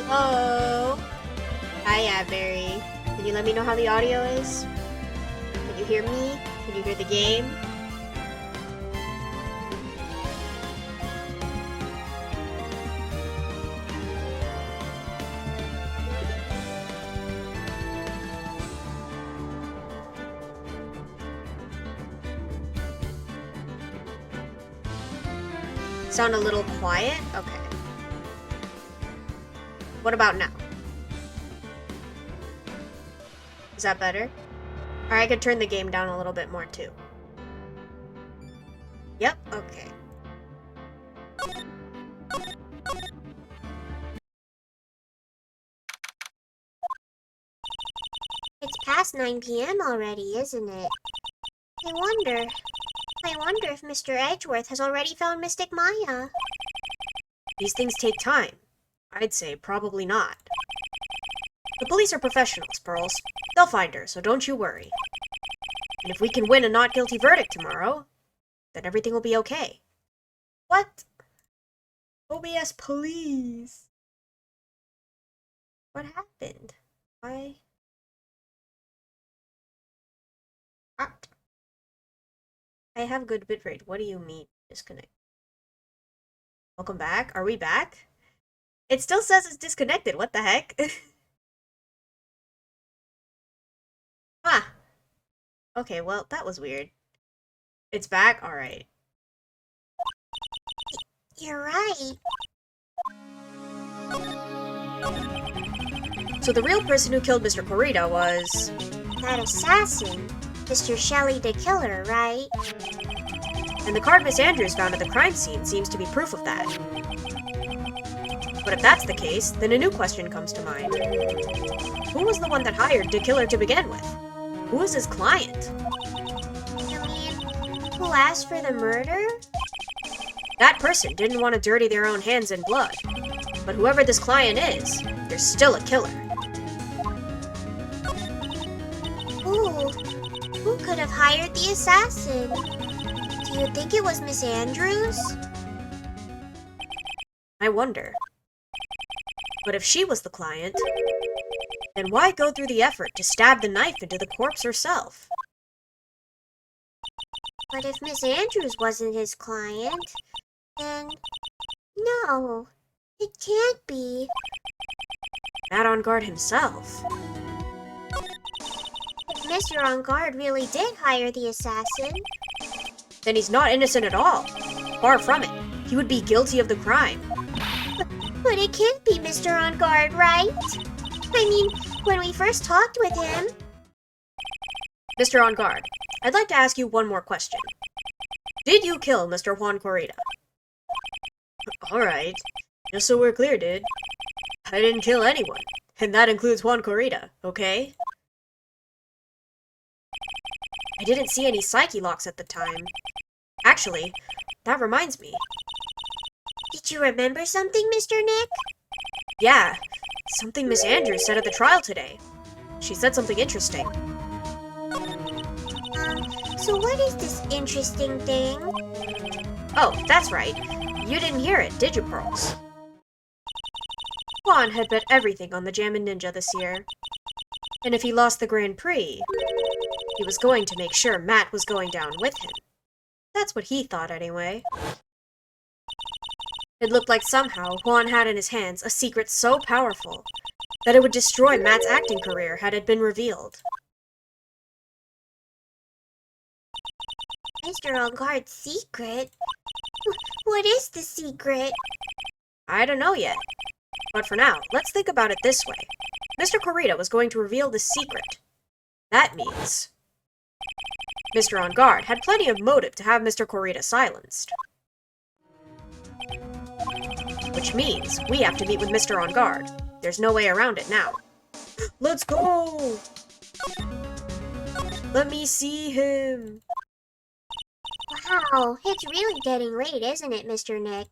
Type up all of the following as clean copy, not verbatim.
Hello? Hi, Avery. Can you let me know how the audio is? Can you hear me? Can you hear the game? Sound a little quiet? Okay. What about now? Is that better? Or I could turn the game down a little bit more too. Yep, okay. It's past 9 p.m. already, isn't it? I wonder if Mr. Edgeworth has already found Mystic Maya. These things take time. I'd say probably not. The police are professionals, Pearls. They'll find her, so don't you worry. And if we can win a not guilty verdict tomorrow, then everything will be okay. What? OBS police. What happened? Why? What? I have good bitrate. What do you mean disconnect? Welcome back. Are we back? It still says it's disconnected. What the heck? Ah. Okay, well, that was weird. It's back? Alright. You're right. So the real person who killed Mr. Corrida was... That assassin, Mr. Shelley the Killer, right? And the card Miss Andrews found at the crime scene seems to be proof of that. But if that's the case, then a new question comes to mind. Who was the one that hired the killer to begin with? Who was his client? You mean, who asked for the murder? That person didn't want to dirty their own hands in blood. But whoever this client is, they're still a killer. Who could have hired the assassin? Do you think it was Miss Andrews? I wonder. But if she was the client, then why go through the effort to stab the knife into the corpse herself? But if Miss Andrews wasn't his client, then... No, it can't be. Matt on guard himself. If Mr. On Guard really did hire the assassin, Then he's not innocent at all. Far from it. He would be guilty of the crime. but it can't be Mr. On Guard, right? I mean, when we first talked with him... Mr. On Guard, I'd like to ask you one more question. Did you kill Mr. Juan Corrida? Alright. Just so we're clear, dude. I didn't kill anyone. And that includes Juan Corrida, okay? I didn't see any psyche-locks at the time. Actually, that reminds me. Did you remember something, Mr. Nick? Yeah, something Miss Andrews said at the trial today. She said something interesting. So what is this interesting thing? Oh, that's right. You didn't hear it, did you, Pearls? Juan had bet everything on the Jammin' Ninja this year. And if he lost the Grand Prix, he was going to make sure Matt was going down with him. That's what he thought, anyway. It looked like somehow Juan had in his hands a secret so powerful that it would destroy Matt's acting career had it been revealed. Mr. On Guard's secret? What is the secret? I don't know yet. But for now, let's think about it this way. Mr. Corrida was going to reveal the secret. That means Mr. On Guard had plenty of motive to have Mr. Corrida silenced. Which means we have to meet with Mr. On Guard. There's no way around it now. Let's go! Let me see him. Wow, it's really getting late, isn't it, Mr. Nick?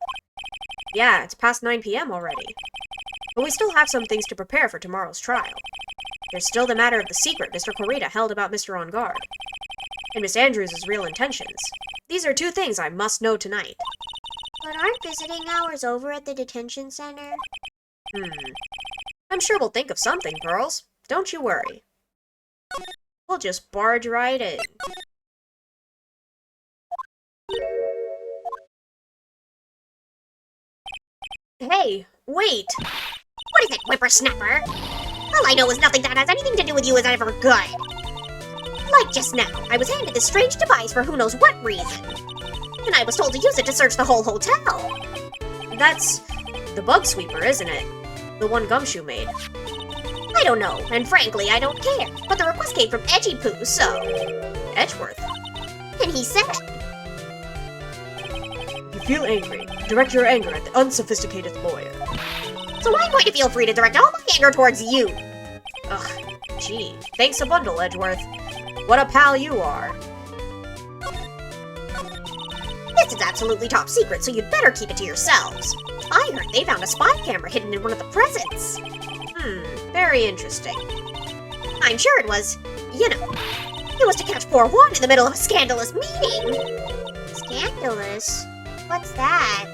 Yeah, it's past 9 p.m. already. But we still have some things to prepare for tomorrow's trial. There's still the matter of the secret Mr. Corrida held about Mr. On Guard. And Miss Andrews' real intentions. These are two things I must know tonight. But aren't visiting hours over at the detention center? I'm sure we'll think of something, Pearls. Don't you worry. We'll just barge right in. Hey, wait! What is it, whippersnapper? All I know is nothing that has anything to do with you is ever good. Like just now, I was handed this strange device for who knows what reason. And I was told to use it to search the whole hotel. That's the bug sweeper, isn't it? The one Gumshoe made. I don't know, and frankly, I don't care. But the request came from Edgy Poo, so... Edgeworth. And he said... If you feel angry, direct your anger at the unsophisticated lawyer. So I'm going to feel free to direct all my anger towards you. Ugh, gee, thanks a bundle, Edgeworth. What a pal you are. This is absolutely top secret, so you'd better keep it to yourselves. I heard they found a spy camera hidden in one of the presents. Very interesting. I'm sure it was, it was to catch poor Juan in the middle of a scandalous meeting. Scandalous? What's that?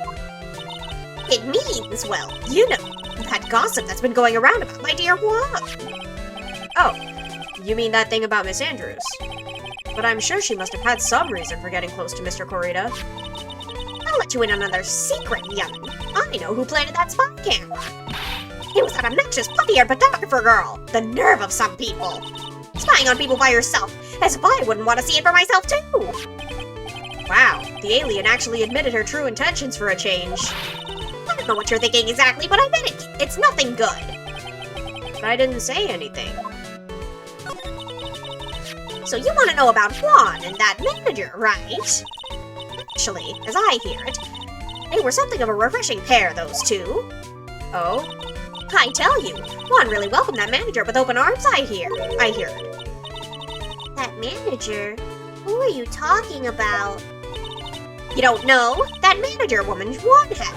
It means, well, that gossip that's been going around about my dear Juan. Oh, you mean that thing about Miss Andrews? But I'm sure she must have had some reason for getting close to Mr. Corrida. I'll let you in on another secret, young'un. I know who planted that spy camera. It was that obnoxious puppy-haired photographer girl. The nerve of some people. Spying on people by herself, as if I wouldn't want to see it for myself, too. Wow, the alien actually admitted her true intentions for a change. I don't know what you're thinking exactly, but I bet it's nothing good. But I didn't say anything. So you want to know about Juan and that manager, right? Actually, as I hear it, they were something of a refreshing pair, those two. Oh? I tell you, Juan really welcomed that manager with open arms, I heard. That manager? Who are you talking about? You don't know? That manager woman Juan had.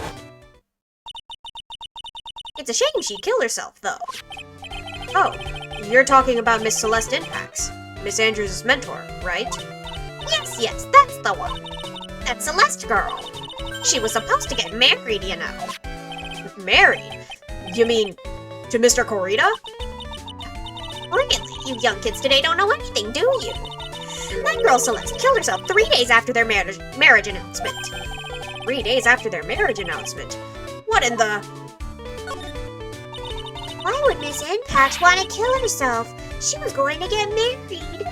It's a shame she killed herself, though. Oh, you're talking about Miss Celeste Impax, Miss Andrews' mentor, right? Yes, that's the one. That Celeste girl. She was supposed to get married, you know. Married? You mean to Mr. Corrida? Really? You young kids today don't know anything, do you? That girl Celeste killed herself 3 days after their marriage announcement. 3 days after their marriage announcement? What in the... Why would Miss Impact want to kill herself? She was going to get married.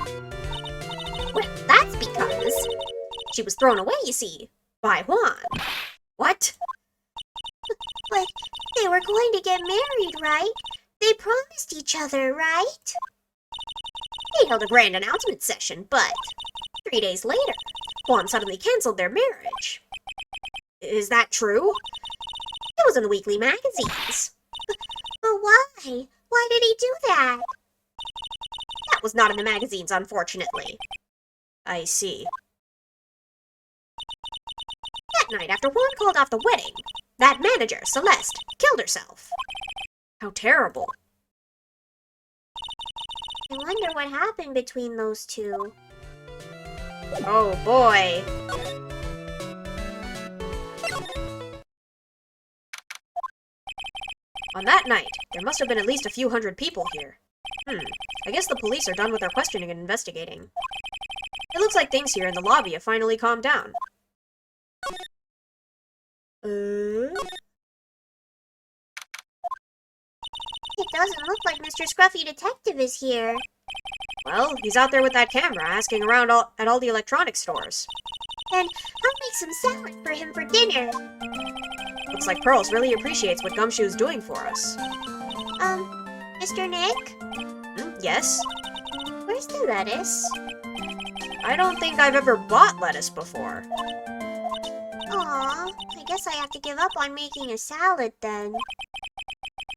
Well, that's because she was thrown away, you see, by Juan. What? But they were going to get married, right? They promised each other, right? They held a grand announcement session, but 3 days later, Juan suddenly canceled their marriage. Is that true? It was in the weekly magazines. But why? Why did he do that? That was not in the magazines, unfortunately. I see. That night, after Juan called off the wedding, that manager, Celeste, killed herself. How terrible. I wonder what happened between those two. Oh boy. On that night, there must have been at least a few hundred people here. I guess the police are done with their questioning and investigating. It looks like things here in the lobby have finally calmed down. It doesn't look like Mr. Scruffy Detective is here. Well, he's out there with that camera, asking around at all the electronics stores. Then I'll make some salad for him for dinner. Looks like Pearls really appreciates what Gumshoe's doing for us. Mr. Nick? Yes? Where's the lettuce? I don't think I've ever bought lettuce before. Aw, I guess I have to give up on making a salad then.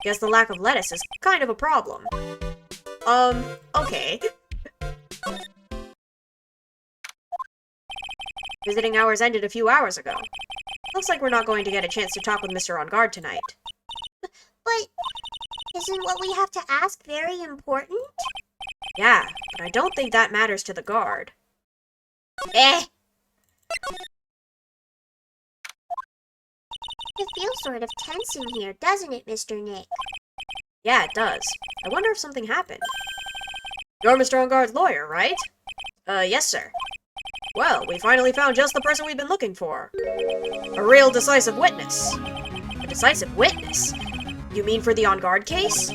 Guess the lack of lettuce is kind of a problem. Okay. Visiting hours ended a few hours ago. Looks like we're not going to get a chance to talk with Mr. On Guard tonight. But isn't what we have to ask very important? Yeah, but I don't think that matters to the guard. It feels sort of tense in here, doesn't it, Mr. Nick? Yeah, it does. I wonder if something happened. You're Mr. Engarde's lawyer, right? Yes, sir. Well, we finally found just the person we've been looking for. A real decisive witness. A decisive witness? You mean for the Engarde case?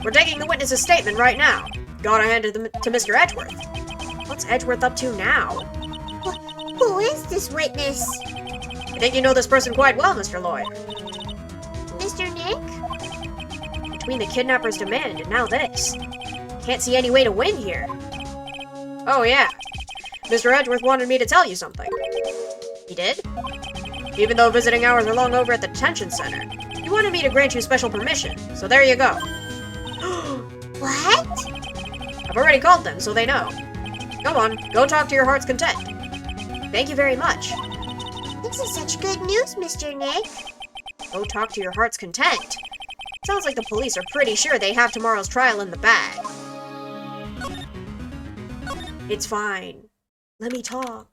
We're taking the witness's statement right now. Gotta hand it to Mr. Edgeworth. What's Edgeworth up to now? Who is this witness? I think you know this person quite well, Mr. Lawyer. Mr. Nick? Between the kidnapper's demand and now this. Can't see any way to win here. Oh yeah. Mr. Edgeworth wanted me to tell you something. He did? Even though visiting hours are long over at the detention center, he wanted me to grant you special permission, so there you go. What? I've already called them, so they know. Come on, go talk to your heart's content. Thank you very much. This is such good news, Mr. Nick. Go talk to your heart's content. Sounds like the police are pretty sure they have tomorrow's trial in the bag. It's fine. Let me talk.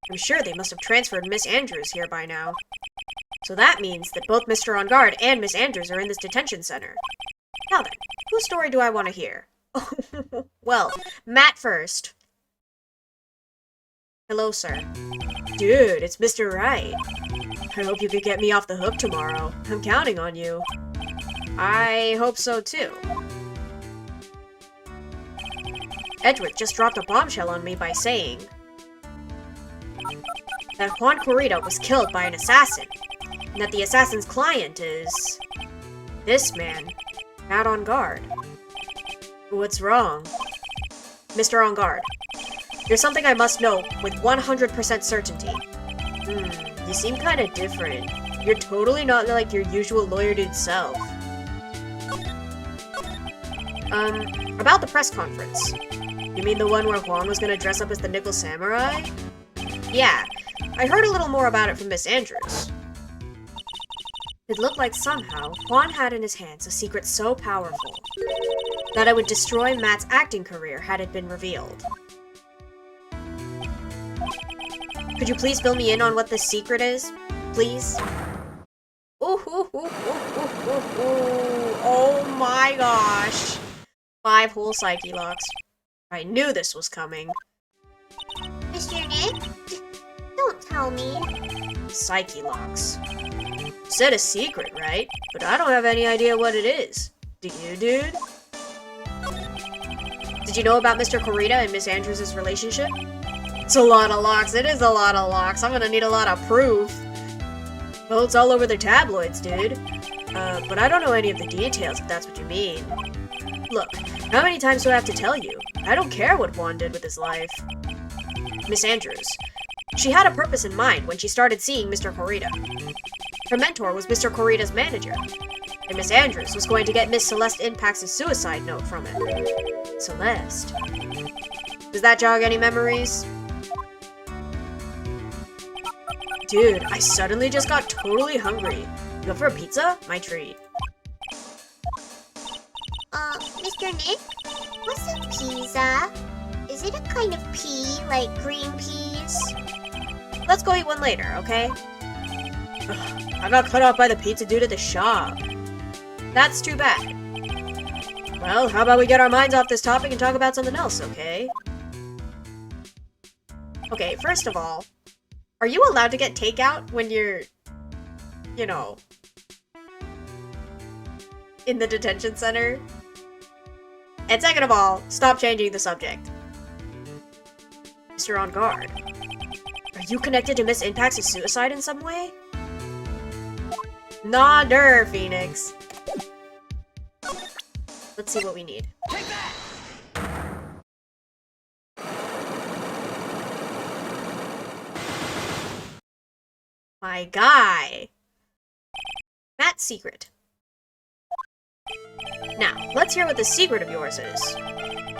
I'm sure they must have transferred Miss Andrews here by now. So that means that both Mr. Engarde and Miss Andrews are in this detention center. Now then, whose story do I want to hear? Well, Matt first. Hello, sir. Dude, it's Mr. Wright. I hope you could get me off the hook tomorrow. I'm counting on you. I hope so, too. Edgeworth just dropped a bombshell on me by saying that Juan Corrida was killed by an assassin, and that the assassin's client is this man, Matt Engarde. What's wrong? Mr. Engarde, there's something I must know with 100% certainty. You seem kind of different. You're totally not like your usual lawyer dude self. About the press conference. You mean the one where Juan was gonna dress up as the Nickel Samurai? Yeah, I heard a little more about it from Miss Andrews. It looked like somehow Juan had in his hands a secret so powerful that it would destroy Matt's acting career had it been revealed. Could you please fill me in on what this secret is? Please? Oh my gosh. 5 whole psyche-locks. I knew this was coming. Mr. Nick? Don't tell me. Psyche-locks. Said a secret, right? But I don't have any idea what it is. Do you, dude? Did you know about Mr. Corrida and Miss Andrews' relationship? It's a lot of locks. It is a lot of locks. I'm gonna need a lot of proof. Well, it's all over the tabloids, dude. But I don't know any of the details, if that's what you mean. Look, how many times do I have to tell you? I don't care what Juan did with his life. Miss Andrews. She had a purpose in mind when she started seeing Mr. Corrida. Her mentor was Mr. Corrida's manager, and Miss Andrews was going to get Miss Celeste Impact's suicide note from him. Celeste. Does that jog any memories? Dude, I suddenly just got totally hungry. Go for a pizza? My treat. Mr. Nick? What's a pizza? Is it a kind of pea, like green peas? Let's go eat one later, okay? Ugh, I got cut off by the pizza dude at the shop. That's too bad. Well, how about we get our minds off this topic and talk about something else, okay? Okay, first of all, are you allowed to get takeout when you're, you know, in the detention center? And second of all, stop changing the subject. Mr. Engarde, are you connected to Miss Impact's suicide in some way? Nah, der, Phoenix. Let's see what we need. My guy. Matt's secret. Now, let's hear what this secret of yours is.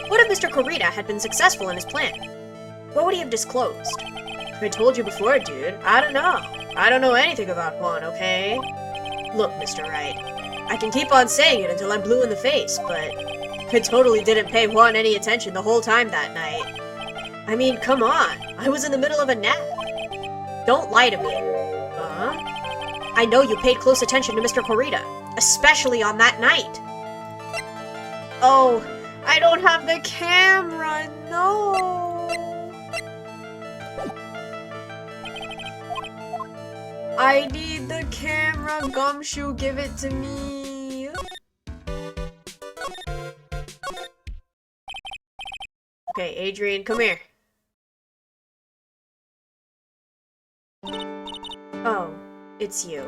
What if Mr. Corrida had been successful in his plan? What would he have disclosed? I told you before, dude. I don't know. I don't know anything about Juan, okay? Look, Mr. Wright. I can keep on saying it until I'm blue in the face, but I totally didn't pay Juan any attention the whole time that night. I mean, come on. I was in the middle of a nap. Don't lie to me. Huh? I know you paid close attention to Mr. Corrida, especially on that night. Oh, I don't have the camera, no. I need the camera, Gumshoe, give it to me. Okay, Adrian, come here. Oh, it's you.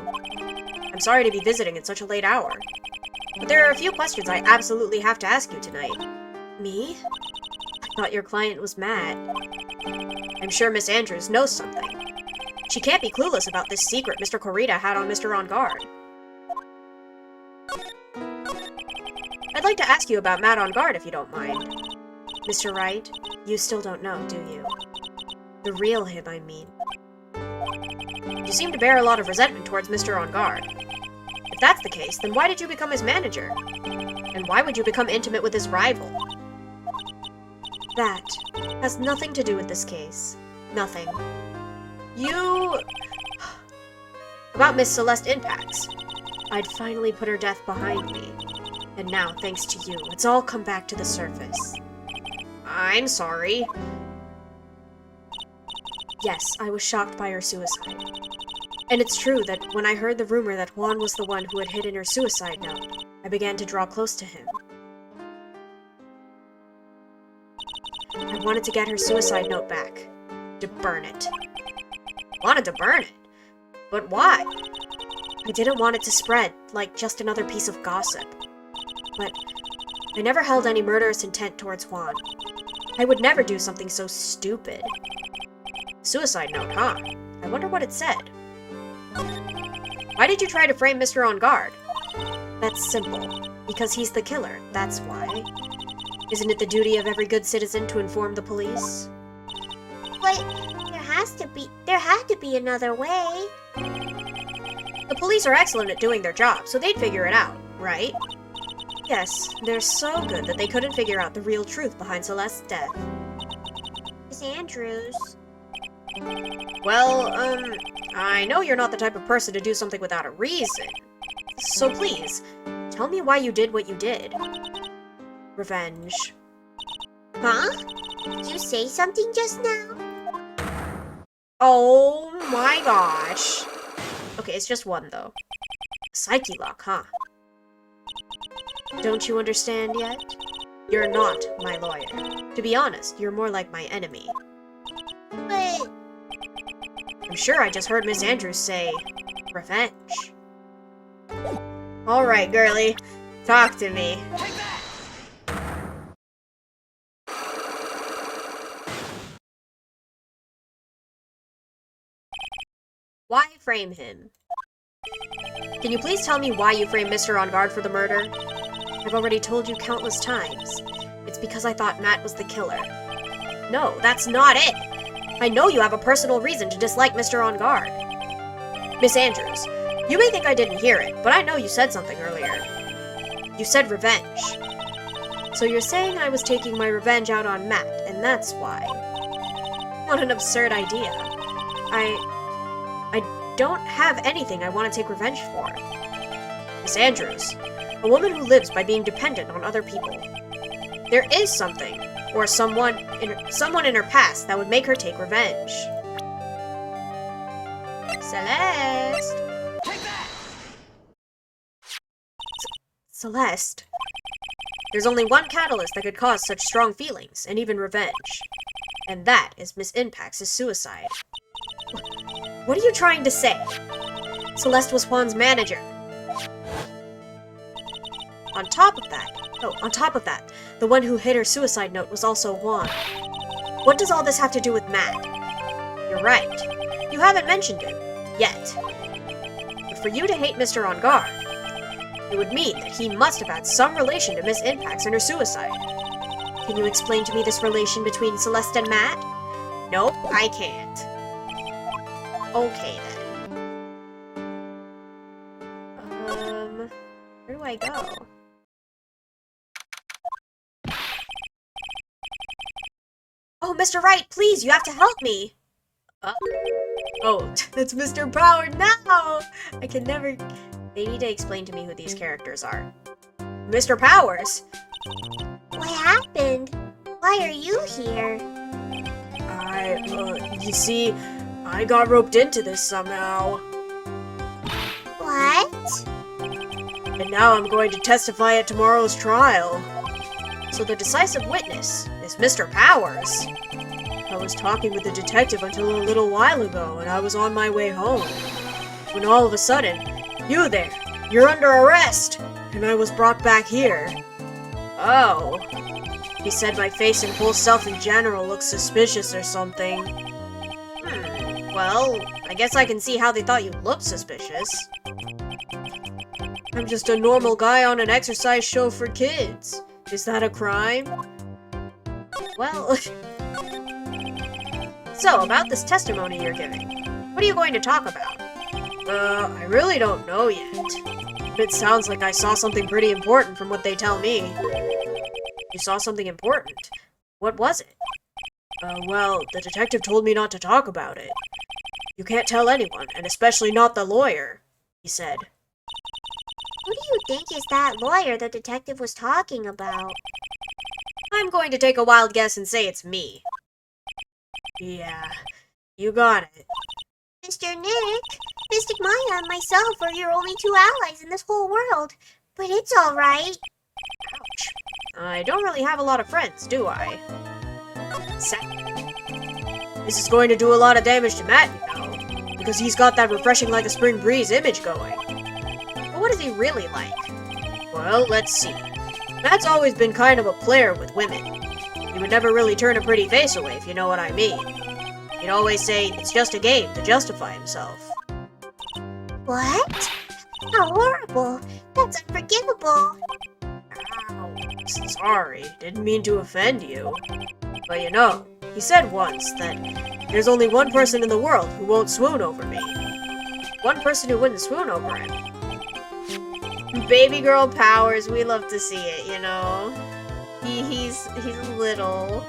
I'm sorry to be visiting at such a late hour, but there are a few questions I absolutely have to ask you tonight. Me? I thought your client was mad. I'm sure Miss Andrews knows something. She can't be clueless about this secret Mr. Corrida had on Mr. On Guard. I'd like to ask you about Matt On Guard, if you don't mind. Mr. Wright, you still don't know, do you? The real him, I mean. You seem to bear a lot of resentment towards Mr. On Guard. If that's the case, then why did you become his manager? And why would you become intimate with his rival? That has nothing to do with this case. Nothing. You... About Miss Celeste Impacts. I'd finally put her death behind me. And now, thanks to you, it's all come back to the surface. I'm sorry. Yes, I was shocked by her suicide. And it's true that when I heard the rumor that Juan was the one who had hidden her suicide note, I began to draw close to him. I wanted to get her suicide note back. To burn it. Wanted to burn it? But why? I didn't want it to spread, like just another piece of gossip. But I never held any murderous intent towards Juan. I would never do something so stupid. Suicide note, huh? I wonder what it said. Why did you try to frame Mr. On Guard? That's simple. Because he's the killer, that's why. Isn't it the duty of every good citizen to inform the police? But there had to be another way. The police are excellent at doing their job, so they'd figure it out, right? Yes, they're so good that they couldn't figure out the real truth behind Celeste's death. Miss Andrews. Well, I know you're not the type of person to do something without a reason. So please, tell me why you did what you did. Revenge. Huh? Did you say something just now? Oh my gosh. Okay, it's just one, though. Psyche-lock, huh? Don't you understand yet? You're not my lawyer. To be honest, you're more like my enemy. But... I'm sure I just heard Miss Andrews say, revenge. Alright, girlie. Talk to me. Why frame him? Can you please tell me why you framed Mr. On Guard for the murder? I've already told you countless times. It's because I thought Matt was the killer. No, that's not it! I know you have a personal reason to dislike Mr. On Guard. Miss Andrews, you may think I didn't hear it, but I know you said something earlier. You said revenge. So you're saying I was taking my revenge out on Matt, and that's why. What an absurd idea. I don't have anything I want to take revenge for. Miss Andrews, a woman who lives by being dependent on other people. There is something, or someone in her past that would make her take revenge. Celeste! Take that! Celeste. There's only one catalyst that could cause such strong feelings, and even revenge. And that is Miss Impacts' suicide. What are you trying to say? Celeste was Juan's manager. On top of that, the one who hid her suicide note was also Juan. What does all this have to do with Matt? You're right. You haven't mentioned him. Yet. But for you to hate Mr. On Guard, it would mean that he must have had some relation to Miss Impacts and her suicide. Can you explain to me this relation between Celeste and Matt? Nope, I can't. Okay, then. Where do I go? Oh, Mr. Wright, please, you have to help me! Oh, it's Mr. Power now! I can never... They need to explain to me who these characters are. Mr. Powers? What happened? Why are you here? You see, I got roped into this somehow. What? And now I'm going to testify at tomorrow's trial. So the decisive witness is Mr. Powers. I was talking with the detective until a little while ago, and I was on my way home. When all of a sudden, you there, you're under arrest! And I was brought back here. Oh. He said my face and whole self in general looks suspicious or something. Well, I guess I can see how they thought you looked suspicious. I'm just a normal guy on an exercise show for kids. Is that a crime? Well... So, about this testimony you're giving, what are you going to talk about? I really don't know yet. It sounds like I saw something pretty important from what they tell me. You saw something important? What was it? Well, the detective told me not to talk about it. You can't tell anyone, and especially not the lawyer, he said. Who do you think is that lawyer the detective was talking about? I'm going to take a wild guess and say it's me. Yeah, you got it. Mr. Nick, Mystic Maya and myself are your only two allies in this whole world. But it's alright. Ouch. I don't really have a lot of friends, do I? This is going to do a lot of damage to Matt, you know, because he's got that refreshing like a spring breeze image going. But what is he really like? Well, let's see. Matt's always been kind of a player with women. He would never really turn a pretty face away, if you know what I mean. He'd always say, it's just a game, to justify himself. What? How horrible. That's unforgivable. Ow. Sorry, didn't mean to offend you. But you know, he said once that there's only one person in the world who won't swoon over me. One person who wouldn't swoon over him. Baby girl Powers, we love to see it, you know? He's little.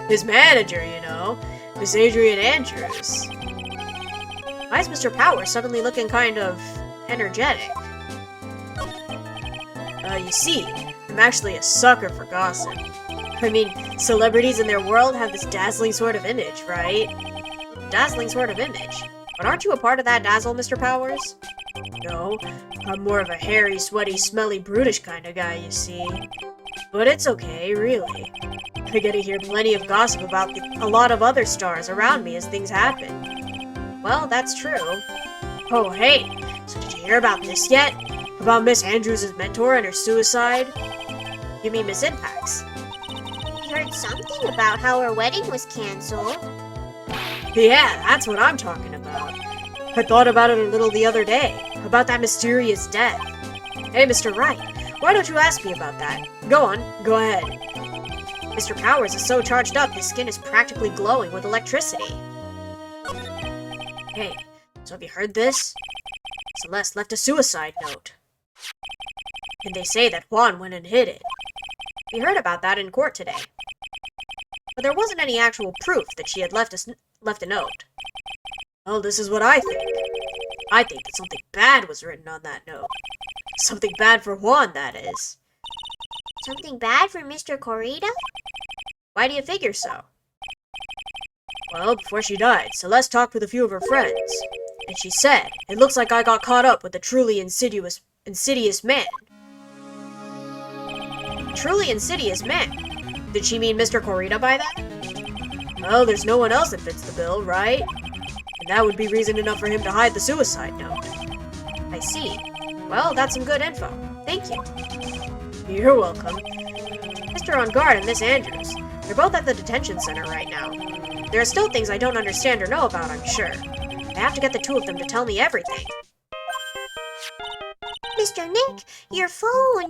His manager, you know, Miss Adrian Andrews. Why is Mr. Powers suddenly looking kind of energetic? You see, I'm actually a sucker for gossip. I mean, celebrities in their world have this dazzling sort of image, right? Dazzling sort of image. But aren't you a part of that dazzle, Mr. Powers? No, I'm more of a hairy, sweaty, smelly, brutish kind of guy, you see. But it's okay, really. I get to hear plenty of gossip about a lot of other stars around me as things happen. Well, that's true. Oh, hey, so did you hear about this yet? About Miss Andrews' mentor and her suicide? You mean Miss Impact's? I heard something about how her wedding was canceled. Yeah, that's what I'm talking about. I thought about it a little the other day, about that mysterious death. Hey, Mr. Wright, why don't you ask me about that? Go on, go ahead. Mr. Powers is so charged up, his skin is practically glowing with electricity. Hey, so have you heard this? Celeste left a suicide note. And they say that Juan went and hid it. We heard about that in court today. But there wasn't any actual proof that she had left a note. Well, this is what I think. I think that something bad was written on that note. Something bad for Juan, that is. Something bad for Mr. Corrida? Why do you figure so? Well, before she died, Celeste talked with a few of her friends. And she said, it looks like I got caught up with a truly insidious man. Truly insidious man? Did she mean Mr. Corrida by that? Well, there's no one else that fits the bill, right? And that would be reason enough for him to hide the suicide note. I see. Well, that's some good info. Thank you. You're welcome. Mr. On Guard and Miss Andrews, they're both at the detention center right now. There are still things I don't understand or know about, I'm sure. I have to get the two of them to tell me everything. Mr. Nick, your phone!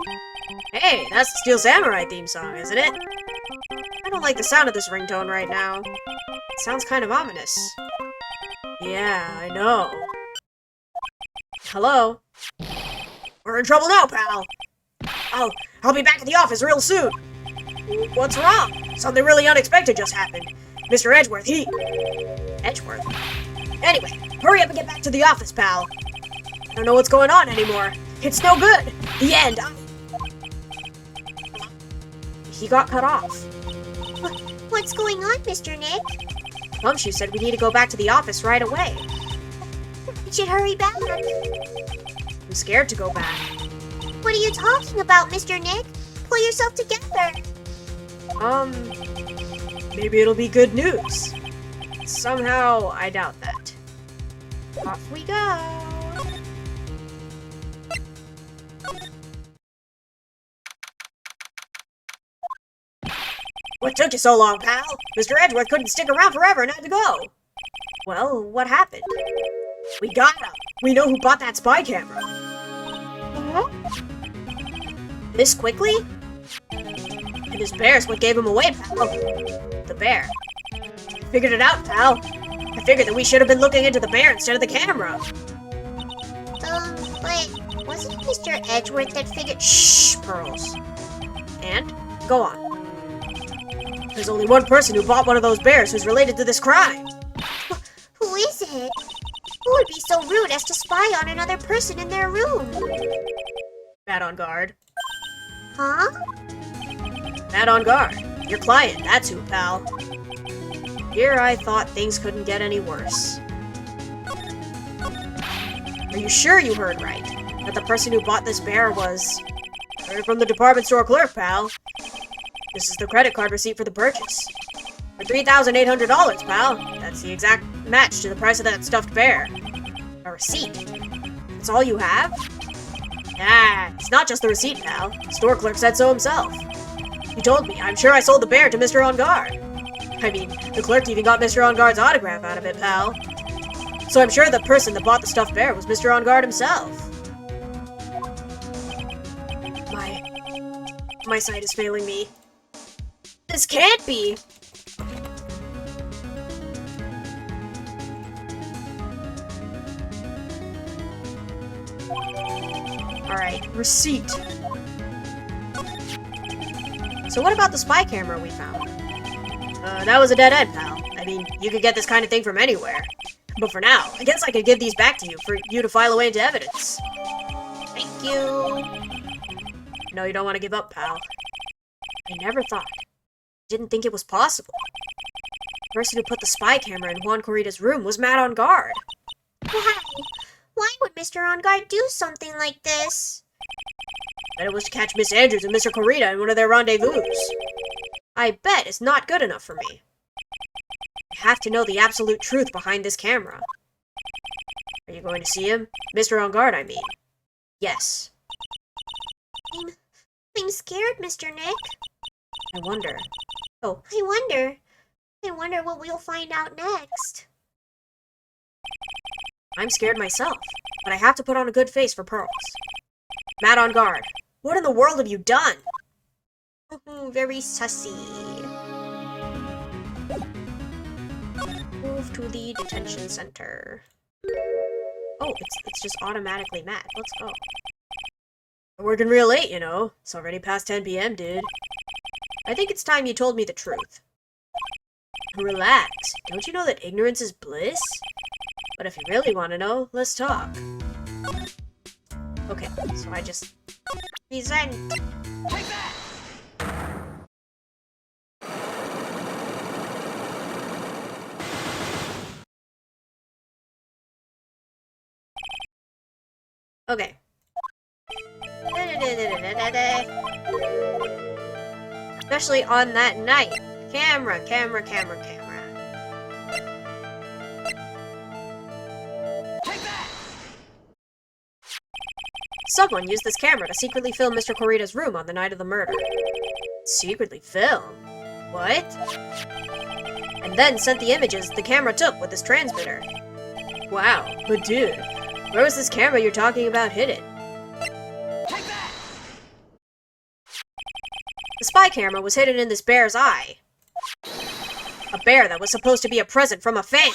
Hey, that's the Steel Samurai theme song, isn't it? I don't like the sound of this ringtone right now. It sounds kind of ominous. Yeah, I know. Hello? We're in trouble now, pal! Oh, I'll be back at the office real soon! What's wrong? Something really unexpected just happened. Mr. Edgeworth, Edgeworth? Anyway, hurry up and get back to the office, pal. I don't know what's going on anymore. It's no good. The end. He got cut off. What's going on, Mr. Nick? Gumshoe said we need to go back to the office right away. We should hurry back. I'm scared to go back. What are you talking about, Mr. Nick? Pull yourself together. Maybe it'll be good news. Somehow, I doubt that. Off we go. What took you so long, pal? Mr. Edgeworth couldn't stick around forever and had to go. Well, what happened? We got him. We know who bought that spy camera. This quickly? And his bear's what gave him away, pal. The bear. Figured it out, pal. I figured that we should have been looking into the bear instead of the camera. But wasn't it Mr. Edgeworth that figured— Shh, Pearls. And? Go on. There's only one person who bought one of those bears who's related to this crime. Who is it? Who would be so rude as to spy on another person in their room? Matt on guard. Huh? Matt on guard. Your client, that's who, pal. Here I thought things couldn't get any worse. Are you sure you heard right? That the person who bought this bear was... Heard from the department store clerk, pal. This is the credit card receipt for the purchase. For $3,800, pal. That's the exact match to the price of that stuffed bear. A receipt. That's all you have? Ah, it's not just the receipt, pal. The store clerk said so himself. He told me, I'm sure I sold the bear to Mr. On Guard. I mean, the clerk even got Mr. On Guard's autograph out of it, pal. So I'm sure the person that bought the stuffed bear was Mr. On Guard himself. My sight is failing me. This can't be! Alright, receipt. So what about the spy camera we found? That was a dead end, pal. I mean, you could get this kind of thing from anywhere. But for now, I guess I could give these back to you for you to file away into evidence. Thank you. No, you don't want to give up, pal. I never thought. Didn't think it was possible. The person who put the spy camera in Juan Corrida's room was Matt On Guard. Why? Why would Mr. On Guard do something like this? Bet it was to catch Miss Andrews and Mr. Corrida in one of their rendezvous. I bet it's not good enough for me. I have to know the absolute truth behind this camera. Are you going to see him? Mr. On Guard, I mean. Yes. I'm scared, Mr. Nick. I wonder. Oh, I wonder what we'll find out next. I'm scared myself, but I have to put on a good face for Pearls. Matt On Guard, what in the world have you done? Very sussy. Move to the detention center. Oh, it's just automatically Matt. Let's go. We're working real late, you know. It's already past 10 p.m., dude. I think it's time you told me the truth. Relax. Don't you know that ignorance is bliss? But if you really want to know, let's talk. Okay, so I just... Resent. Take that! Okay. Especially on that night. Camera. Take that! Someone used this camera to secretly film Mr. Corrida's room on the night of the murder. Secretly film? What? And then sent the images the camera took with this transmitter. Wow, but dude, where was this camera you're talking about hidden? Take that! The spy camera was hidden in this bear's eye. A bear that was supposed to be a present from a fan.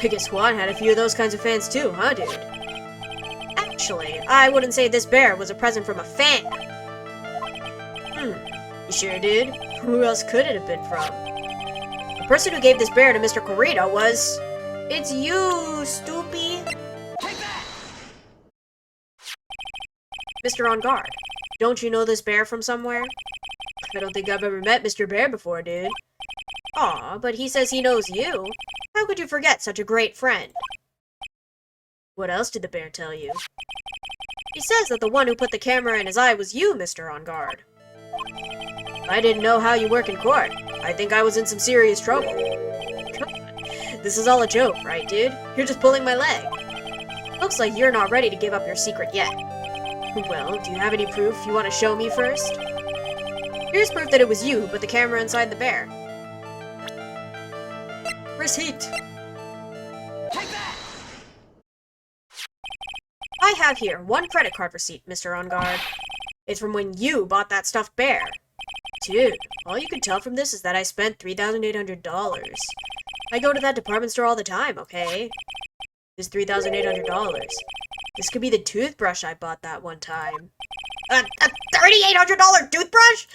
I guess Juan had a few of those kinds of fans too, huh, dude? Actually, I wouldn't say this bear was a present from a fan. You sure, dude? Who else could it have been from? A The person who gave this bear to Mr. Corita was... It's you, Stoopy! Take that! Mr. On Guard, don't you know this bear from somewhere? I don't think I've ever met Mr. Bear before, dude. Aw, but he says he knows you. How could you forget such a great friend? What else did the bear tell you? He says that the one who put the camera in his eye was you, Mr. On Guard. I didn't know how you work in court. I think I was in some serious trouble. This is all a joke, right, dude? You're just pulling my leg. Looks like you're not ready to give up your secret yet. Well, do you have any proof you want to show me first? Here's proof that it was you who put the camera inside the bear. Receipt. Take that! I have here one credit card receipt, Mr. On Guard. It's from when you bought that stuffed bear. Dude, all you can tell from this is that I spent $3,800. I go to that department store all the time, okay? This $3,800. This could be the toothbrush I bought that one time. A $3,800 toothbrush?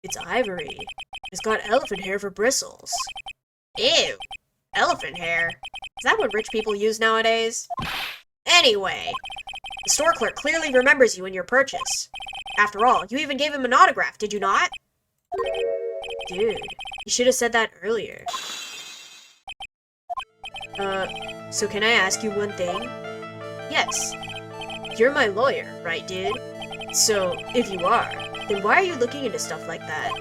It's ivory. It's got elephant hair for bristles. Ew. Elephant hair? Is that what rich people use nowadays? Anyway, the store clerk clearly remembers you and your purchase. After all, you even gave him an autograph, did you not? Dude, you should have said that earlier. So can I ask you one thing? Yes. You're my lawyer, right, dude? So, if you are, then why are you looking into stuff like that?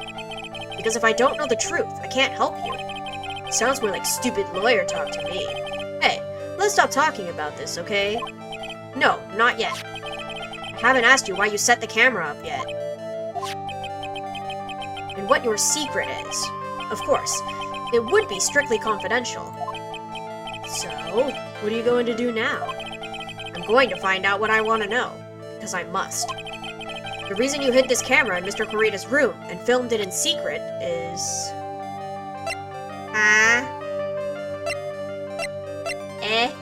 Because if I don't know the truth, I can't help you. Sounds more like stupid lawyer talk to me. Hey, let's stop talking about this, okay? No, not yet. I haven't asked you why you set the camera up yet. And what your secret is. Of course, it would be strictly confidential. So, what are you going to do now? I'm going to find out what I want to know, because I must. The reason you hid this camera in Mr. Corita's room and filmed it in secret is... Eh?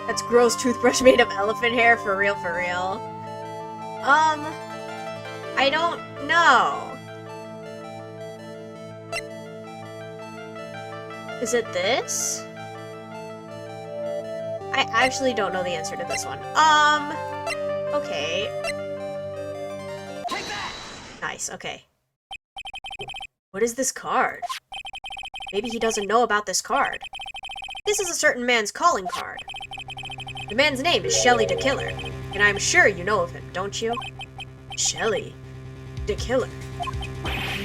That's gross toothbrush made of elephant hair, for real, for real. I don't know. Is it this? I actually don't know the answer to this one. Okay. Take that! Nice, okay. What is this card? Maybe he doesn't know about this card. This is a certain man's calling card. The man's name is Shelly the Killer, and I'm sure you know of him, don't you? Shelly the Killer.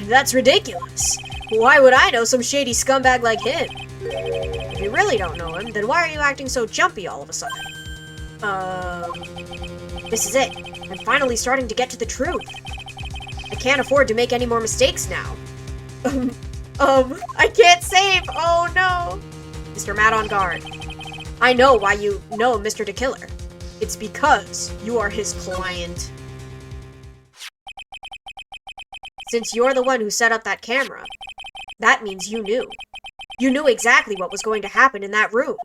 That's ridiculous. Why would I know some shady scumbag like him? If you really don't know him, then why are you acting so jumpy all of a sudden? This is it. I'm finally starting to get to the truth. I can't afford to make any more mistakes now. I can't save! Oh no! Mr. Matt On Guard. I know why you know Mr. the Killer. It's because you are his client. Since you're the one who set up that camera, that means you knew. You knew exactly what was going to happen in that room.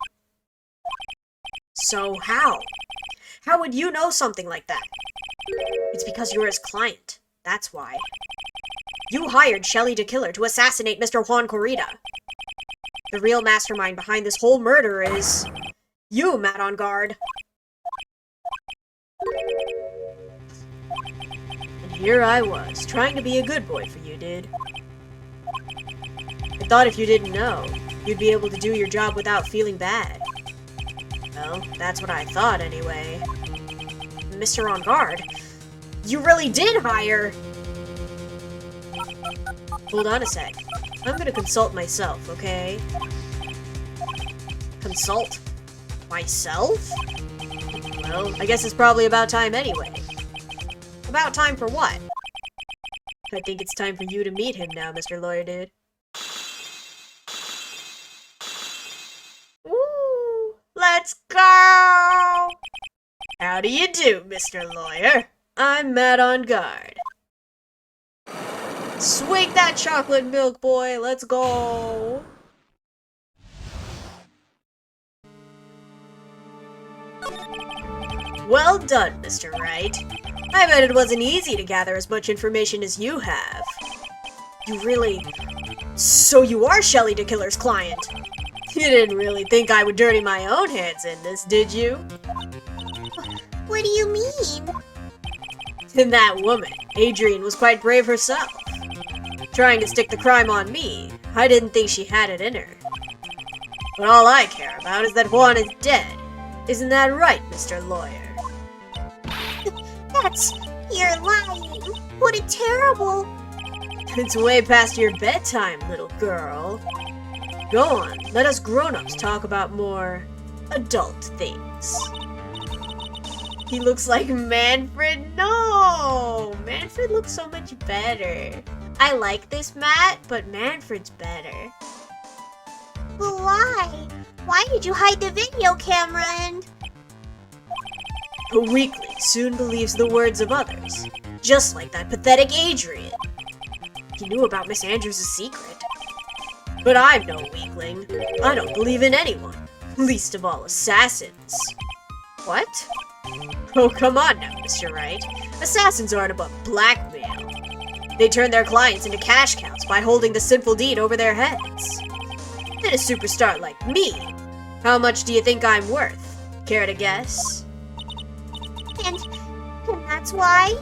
So how? How would you know something like that? It's because you're his client. That's why. You hired Shelly the Killer to assassinate Mr. Juan Corita. The real mastermind behind this whole murder is... you, Matt On Guard. And here I was, trying to be a good boy for you, dude. I thought if you didn't know, you'd be able to do your job without feeling bad. Well, that's what I thought anyway. Mr. On Guard, you really did hire... Hold on a sec. I'm gonna consult myself, okay? Consult myself? Well, I guess it's probably about time anyway. About time for what? I think it's time for you to meet him now, Mr. Lawyer Dude. Woo! Let's go! How do you do, Mr. Lawyer? I'm Matt On Guard. Swig that chocolate milk, boy. Let's go. Well done, Mr. Wright. I bet it wasn't easy to gather as much information as you have. You really... So you are Shelly the Killer's client? You didn't really think I would dirty my own hands in this, did you? What do you mean? And that woman, Adrian, was quite brave herself. Trying to stick the crime on me, I didn't think she had it in her. But all I care about is that Juan is dead. Isn't that right, Mr. Lawyer? You're lying. What a terrible... It's way past your bedtime, little girl. Go on, let us grown-ups talk about more adult things. He looks like Manfred. No! Manfred looks so much better. I like this Matt, but Manfred's better. But why? Why did you hide the video camera and... A weakling soon believes the words of others, just like that pathetic Adrian. He knew about Miss Andrews' secret. But I'm no weakling. I don't believe in anyone, least of all assassins. What? Oh, come on now, Mr. Wright. Assassins aren't above blackmail. They turn their clients into cash cows by holding the sinful deed over their heads. And a superstar like me, how much do you think I'm worth? Care to guess? And that's why?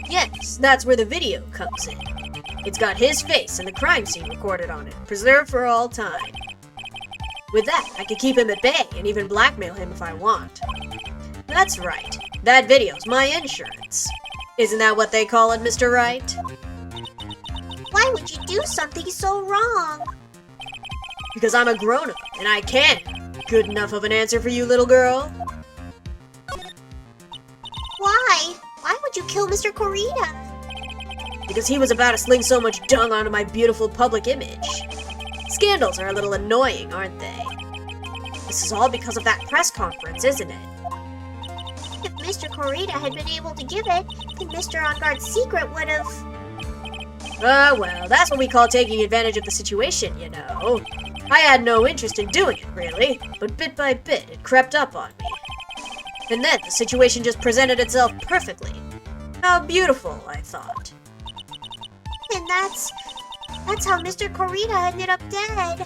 Yes, that's where the video comes in. It's got his face and the crime scene recorded on it, preserved for all time. With that, I could keep him at bay and even blackmail him if I want. That's right. That video's my insurance. Isn't that what they call it, Mr. Wright? Why would you do something so wrong? Because I'm a grown-up, and I can. Good enough of an answer for you, little girl? Why? Why would you kill Mr. Corita? Because he was about to sling so much dung onto my beautiful public image. Scandals are a little annoying, aren't they? This is all because of that press conference, isn't it? If Mr. Corita had been able to give it, then Mr. On Guard's secret would have... Well, that's what we call taking advantage of the situation, you know. I had no interest in doing it, really, but bit by bit, it crept up on me. And then the situation just presented itself perfectly. How beautiful, I thought. And that's how Mr. Corita ended up dead.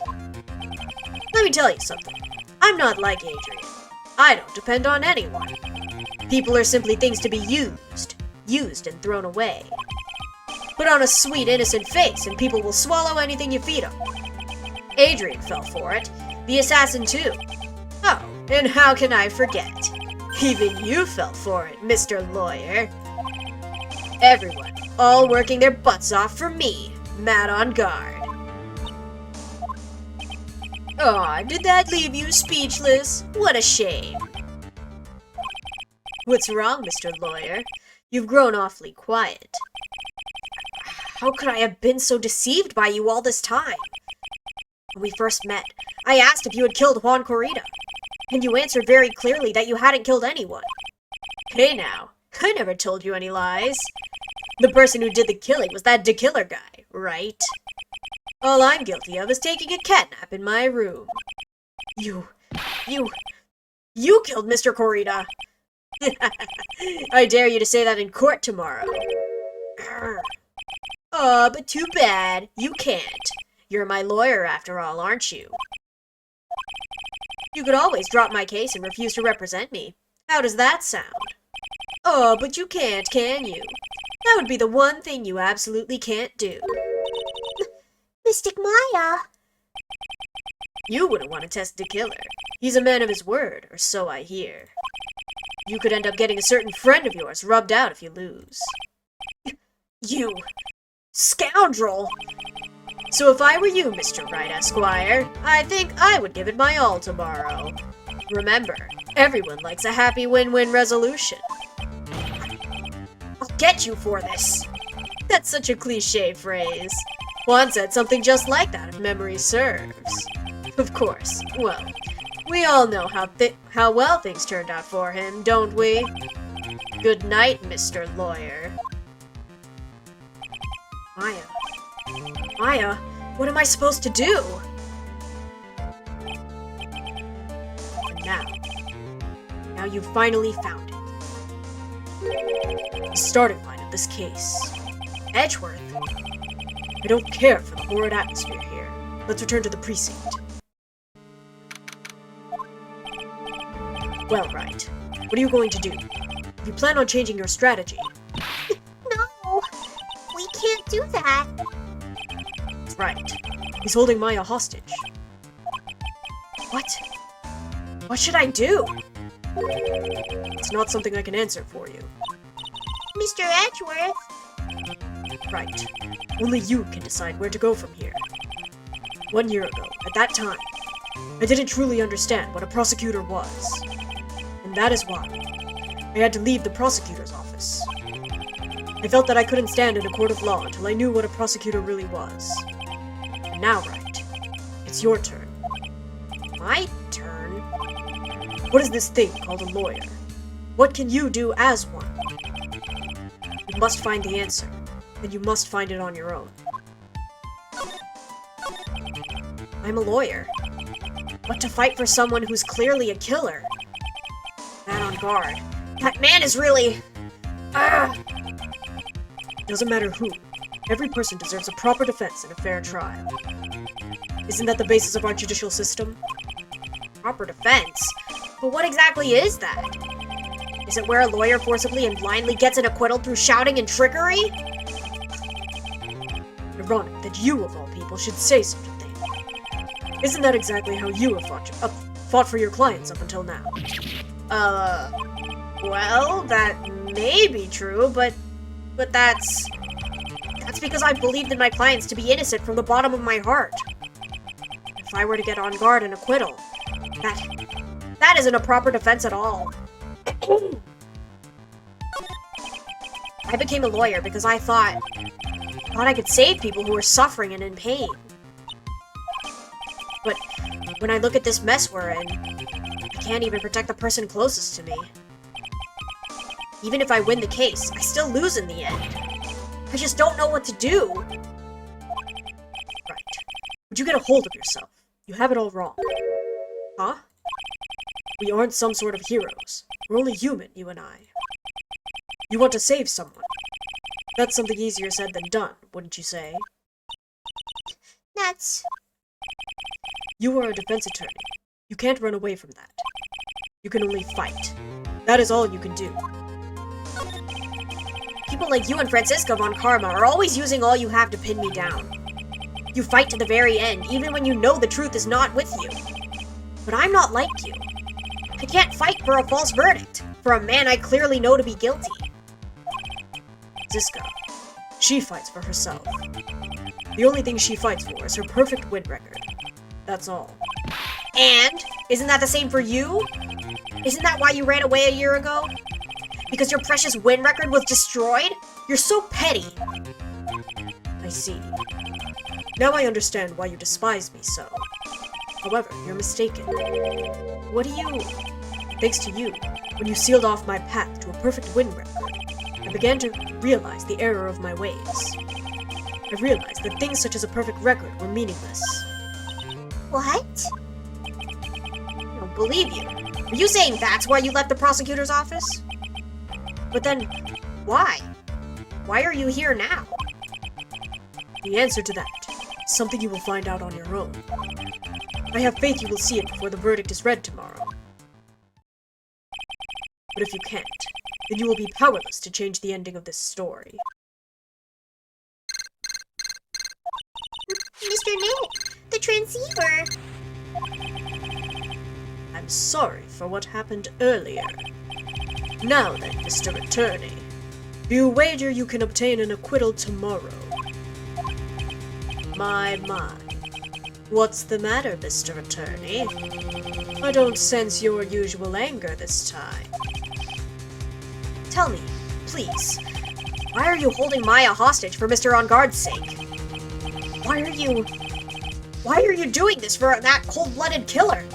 Let me tell you something. I'm not like Adrian. I don't depend on anyone. People are simply things to be used and thrown away. Put on a sweet, innocent face and people will swallow anything you feed them. Adrian fell for it. The assassin too. Oh, and how can I forget? Even you fell for it, Mr. Lawyer. Everyone, all working their butts off for me, Matt on guard. Aw, did that leave you speechless? What a shame. What's wrong, Mr. Lawyer? You've grown awfully quiet. How could I have been so deceived by you all this time? When we first met, I asked if you had killed Juan Corrida, and you answered very clearly that you hadn't killed anyone. Hey now, I never told you any lies. The person who did the killing was that killer guy, right? All I'm guilty of is taking a catnap in my room. You killed Mr. Corrida. I dare you to say that in court tomorrow. Aw, but too bad. You can't. You're my lawyer after all, aren't you? You could always drop my case and refuse to represent me. How does that sound? Oh, but you can't, can you? That would be the one thing you absolutely can't do. Mystic Maya. You wouldn't want to test the killer. He's a man of his word, or so I hear. You could end up getting a certain friend of yours rubbed out if you lose. You scoundrel! So if I were you, Mr. Wright, Esquire, I think I would give it my all tomorrow. Remember, everyone likes a happy win-win resolution. I'll get you for this. That's such a cliché phrase. Juan said something just like that, if memory serves. Of course. Well, we all know how well things turned out for him, don't we? Good night, Mr. Lawyer. Maya, what am I supposed to do? And now Now you've finally found it. The starting line of this case. Edgeworth? I don't care for the horrid atmosphere here. Let's return to the precinct. Well, right. What are you going to do? If you plan on changing your strategy... No, we can't do that. Right. He's holding Maya hostage. What? What should I do? It's not something I can answer for you. Mr. Edgeworth? Right. Only you can decide where to go from here. 1 year ago, at that time, I didn't truly understand what a prosecutor was. And that is why I had to leave the prosecutor's office. I felt that I couldn't stand in a court of law until I knew what a prosecutor really was. And now, right, it's your turn. My turn? What is this thing called a lawyer? What can you do as one? You must find the answer, and you must find it on your own. I'm a lawyer. But to fight for someone who's clearly a killer? That on guard. That man is really... Doesn't matter who. Every person deserves a proper defense and a fair trial. Isn't that the basis of our judicial system? Proper defense? But what exactly is that? Is it where a lawyer forcibly and blindly gets an acquittal through shouting and trickery? Ironic that you, of all people, should say such a thing. Isn't that exactly how you have fought for your clients up until now? Well, that may be true, but that's because I believed in my clients to be innocent from the bottom of my heart. If I were to get on guard and acquittal, that isn't a proper defense at all. I became a lawyer because I thought I could save people who were suffering and in pain. But when I look at this mess we're in, I can't even protect the person closest to me. Even if I win the case, I still lose in the end. I just don't know what to do. Right. Would you get a hold of yourself? You have it all wrong. Huh? We aren't some sort of heroes. We're only human, you and I. You want to save someone. That's something easier said than done, wouldn't you say? That's... You are a defense attorney. You can't run away from that. You can only fight. That is all you can do. People like you and Francisca von Karma are always using all you have to pin me down. You fight to the very end, even when you know the truth is not with you. But I'm not like you. I can't fight for a false verdict, for a man I clearly know to be guilty. Ziska. She fights for herself. The only thing she fights for is her perfect win record. That's all. And? Isn't that the same for you? Isn't that why you ran away a year ago? Because your precious win record was destroyed? You're so petty. I see. Now I understand why you despise me so. However, you're mistaken. What do you... Thanks to you, when you sealed off my path to a perfect win record, I began to realize the error of my ways. I realized that things such as a perfect record were meaningless. What? I don't believe you. Are you saying that's why you left the prosecutor's office? But then, why? Why are you here now? The answer to that is something you will find out on your own. I have faith you will see it before the verdict is read tomorrow. But if you can't, then you will be powerless to change the ending of this story. Mr. Nick, the transceiver! I'm sorry for what happened earlier. Now then, Mr. Attorney, do you wager you can obtain an acquittal tomorrow? My. What's the matter, Mr. Attorney? I don't sense your usual anger this time. Tell me, please, why are you holding Maya hostage for Mr. On Guard's sake? Why are you doing this for that cold-blooded killer?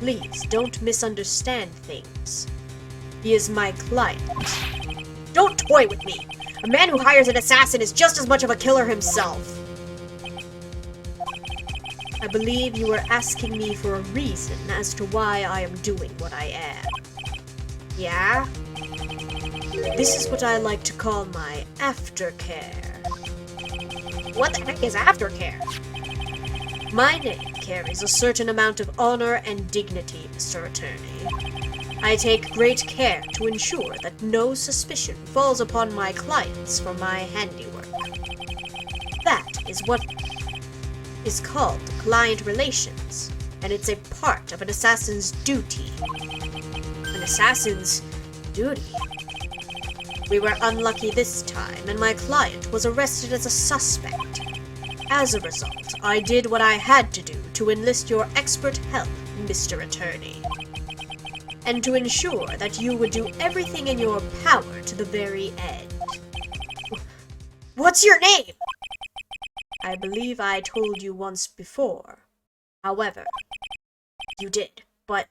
Please, don't misunderstand things. He is my client. Don't toy with me! A man who hires an assassin is just as much of a killer himself. I I believe you are asking me for a reason as to why I am doing what I am. Yeah? This is what I like to call my aftercare. What the heck is aftercare? My name carries a certain amount of honor and dignity, Mr. Attorney. I take great care to ensure that no suspicion falls upon my clients for my handiwork. That is what is called client relations, and it's a part of an assassin's duty. An assassin's duty? We were unlucky this time, and my client was arrested as a suspect. As a result, I did what I had to do to enlist your expert help, Mr. Attorney, and to ensure that you would do everything in your power to the very end. What's your name? I believe I told you once before. However, you did, but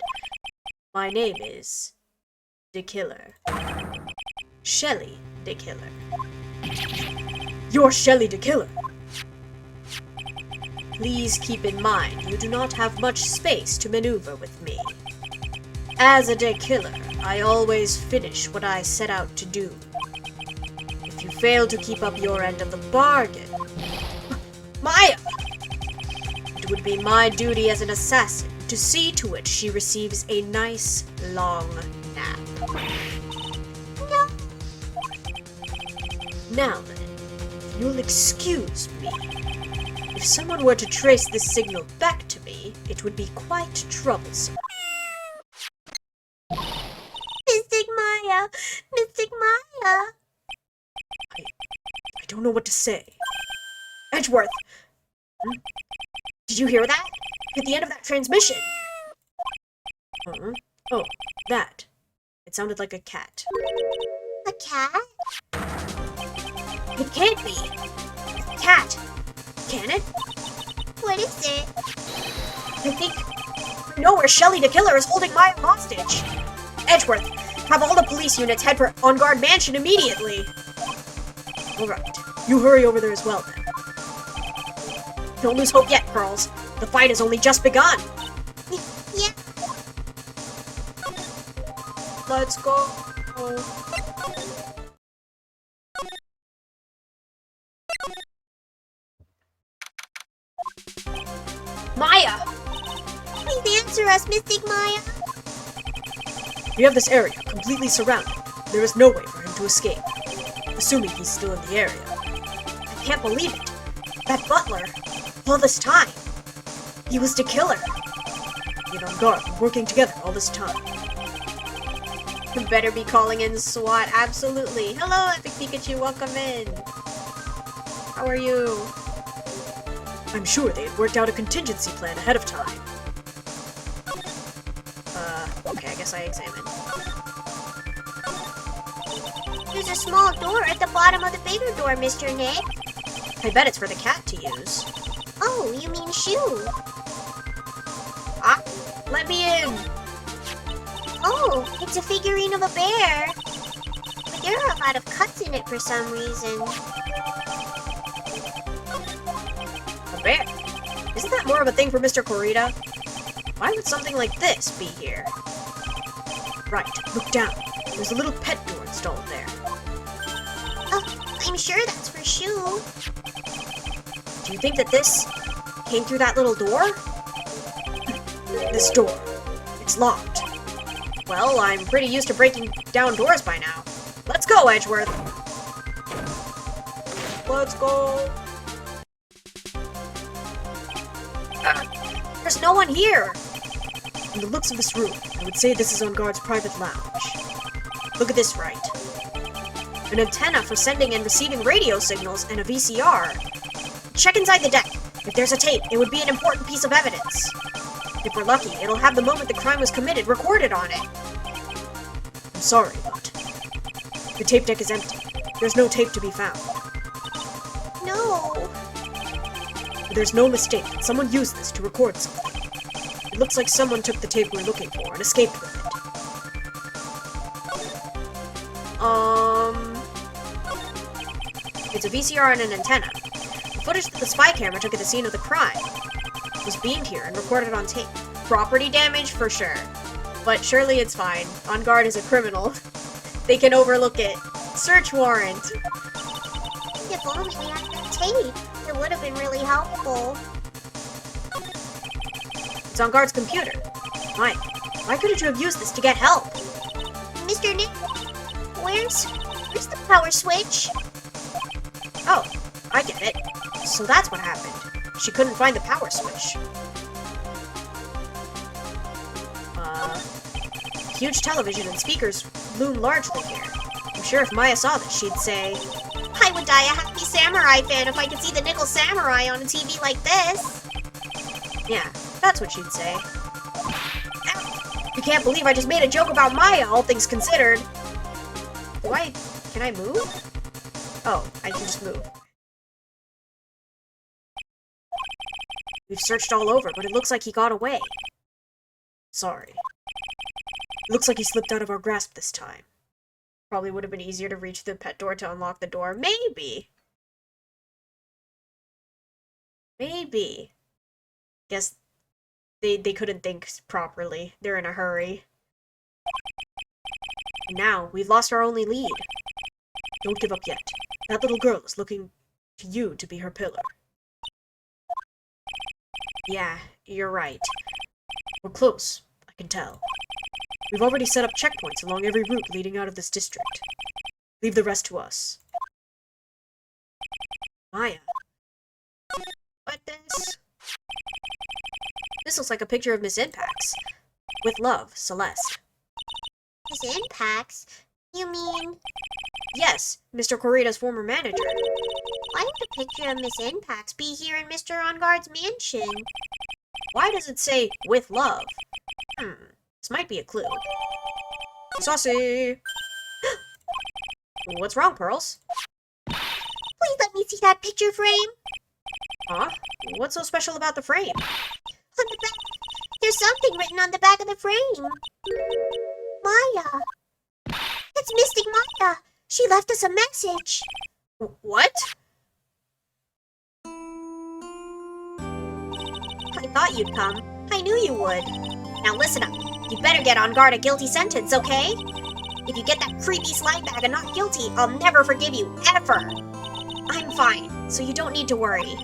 my name is the Killer. Shelly the Killer. You're Shelly the Killer! Please keep in mind you do not have much space to maneuver with me. As a day killer, I always finish what I set out to do. If you fail to keep up your end of the bargain, Maya! it would be my duty as an assassin to see to it she receives a nice, long nap. No. Now then, if you'll excuse me. If someone were to trace this signal back to me, it would be quite troublesome. Mystic Maya! Mystic Maya! I don't know what to say. Edgeworth! Did you hear that? At the end of that transmission! Uh-huh. Oh, that. It sounded like a cat. A cat? It can't be! It's a cat! Can it? What is it? I think I know where Shelly the Killer is holding Maya hostage. Edgeworth, have all the police units head for On Guard Mansion immediately. Alright, you hurry over there as well then. Don't lose hope yet, Pearls. The fight has only just begun. Yeah. Let's go. Maya! Please answer us, Mystic Maya. We have this area completely surrounded. There is no way for him to escape. Assuming he's still in the area. I can't believe it. That butler, all this time, he was the killer. We on guard, been working together all this time. You better be calling in SWAT, absolutely. Hello, Epic Pikachu, welcome in. How are you? I'm sure they had worked out a contingency plan ahead of time. Okay, I guess I examined. There's a small door at the bottom of the bigger door, Mr. Nick. I bet it's for the cat to use. Oh, you mean shoe? Ah, let me in! Oh, it's a figurine of a bear. But there are a lot of cuts in it for some reason. A bear? Isn't that more of a thing for Mr. Corita? Why would something like this be here? Right, look down. There's a little pet door installed there. Oh, I'm sure that's for Shoe. Do you think that this came through that little door? This door. It's locked. Well, I'm pretty used to breaking down doors by now. Let's go, Edgeworth! Let's go! There's no one here! From the looks of this room, I would say this is On Guard's private lounge. Look at this right. An antenna for sending and receiving radio signals and a VCR. Check inside the deck. If there's a tape, it would be an important piece of evidence. If we're lucky, it'll have the moment the crime was committed recorded on it. I'm sorry, but the tape deck is empty. There's no tape to be found. No. But there's no mistake. Someone used this to record something. It looks like someone took the tape we're looking for and escaped with it. It's a VCR and an antenna. The footage that the spy camera took at the scene of the crime. was beamed here and recorded on tape. Property damage? For sure. But surely it's fine. On guard is a criminal. They can overlook it. Search warrant. If only we had that tape, it would have been really helpful. It's on guard's computer. Mike, why couldn't you have used this to get help? Mr. Nick, where's the power switch? Oh, I get it. So that's what happened. She couldn't find the power switch. Huge television and speakers loom largely here. I'm sure if Maya saw this, she'd say, I would die a happy samurai fan if I could see the Nickel Samurai on a TV like this. yeah, that's what she'd say. You can't believe I just made a joke about Maya, all things considered. Can I move? Oh, I can just move. We've searched all over, but it looks like he got away. Sorry. Looks like he slipped out of our grasp this time. Probably would have been easier to reach the pet door to unlock the door. Maybe. Maybe. Guess they couldn't think properly. They're in a hurry. And now, we've lost our only lead. Don't give up yet. That little girl is looking to you to be her pillar. Yeah, you're right. We're close, I can tell. We've already set up checkpoints along every route leading out of this district. Leave the rest to us. Maya. What this? This looks like a picture of Miss Impax. With love, Celeste. Miss Impax? You mean... Yes, Mr. Corrida's former manager. Why would a picture of Miss Impax be here in Mr. OnGuard's mansion? Why does it say, with love? This might be a clue. Saucy! What's wrong, Pearls? Please let me see that picture frame. Huh? What's so special about the frame? On the back, there's something written on the back of the frame. Maya. It's Mystic Maya. She left us a message. What? I thought you'd come. I knew you would. Now listen up. You better get on guard a guilty sentence, okay? If you get that creepy slime bag and not guilty, I'll never forgive you, ever. I'm fine, so you don't need to worry.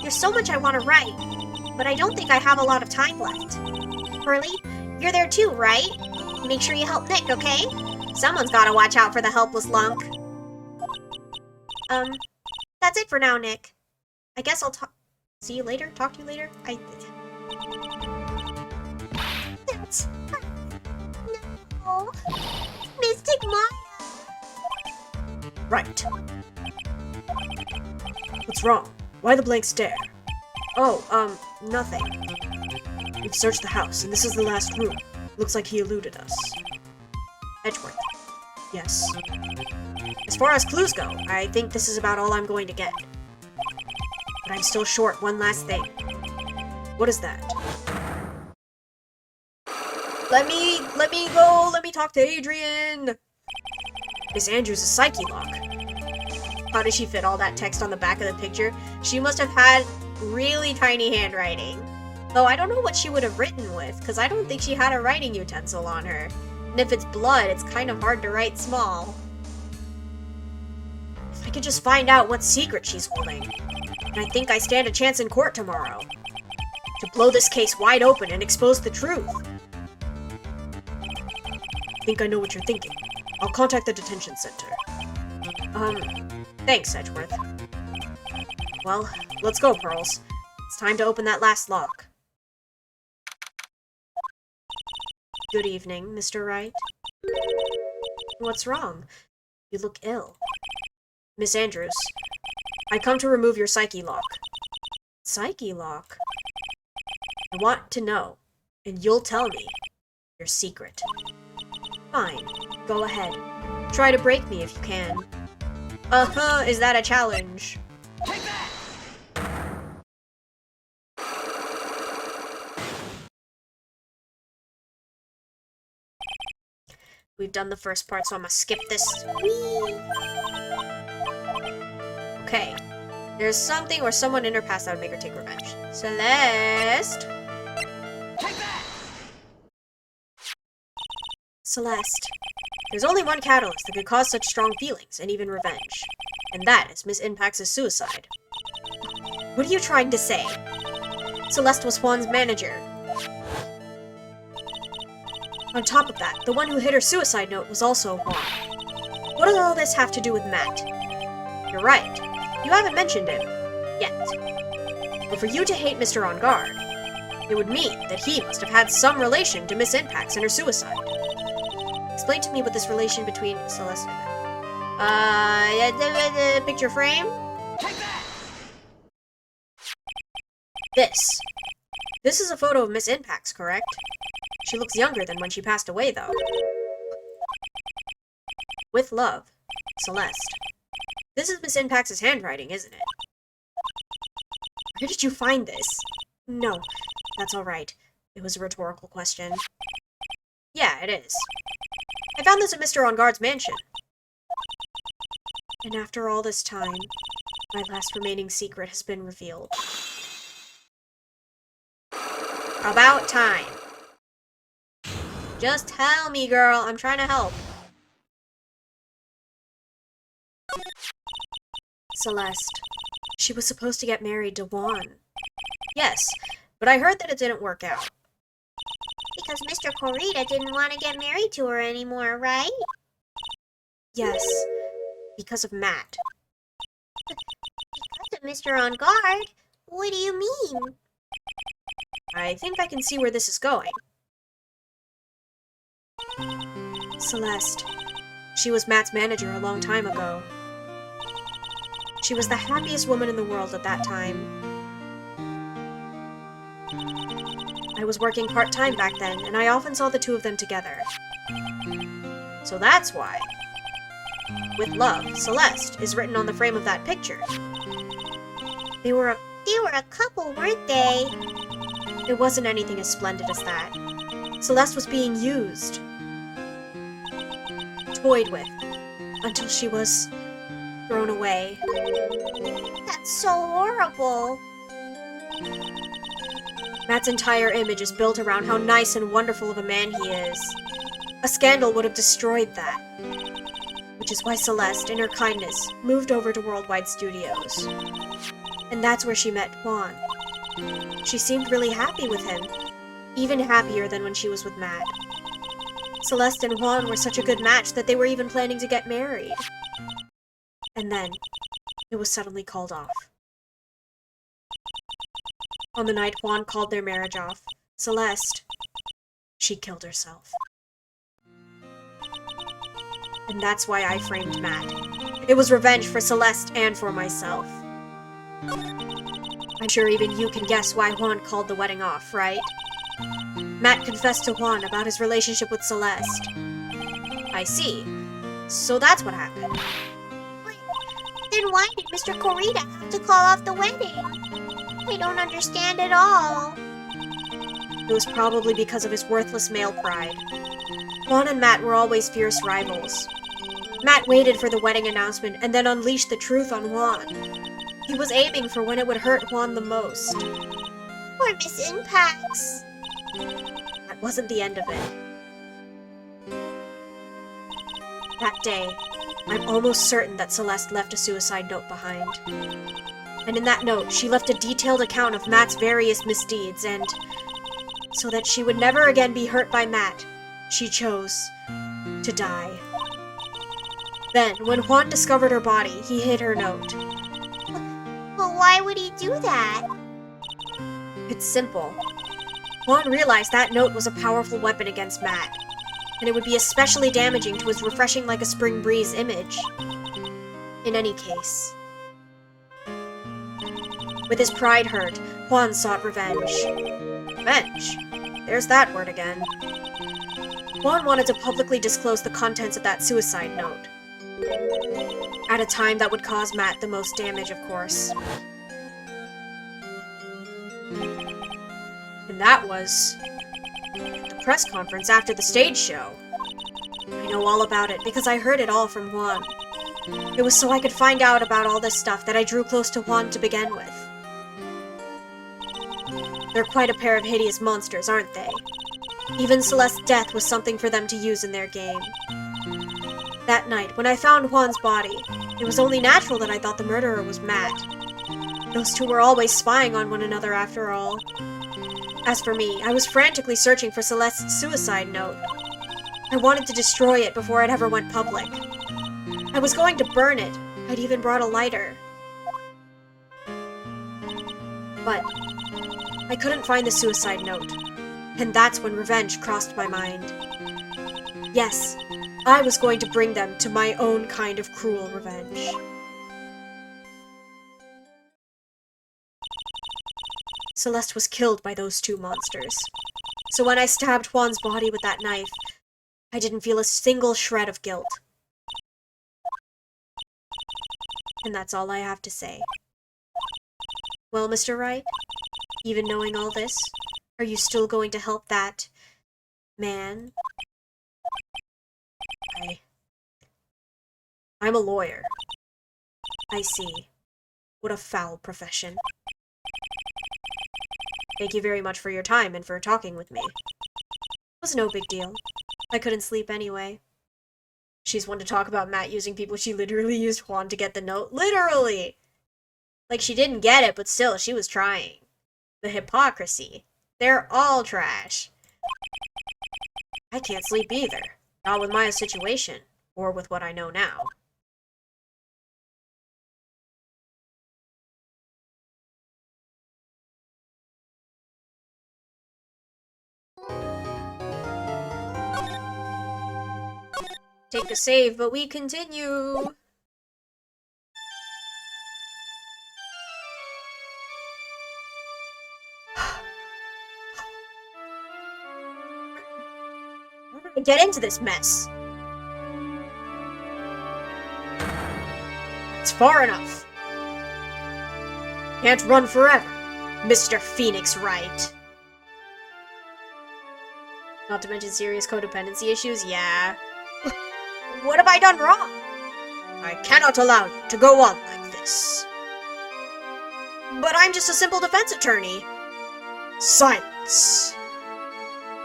There's so much I want to write, but I don't think I have a lot of time left. Hurley, you're there too, right? Make sure you help Nick, okay? Someone's gotta watch out for the helpless lunk. That's it for now, Nick. I guess I'll see you later? Talk to you later? That's... No. Mystic Maya. Right. What's wrong? Why the blank stare? Oh, nothing. We've searched the house, and this is the last room. Looks like he eluded us. Edgeworth. Yes. As far as clues go, I think this is about all I'm going to get. But I'm still short one last thing. What is that? Let me go! Let me talk to Adrian! Miss Andrews' psyche-lock. How did she fit all that text on the back of the picture? She must have had really tiny handwriting. Though I don't know what she would have written with, because I don't think she had a writing utensil on her. And if it's blood, it's kind of hard to write small. If I could just find out what secret she's holding. And I think I stand a chance in court tomorrow. To blow this case wide open and expose the truth. I think I know what you're thinking. I'll contact the detention center. Thanks, Edgeworth. Well, let's go, Pearls. It's time to open that last lock. Good evening, Mr. Wright. What's wrong? You look ill. Miss Andrews, I come to remove your psyche-lock. Psyche-lock? I want to know, and you'll tell me your secret. Fine, go ahead. Try to break me if you can. Is that a challenge? Take that! We've done the first part, so I'm gonna skip this. Whee! Okay. There's something or someone in her past that would make her take revenge. Celeste! Take that! Celeste. There's only one catalyst that could cause such strong feelings, and even revenge. And that is Miss Impax's suicide. What are you trying to say? Celeste was Juan's manager. On top of that, the one who hid her suicide note was also Juan. What does all this have to do with Matt? You're right. You haven't mentioned him. Yet. But for you to hate Mr. On Guard, it would mean that he must have had some relation to Miss Impax and her suicide. Explain to me what this relation between Celeste and the picture frame? Take that! This is a photo of Miss Impax, correct? She looks younger than when she passed away, though. With love, Celeste. This is Miss Impax's handwriting, isn't it? Where did you find this? No, that's all right. It was a rhetorical question. Yeah, it is. I found this at Mr. On Guard's mansion. And after all this time, my last remaining secret has been revealed. About time. Just tell me, girl. I'm trying to help. Celeste. She was supposed to get married to Juan. Yes, but I heard that it didn't work out. Because Mr. Corita didn't want to get married to her anymore, right? Yes, because of Matt. Because of Mr. On Guard? What do you mean? I think I can see where this is going. Celeste. She was Matt's manager a long time ago. She was the happiest woman in the world at that time. I was working part-time back then, and I often saw the two of them together. So that's why. With love, Celeste is written on the frame of that picture. They were a couple, weren't they? It wasn't anything as splendid as that. Celeste was being used. Toyed with. Until she was thrown away. That's so horrible. Matt's entire image is built around how nice and wonderful of a man he is. A scandal would have destroyed that. Which is why Celeste, in her kindness, moved over to Worldwide Studios. And that's where she met Juan. She seemed really happy with him. Even happier than when she was with Matt. Celeste and Juan were such a good match that they were even planning to get married. And then, it was suddenly called off. On the night Juan called their marriage off, Celeste, she killed herself. And that's why I framed Matt. It was revenge for Celeste and for myself. I'm sure even you can guess why Juan called the wedding off, right? Matt confessed to Juan about his relationship with Celeste. I see. So that's what happened. Then why did Mr. Corita have to call off the wedding? I don't understand at all. It was probably because of his worthless male pride. Juan and Matt were always fierce rivals. Matt waited for the wedding announcement and then unleashed the truth on Juan. He was aiming for when it would hurt Juan the most. Poor Miss Impax. That wasn't the end of it. That day, I'm almost certain that Celeste left a suicide note behind. And in that note, she left a detailed account of Matt's various misdeeds, and so that she would never again be hurt by Matt, she chose to die. Then, when Juan discovered her body, he hid her note. But why would he do that? It's simple. Juan realized that note was a powerful weapon against Matt, and it would be especially damaging to his refreshing like a spring breeze image. In any case. With his pride hurt, Juan sought revenge. Revenge? There's that word again. Juan wanted to publicly disclose the contents of that suicide note. At a time that would cause Matt the most damage, of course. And that was the press conference after the stage show. I know all about it because I heard it all from Juan. It was so I could find out about all this stuff that I drew close to Juan to begin with. They're quite a pair of hideous monsters, aren't they? Even Celeste's death was something for them to use in their game. That night, when I found Juan's body, it was only natural that I thought the murderer was Matt. Those two were always spying on one another after all. As for me, I was frantically searching for Celeste's suicide note. I wanted to destroy it before it ever went public. I was going to burn it. I'd even brought a lighter. But I couldn't find the suicide note, and that's when revenge crossed my mind. Yes, I was going to bring them to my own kind of cruel revenge. Celeste was killed by those two monsters. So when I stabbed Juan's body with that knife, I didn't feel a single shred of guilt. And that's all I have to say. Well, Mr. Wright, even knowing all this, are you still going to help that man? I'm a lawyer. I see. What a foul profession. Thank you very much for your time and for talking with me. It was no big deal. I couldn't sleep anyway. She's one to talk about Matt using people. She literally used Juan to get the note. Literally! Like, she didn't get it, but still, she was trying. The hypocrisy. They're all trash. I can't sleep either. Not with my situation, or with what I know now. Take a save, but we continue. How did I get into this mess? It's far enough. Can't run forever, Mr. Phoenix Wright. Not to mention serious codependency issues, yeah. What have I done wrong? I cannot allow you to go on like this. But I'm just a simple defense attorney. Silence.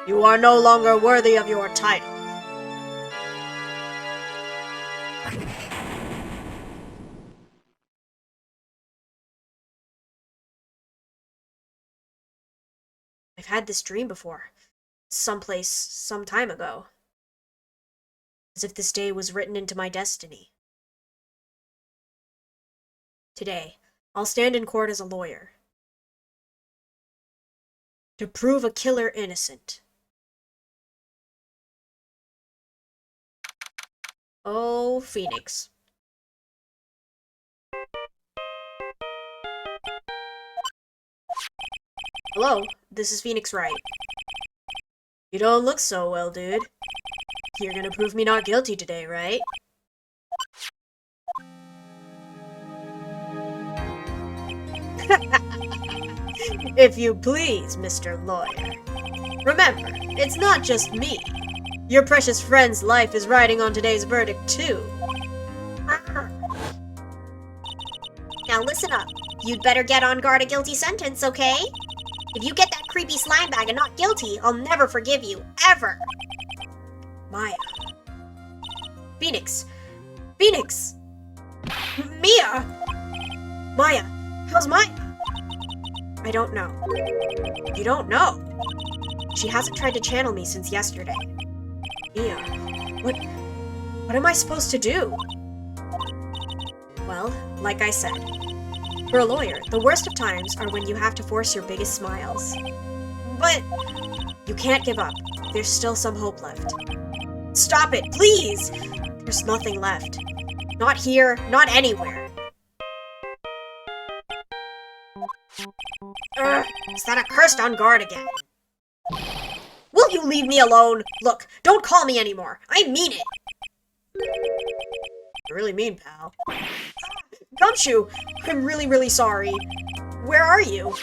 You are no longer worthy of your title. I've had this dream before. Someplace, some time ago. As if this day was written into my destiny. Today, I'll stand in court as a lawyer. To prove a killer innocent. Oh, Phoenix. Hello, this is Phoenix Wright. You don't look so well, dude. You're gonna prove me not guilty today, right? If you please, Mr. Lawyer. Remember, it's not just me. Your precious friend's life is riding on today's verdict, too. Now listen up. You'd better get on guard a guilty sentence, okay? If you get that creepy slime bag and not guilty, I'll never forgive you, ever. Maya. Phoenix. Phoenix! Mia! Maya, how's Maya? I don't know. You don't know? She hasn't tried to channel me since yesterday. Mia, what am I supposed to do? Well, like I said, for a lawyer, the worst of times are when you have to force your biggest smiles. But you can't give up. There's still some hope left. Stop it, please! There's nothing left. Not here, not anywhere. Is that accursed on guard again? Will you leave me alone? Look, don't call me anymore. I mean it. You really mean, pal. Gumshoe, I'm really sorry. Where are you?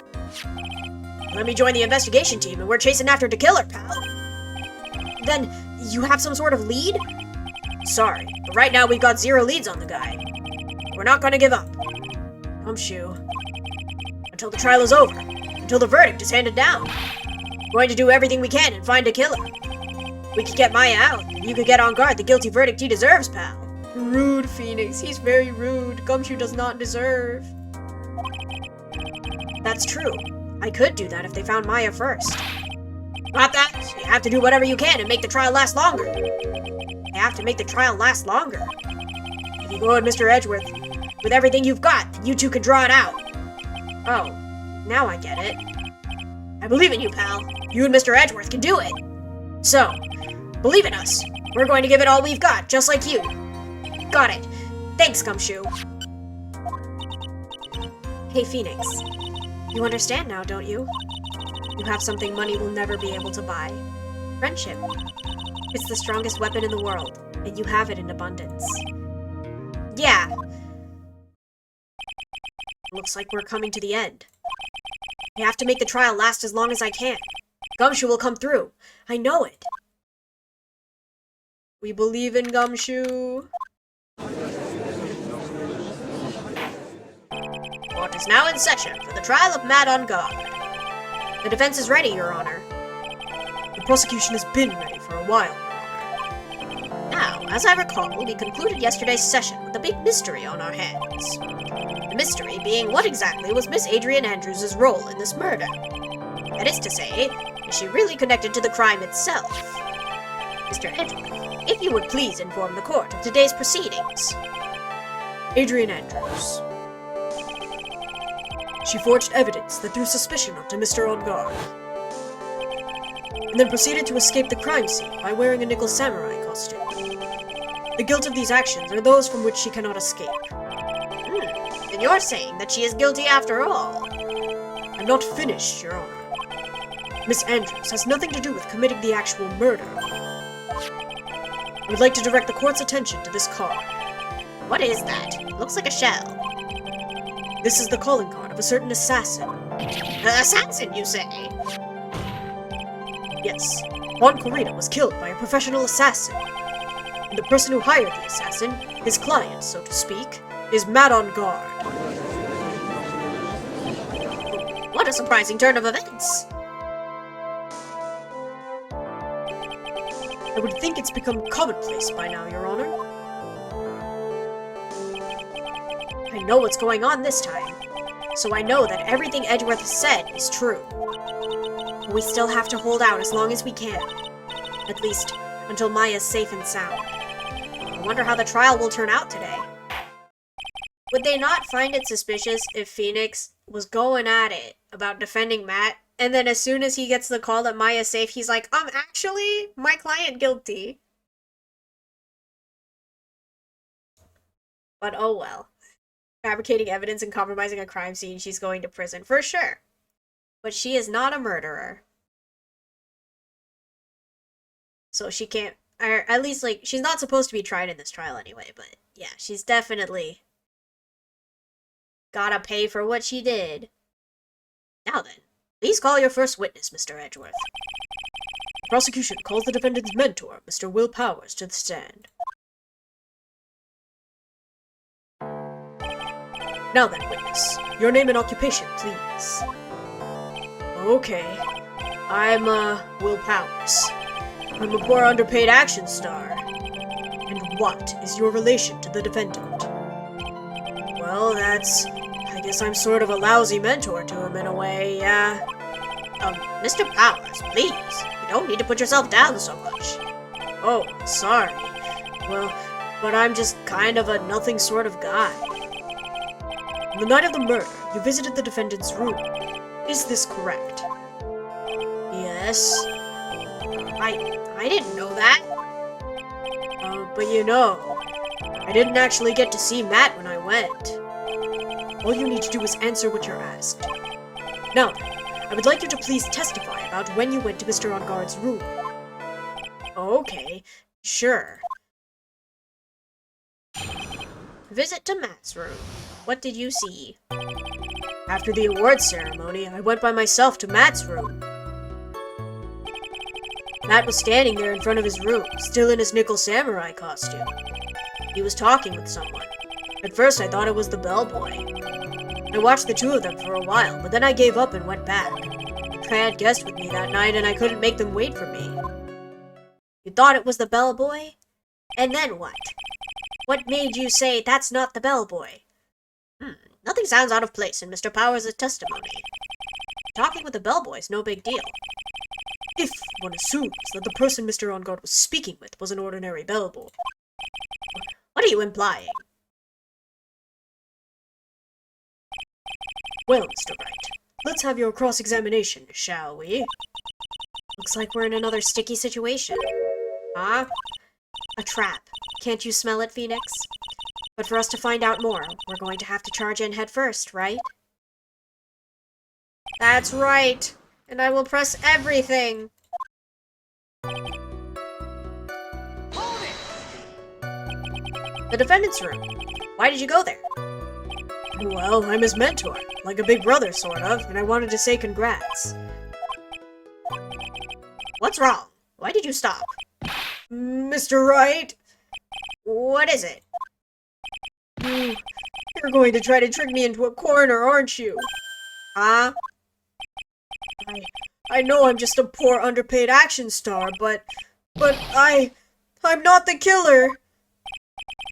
Let me join the investigation team and we're chasing after the killer, pal. Then, you have some sort of lead? Sorry, but right now we've got 0 leads on the guy. We're not gonna give up. Gumshoe. Until the trial is over. Until the verdict is handed down. We're going to do everything we can and find a killer. We could get Maya out, and you could get on guard the guilty verdict he deserves, pal. Rude, Phoenix. He's very rude. Gumshoe does not deserve. That's true. I could do that if they found Maya first. Not that. You have to do whatever you can and make the trial last longer. You have to make the trial last longer. If you go at Mr. Edgeworth with everything you've got, then you two can draw it out. Oh, now I get it. I believe in you, pal. You and Mr. Edgeworth can do it. So, believe in us. We're going to give it all we've got, just like you. Got it. Thanks, Gumshoe. Hey, Phoenix. You understand now, don't you? You have something money will never be able to buy. Friendship. It's the strongest weapon in the world, and you have it in abundance. Yeah. Looks like we're coming to the end. I have to make the trial last as long as I can. Gumshoe will come through. I know it. We believe in Gumshoe. Court is now in session for the trial of Matt on guard. The defense is ready, Your Honor. The prosecution has been ready for a while, Your Honor. Now, as I recall, we concluded yesterday's session with a big mystery on our hands. The mystery being what exactly was Miss Adrian Andrews' role in this murder. That is to say, is she really connected to the crime itself? Mr. Edgeworth, if you would please inform the court of today's proceedings. Adrian Andrews. She forged evidence that threw suspicion onto Mr. On guard, and then proceeded to escape the crime scene by wearing a nickel samurai costume. The guilt of these actions are those from which she cannot escape. Then you're saying that she is guilty after all? I'm not finished, Your Honor. Miss Andrews has nothing to do with committing the actual murder. I would like to direct the court's attention to this card. What is that? Looks like a shell. This is the calling card of a certain assassin. An assassin, you say? Yes. Juan Corina was killed by a professional assassin. And the person who hired the assassin, his client, so to speak, is Matt on guard. What a surprising turn of events! I would think it's become commonplace by now, Your Honor. I know what's going on this time, so I know that everything Edgeworth has said is true. But we still have to hold out as long as we can. At least, until Maya's safe and sound. I wonder how the trial will turn out today. Would they not find it suspicious if Phoenix was going at it about defending Matt, and then as soon as he gets the call that Maya's safe, he's like, actually, my client guilty. But oh well. Fabricating evidence and compromising a crime scene, she's going to prison, for sure. But she is not a murderer. So she can't, or at least, like, she's not supposed to be tried in this trial anyway, but yeah, she's definitely gotta pay for what she did. Now then, please call your first witness, Mr. Edgeworth. The prosecution calls the defendant's mentor, Mr. Will Powers, to the stand. Now then, witness, your name and occupation, please. Okay. I'm, Will Powers. I'm a poor underpaid action star. And what is your relation to the defendant? Well, I guess I'm sort of a lousy mentor to him in a way, yeah. Mr. Powers, please. You don't need to put yourself down so much. Oh, sorry. Well, but I'm just kind of a nothing sort of guy. On the night of the murder, you visited the defendant's room. Is this correct? Yes. I didn't know that. But you know, I didn't actually get to see Matt when I went. All you need to do is answer what you're asked. Now then, I would like you to please testify about when you went to Mr. On Guard's room. Okay, sure. Visit to Matt's room. What did you see? After the awards ceremony, I went by myself to Matt's room. Matt was standing there in front of his room, still in his nickel samurai costume. He was talking with someone. At first, I thought it was the bellboy. I watched the two of them for a while, but then I gave up and went back. Trey had guests with me that night, and I couldn't make them wait for me. You thought it was the bellboy? And then what? What made you say that's not the bellboy? Nothing sounds out of place in Mr. Powers' testimony. Talking with the bellboy's no big deal. If one assumes that the person Mr. On Guard was speaking with was an ordinary bellboy. What are you implying? Well, Mr. Wright, let's have your cross-examination, shall we? Looks like we're in another sticky situation. Huh? A trap. Can't you smell it, Phoenix? But for us to find out more, we're going to have to charge in head first, right? That's right. And I will press everything. Hold it! The defendant's room. Why did you go there? Well, I'm his mentor. Like a big brother, sort of. And I wanted to say congrats. What's wrong? Why did you stop? Mr. Wright? What is it? You're going to try to trick me into a corner, aren't you? Huh? I know I'm just a poor underpaid action star, but I'm not the killer.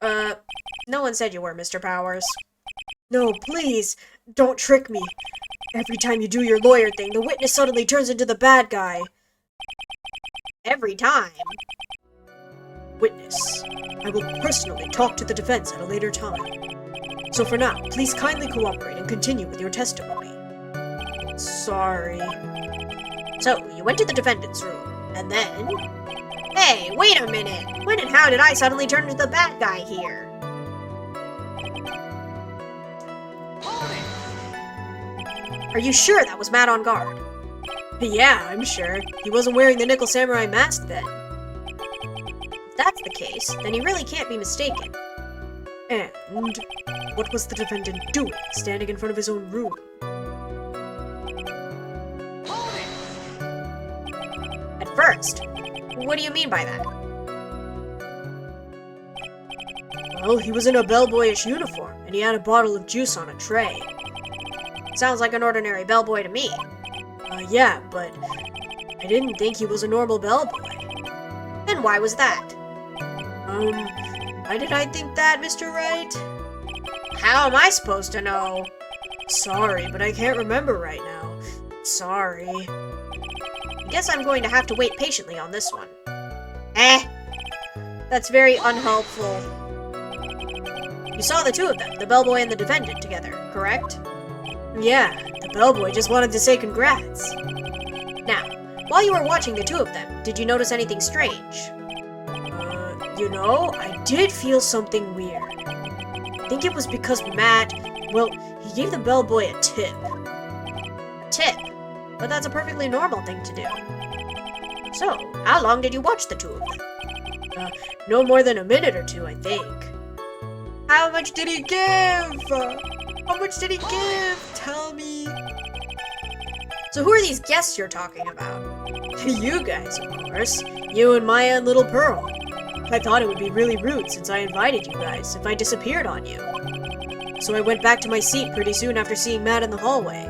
No one said you were, Mr. Powers. No, please, don't trick me. Every time you do your lawyer thing, the witness suddenly turns into the bad guy. Every time? Witness, I will personally talk to the defense at a later time. So for now, please kindly cooperate and continue with your testimony. Sorry. So, you went to the defendant's room, and then... Hey, wait a minute! When and how did I suddenly turn into the bad guy here? Hold it! Are you sure that was Matt on guard? Yeah, I'm sure. He wasn't wearing the Nickel Samurai mask then. If that's the case, then he really can't be mistaken. And what was the defendant doing, standing in front of his own room? Hold it! At first. What do you mean by that? Well, he was in a bellboyish uniform, and he had a bottle of juice on a tray. Sounds like an ordinary bellboy to me. Yeah, but I didn't think he was a normal bellboy. And why was that? Why did I think that, Mr. Wright? How am I supposed to know? Sorry, but I can't remember right now. Sorry. I guess I'm going to have to wait patiently on this one. That's very unhelpful. You saw the two of them, the bellboy and the defendant, together, correct? Yeah, the bellboy just wanted to say congrats. Now, while you were watching the two of them, did you notice anything strange? You know, I did feel something weird. I think it was because Matt, well, he gave the bellboy a tip. A tip? But that's a perfectly normal thing to do. So, how long did you watch the two of them? No more than a minute or two, I think. How much did he give? How much did he give? Tell me. So who are these guests you're talking about? You guys, of course. You and Maya and Little Pearl. I thought it would be really rude since I invited you guys if I disappeared on you. So I went back to my seat pretty soon after seeing Matt in the hallway.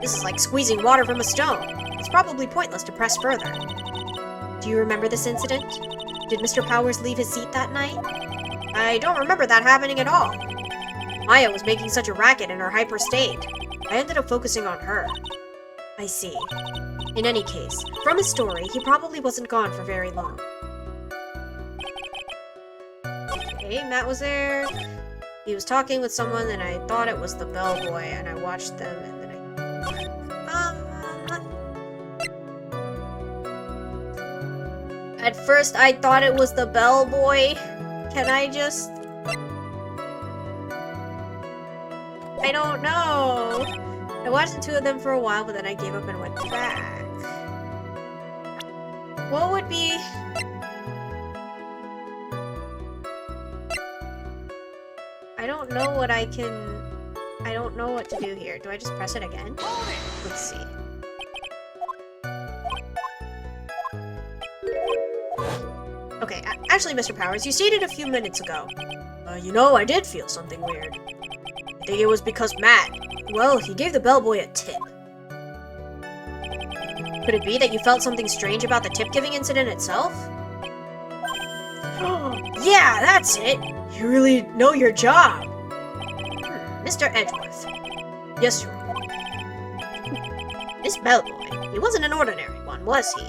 This is like squeezing water from a stone. It's probably pointless to press further. Do you remember this incident? Did Mr. Powers leave his seat that night? I don't remember that happening at all. Maya was making such a racket in her hyper state. I ended up focusing on her. I see. In any case, from his story, he probably wasn't gone for very long. Okay, Matt was there. He was talking with someone, and I thought it was the bellboy, and I watched them, and then At first, I thought it was the bellboy. Can I just... I don't know. I watched the two of them for a while, but then I gave up and went back. What would be... I don't know what I can... I don't know what to do here. Do I just press it again? Let's see. Actually, Mr. Powers, you stated a few minutes ago. You know, I did feel something weird. I think it was because Matt, well, he gave the bellboy a tip. Could it be that you felt something strange about the tip-giving incident itself? Yeah, that's it! You really know your job! Mr. Edgeworth. Yes, Your Honor. This bellboy, he wasn't an ordinary one, was he?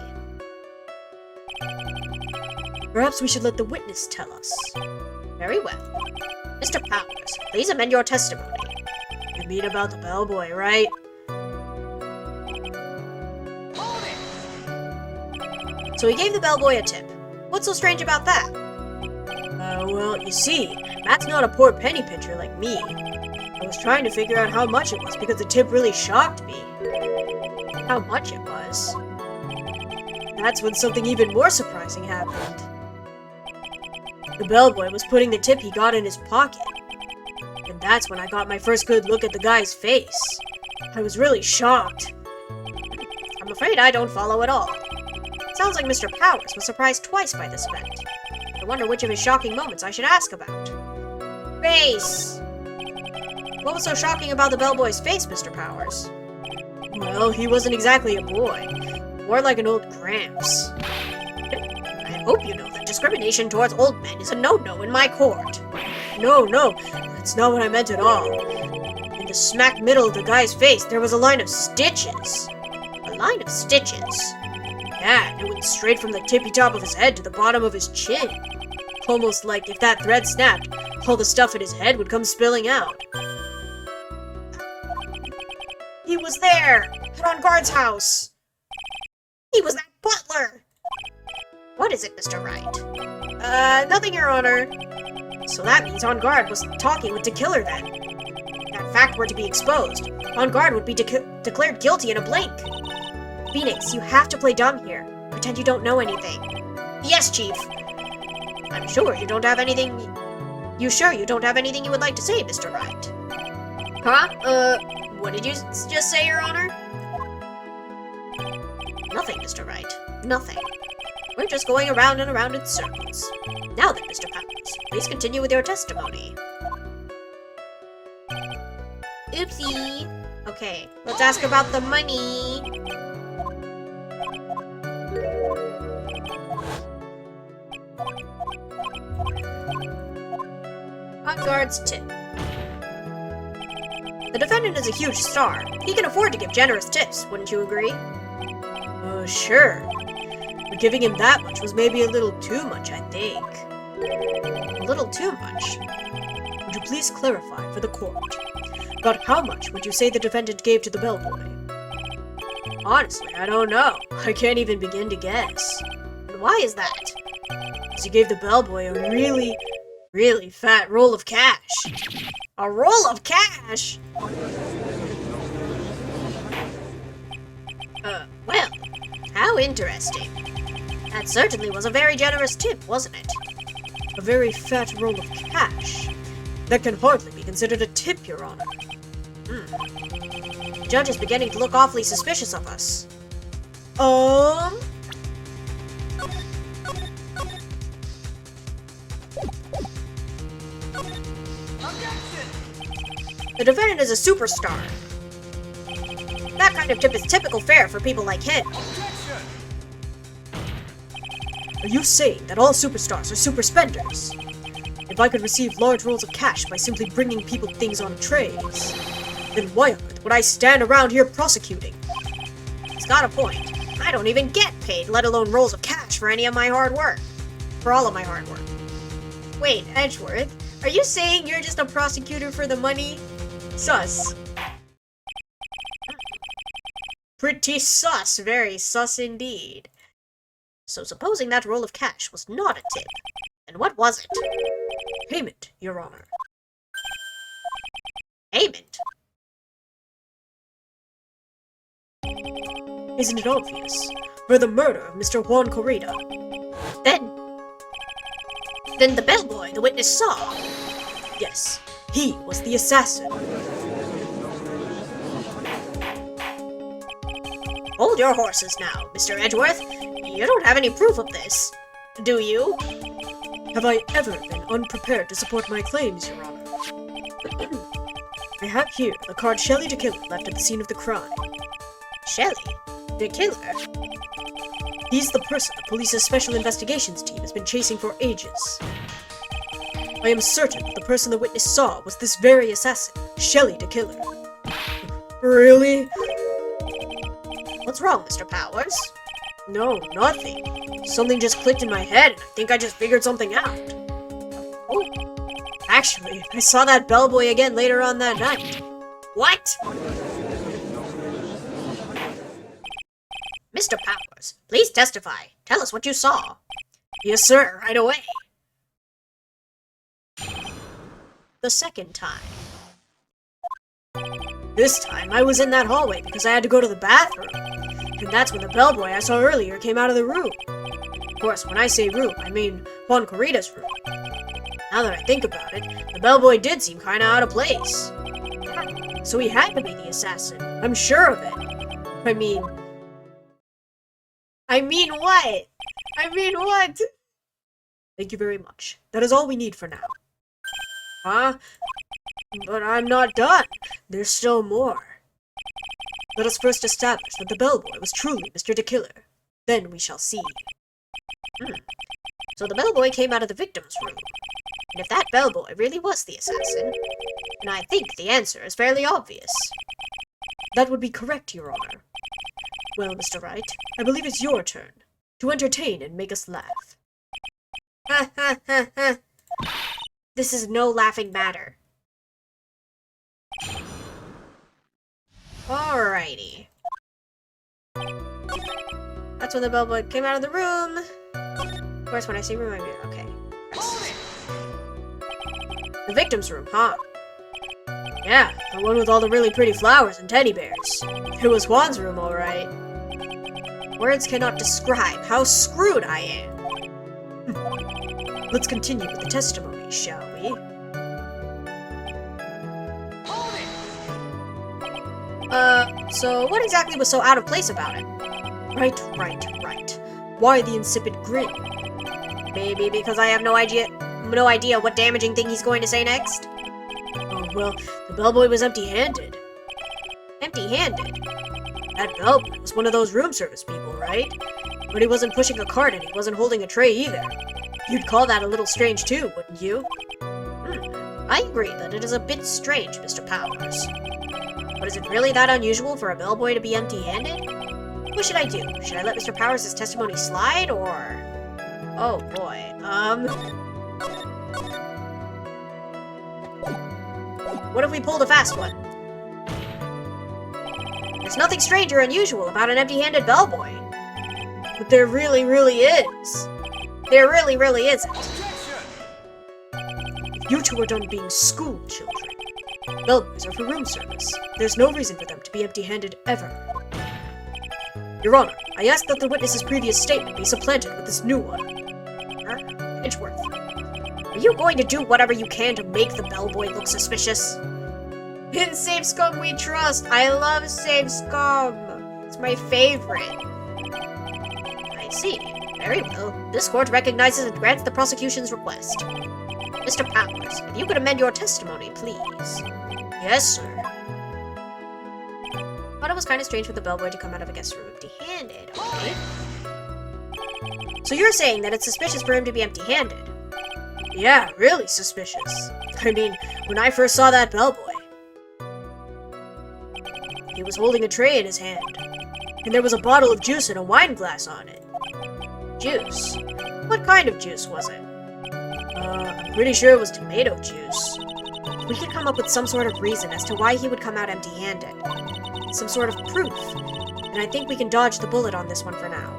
Perhaps we should let the witness tell us. Very well. Mr. Powers, please amend your testimony. You mean about the bellboy, right? Hold it! So he gave the bellboy a tip. What's so strange about that? Well, you see, Matt's not a poor penny pincher like me. I was trying to figure out how much it was because the tip really shocked me. How much it was? That's when something even more surprising happened. The bellboy was putting the tip he got in his pocket. And that's when I got my first good look at the guy's face. I was really shocked. I'm afraid I don't follow at all. Sounds like Mr. Powers was surprised twice by this event. I wonder which of his shocking moments I should ask about. Face! What was so shocking about the bellboy's face, Mr. Powers? Well, he wasn't exactly a boy. More like an old Gramps. I hope you know that discrimination towards old men is a no-no in my court. No, that's not what I meant at all. In the smack middle of the guy's face, there was a line of stitches. A line of stitches? Yeah, it went straight from the tippy top of his head to the bottom of his chin. Almost like if that thread snapped, all the stuff in his head would come spilling out. He was there! At On Guard's house! He was that butler! What is it, Mr. Wright? Nothing, Your Honor. So that means On Guard was talking with the killer then. If that fact were to be exposed, On Guard would be declared guilty in a blink. Phoenix, you have to play dumb here. Pretend you don't know anything. Yes, Chief. I'm sure you don't have anything... You sure you don't have anything you would like to say, Mr. Wright? Huh? What did you just say, Your Honor? Nothing, Mr. Wright. Nothing. We're just going around and around in circles. Now then, Mr. Powers, please continue with your testimony. Oopsie. Okay, let's ask about the money. On Guard's tip. The defendant is a huge star. He can afford to give generous tips, wouldn't you agree? Sure. But giving him that much was maybe a little too much, I think. A little too much? Would you please clarify for the court? About how much would you say the defendant gave to the bellboy? Honestly, I don't know. I can't even begin to guess. And why is that? Because he gave the bellboy a really fat roll of cash. A roll of cash? Well, how interesting. That certainly was a very generous tip, wasn't it? A very fat roll of cash? That can hardly be considered a tip, Your Honor. The judge is beginning to look awfully suspicious of us. Objection! The defendant is a superstar. That kind of tip is typical fare for people like him. Objection! Are you saying that all superstars are super spenders? If I could receive large rolls of cash by simply bringing people things on trays, then why on earth would I stand around here prosecuting? He's got a point. I don't even get paid, let alone rolls of cash for any of my hard work. For all of my hard work. Wait, Edgeworth, are you saying you're just a prosecutor for the money? Sus. Pretty sus, very sus indeed. So supposing that roll of cash was not a tip, then what was it? Payment, Your Honor. Payment? Isn't it obvious? For the murder of Mr. Juan Corrida. Then the bellboy the witness saw. Yes, he was the assassin. Hold your horses now, Mr. Edgeworth. You don't have any proof of this, do you? Have I ever been unprepared to support my claims, Your Honor? I have here the card Shelley the Killer left at the scene of the crime. Shelly? The killer? He's the person the police's special investigations team has been chasing for ages. I am certain that the person the witness saw was this very assassin, Shelley the Killer. Really? What's wrong, Mr. Powers? No, nothing. Something just clicked in my head, and I think I just figured something out. Oh, actually, I saw that bellboy again later on that night. What? Mr. Powers, please testify. Tell us what you saw. Yes, sir, right away. The second time. This time, I was in that hallway because I had to go to the bathroom. And that's when the bellboy I saw earlier came out of the room. Of course, when I say room, I mean Juan Corrida's room. Now that I think about it, the bellboy did seem kinda out of place. So he had to be the assassin. I'm sure of it. I mean what? I mean what? Thank you very much. That is all we need for now. Huh? But I'm not done. There's still more. Let us first establish that the bellboy was truly Mr. the Killer. Then we shall see. So the bellboy came out of the victim's room. And if that bellboy really was the assassin, then I think the answer is fairly obvious. That would be correct, Your Honor. Well, Mr. Wright, I believe it's your turn to entertain and make us laugh. Ha ha ha ha. This is no laughing matter. Alrighty. That's when the bellboy came out of the room. Of course, when I say room, I mean, okay. The victim's room, huh? Yeah, the one with all the really pretty flowers and teddy bears. It was Juan's room, alright. Words cannot describe how screwed I am. Let's continue with the testimony, shall we? Hold it! So what exactly was so out of place about it? Right. Why the insipid grin? Maybe because I have no idea what damaging thing he's going to say next. Oh, well, the bellboy was empty-handed. Empty-handed? That bellboy was one of those room service people, right? But he wasn't pushing a cart and he wasn't holding a tray either. You'd call that a little strange too, wouldn't you? I agree that it is a bit strange, Mr. Powers. But is it really that unusual for a bellboy to be empty-handed? What should I do? Should I let Mr. Powers' testimony slide, or... Oh boy, what if we pulled a fast one? There's nothing strange or unusual about an empty-handed bellboy. But there really is. There really isn't. Objection! You two are done being school children. Bellboys are for room service. There's no reason for them to be empty-handed ever. Your Honor, I ask that the witness's previous statement be supplanted with this new one. Edgeworth, are you going to do whatever you can to make the bellboy look suspicious? In Safe Scum we trust! I love Safe Scum! It's my favorite. I see. Very well. This court recognizes and grants the prosecution's request. Mr. Powers, if you could amend your testimony, please. Yes, sir. Thought it was kind of strange for the bellboy to come out of a guest room empty-handed, okay? So you're saying that it's suspicious for him to be empty-handed? Yeah, really suspicious. I mean, when I first saw that bellboy, he was holding a tray in his hand, and there was a bottle of juice and a wine glass on it. Juice? What kind of juice was it? I'm pretty sure it was tomato juice. We could come up with some sort of reason as to why he would come out empty-handed. Some sort of proof. And I think we can dodge the bullet on this one for now.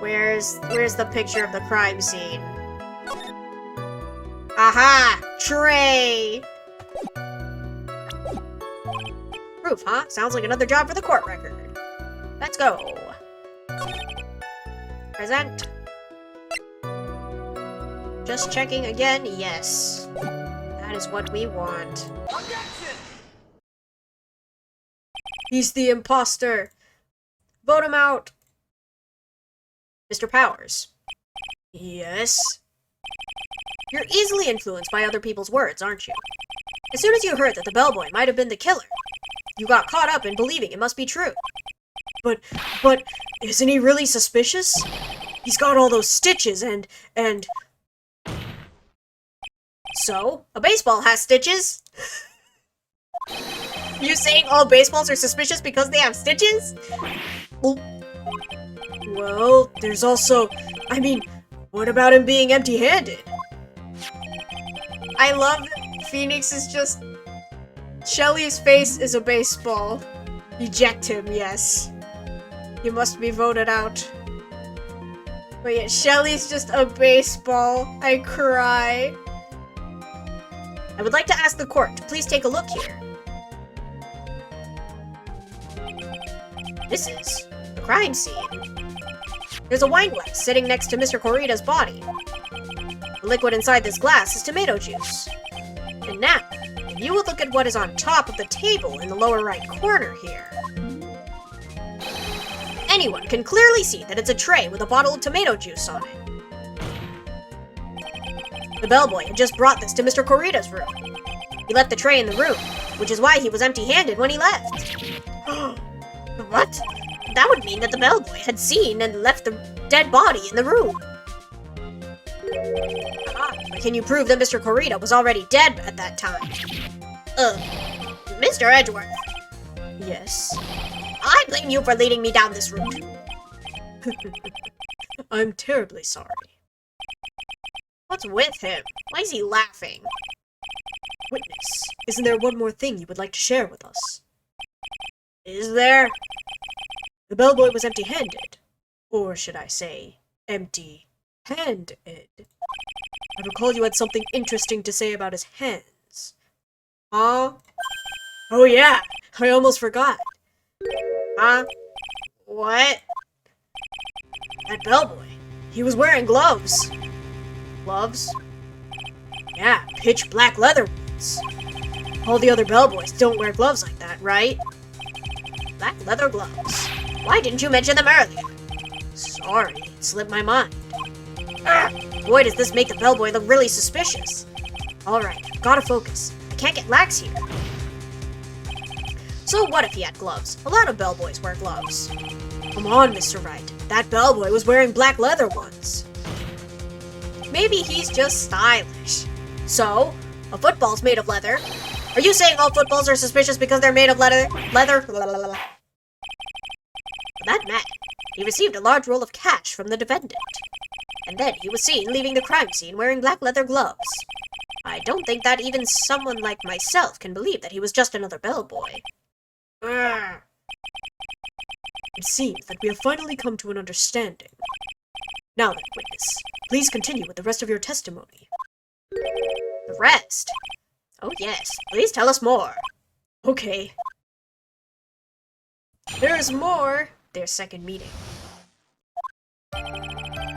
Where's the picture of the crime scene? Aha! Tray! Proof, huh? Sounds like another job for the court record. Let's go. Present. Just checking again. Yes. That is what we want. Objection! He's the imposter. Vote him out. Mr. Powers. Yes? You're easily influenced by other people's words, aren't you? As soon as you heard that the bellboy might have been the killer, you got caught up in believing it must be true. But, isn't he really suspicious? He's got all those stitches and... So, a baseball has stitches? You saying all baseballs are suspicious because they have stitches? Well, there's also... I mean, what about him being empty-handed? I love Phoenix is just... Shelly's face is a baseball. Eject him, yes. He must be voted out. But yeah, Shelly's just a baseball. I cry. I would like to ask the court to please take a look here. This is the crime scene. There's a wine glass sitting next to Mr. Corrida's body. The liquid inside this glass is tomato juice. And now, if you would look at what is on top of the table in the lower right corner here. Anyone can clearly see that it's a tray with a bottle of tomato juice on it. The bellboy had just brought this to Mr. Corrida's room. He left the tray in the room, which is why he was empty-handed when he left. What? That would mean that the bellboy had seen and left the dead body in the room. But can you prove that Mr. Corrida was already dead at that time? Mr. Edgeworth, Yes. I blame you for leading me down this route. I'm terribly sorry. What's with him? Why is he laughing? Witness, isn't there one more thing you would like to share with us? Is there? The bellboy was empty-handed. Or should I say, empty-handed. I recall you had something interesting to say about his hands. Huh? Oh yeah, I almost forgot. Huh? What? That bellboy, he was wearing gloves. Gloves? Yeah, pitch black leather ones. All the other bellboys don't wear gloves like that, right? Black leather gloves. Why didn't you mention them earlier? Sorry, it slipped my mind. Boy, does this make the bellboy look really suspicious. Alright, gotta focus. I can't get lax here. So what if he had gloves? A lot of bellboys wear gloves. Come on, Mr. Wright. That bellboy was wearing black leather ones. Maybe he's just stylish. So, a football's made of leather. Are you saying all footballs are suspicious because they're made of leather? That man, he received a large roll of cash from the defendant. And then he was seen leaving the crime scene wearing black leather gloves. I don't think that even someone like myself can believe that he was just another bellboy. It seems that we have finally come to an understanding. Now then, witness, please continue with the rest of your testimony. The rest? Oh yes, please tell us more. Okay. There's more. Their second meeting.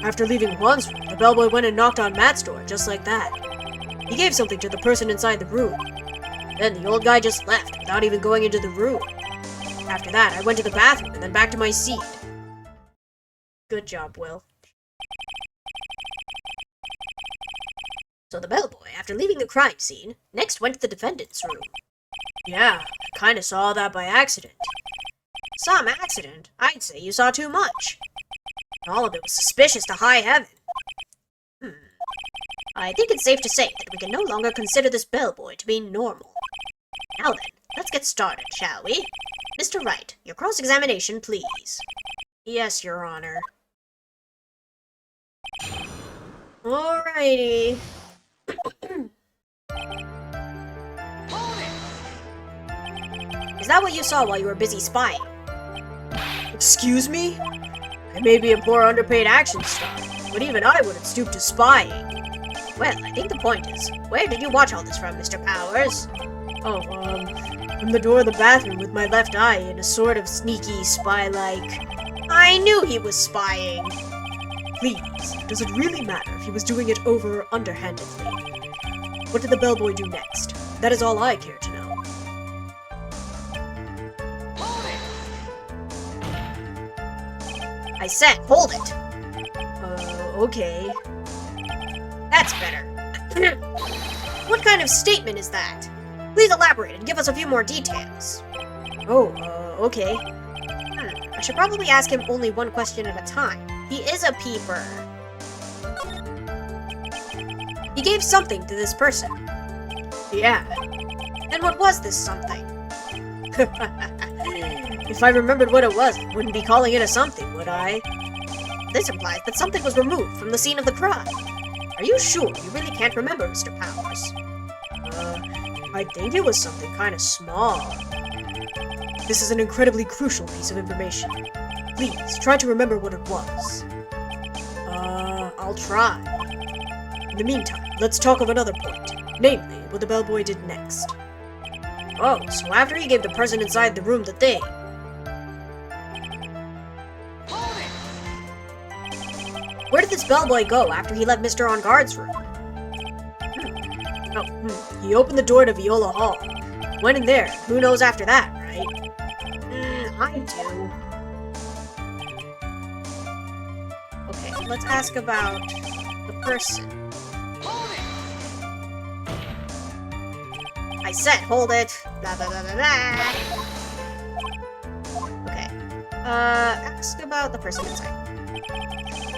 After leaving Juan's room, the bellboy went and knocked on Matt's door, just like that. He gave something to the person inside the room. Then the old guy just left, without even going into the room. After that, I went to the bathroom and then back to my seat. Good job, Will. So the bellboy, after leaving the crime scene, next went to the defendant's room. Yeah, I kinda saw that by accident. Some accident? I'd say you saw too much. All of it was suspicious to high heaven. I think it's safe to say that we can no longer consider this bellboy to be normal. Now then, let's get started, shall we? Mr. Wright, your cross-examination, please. Yes, Your Honor. Alrighty. Hold it! Is that what you saw while you were busy spying? Excuse me? I may be a poor underpaid action star, but even I wouldn't stoop to spying. Well, I think the point is, where did you watch all this from, Mr. Powers? Oh, from the door of the bathroom with my left eye in a sort of sneaky spy-like... I knew he was spying. Please, does it really matter if he was doing it over or underhandedly? What did the bellboy do next? That is all I care to know. Hold it! I said, hold it. Okay. That's better. What kind of statement is that? Please elaborate and give us a few more details. Oh, okay. I should probably ask him only one question at a time. He is a peeper. He gave something to this person. Yeah. And what was this something? If I remembered what it was, I wouldn't be calling it a something, would I? This implies that something was removed from the scene of the crime. Are you sure you really can't remember, Mr. Powers? I think it was something kind of small. This is an incredibly crucial piece of information. Please, try to remember what it was. I'll try. In the meantime, let's talk of another point, namely, what the bellboy did next. Oh, so after he gave the person inside the room the thing. Hold it! Where did this bellboy go after he left Mr. On Guard's room? He opened the door to Viola Hall. Went in there. Who knows after that, right? I do. Okay, let's ask about the person. Hold it! I said hold it. Blah, blah, blah, blah, blah. Okay. Ask about the person inside.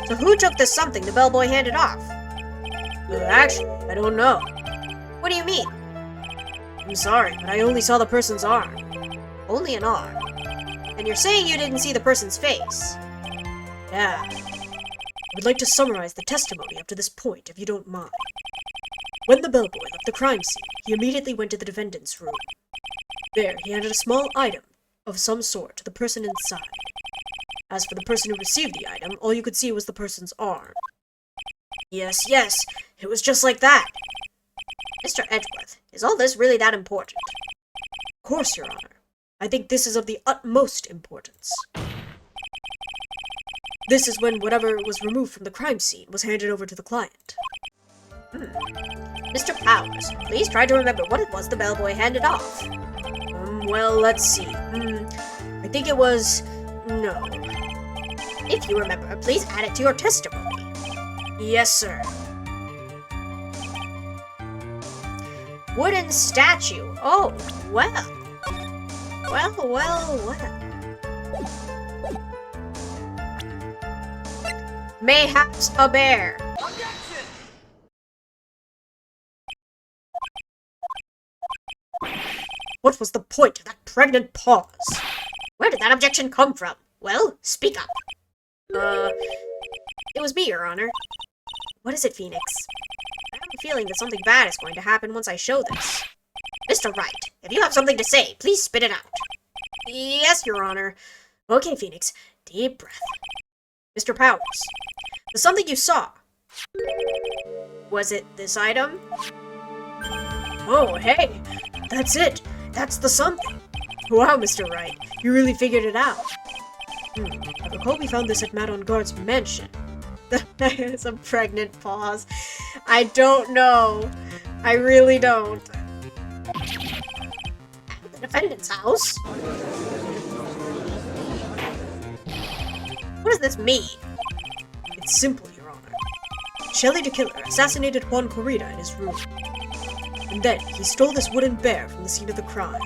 So who took this something the bellboy handed off? Actually, I don't know. What do you mean? I'm sorry, but I only saw the person's arm. Only an arm? And you're saying you didn't see the person's face? Yeah. I would like to summarize the testimony up to this point, if you don't mind. When the bellboy left the crime scene, he immediately went to the defendant's room. There, he handed a small item of some sort to the person inside. As for the person who received the item, all you could see was the person's arm. Yes, it was just like that. Mr. Edgeworth, is all this really that important? Of course, Your Honor. I think this is of the utmost importance. This is when whatever was removed from the crime scene was handed over to the client. Mr. Powers, please try to remember what it was the bellboy handed off. Well, let's see. I think it was... no. If you remember, please add it to your testimony. Yes, sir. Wooden statue. Oh, well. Well. Mayhaps a bear. Objection! What was the point of that pregnant pause? Where did that objection come from? Well, speak up. It was me, Your Honor. What is it, Phoenix? I have a feeling that something bad is going to happen once I show this. Mr. Wright, if you have something to say, please spit it out. Yes, Your Honor. Okay, Phoenix. Deep breath. Mr. Powers, the something you saw. Was it this item? Oh, hey! That's it! That's the something! Wow, Mr. Wright, you really figured it out. I recall we found this at Madame Guard's mansion. It's a pregnant pause. I don't know. I really don't. The defendant's house? What does this mean? It's simple, Your Honor. Shelley the Killer assassinated Juan Corrida in his room. And then he stole this wooden bear from the scene of the crime.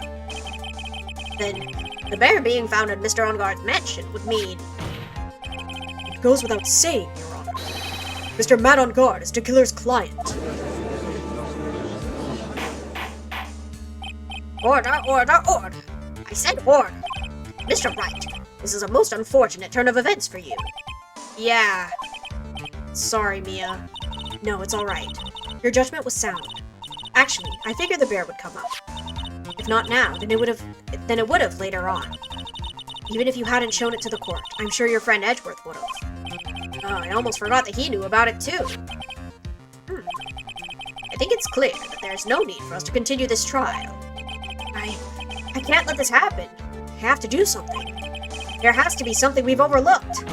Then, the bear being found at Mr. Onguard's mansion would mean... It goes without saying, Your Honor. Mr. Matt on Guard is the killer's client. Order! I said order! Mr. Wright, this is a most unfortunate turn of events for you. Yeah. Sorry, Mia. No, it's alright. Your judgment was sound. Actually, I figured the bear would come up. If not now, then it would have later on. Even if you hadn't shown it to the court, I'm sure your friend Edgeworth would have. I almost forgot that he knew about it too. I think it's clear that there's no need for us to continue this trial. I can't let this happen. I have to do something. There has to be something we've overlooked.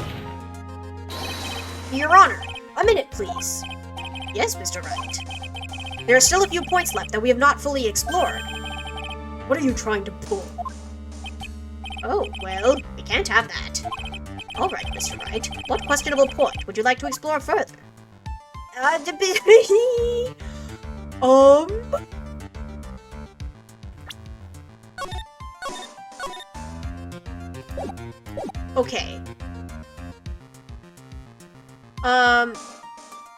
Your Honor, a minute, please. Yes, Mr. Wright. There are still a few points left that we have not fully explored. What are you trying to pull? Oh, well, we can't have that. All right, Mr. Wright, what questionable point would you like to explore further? Okay.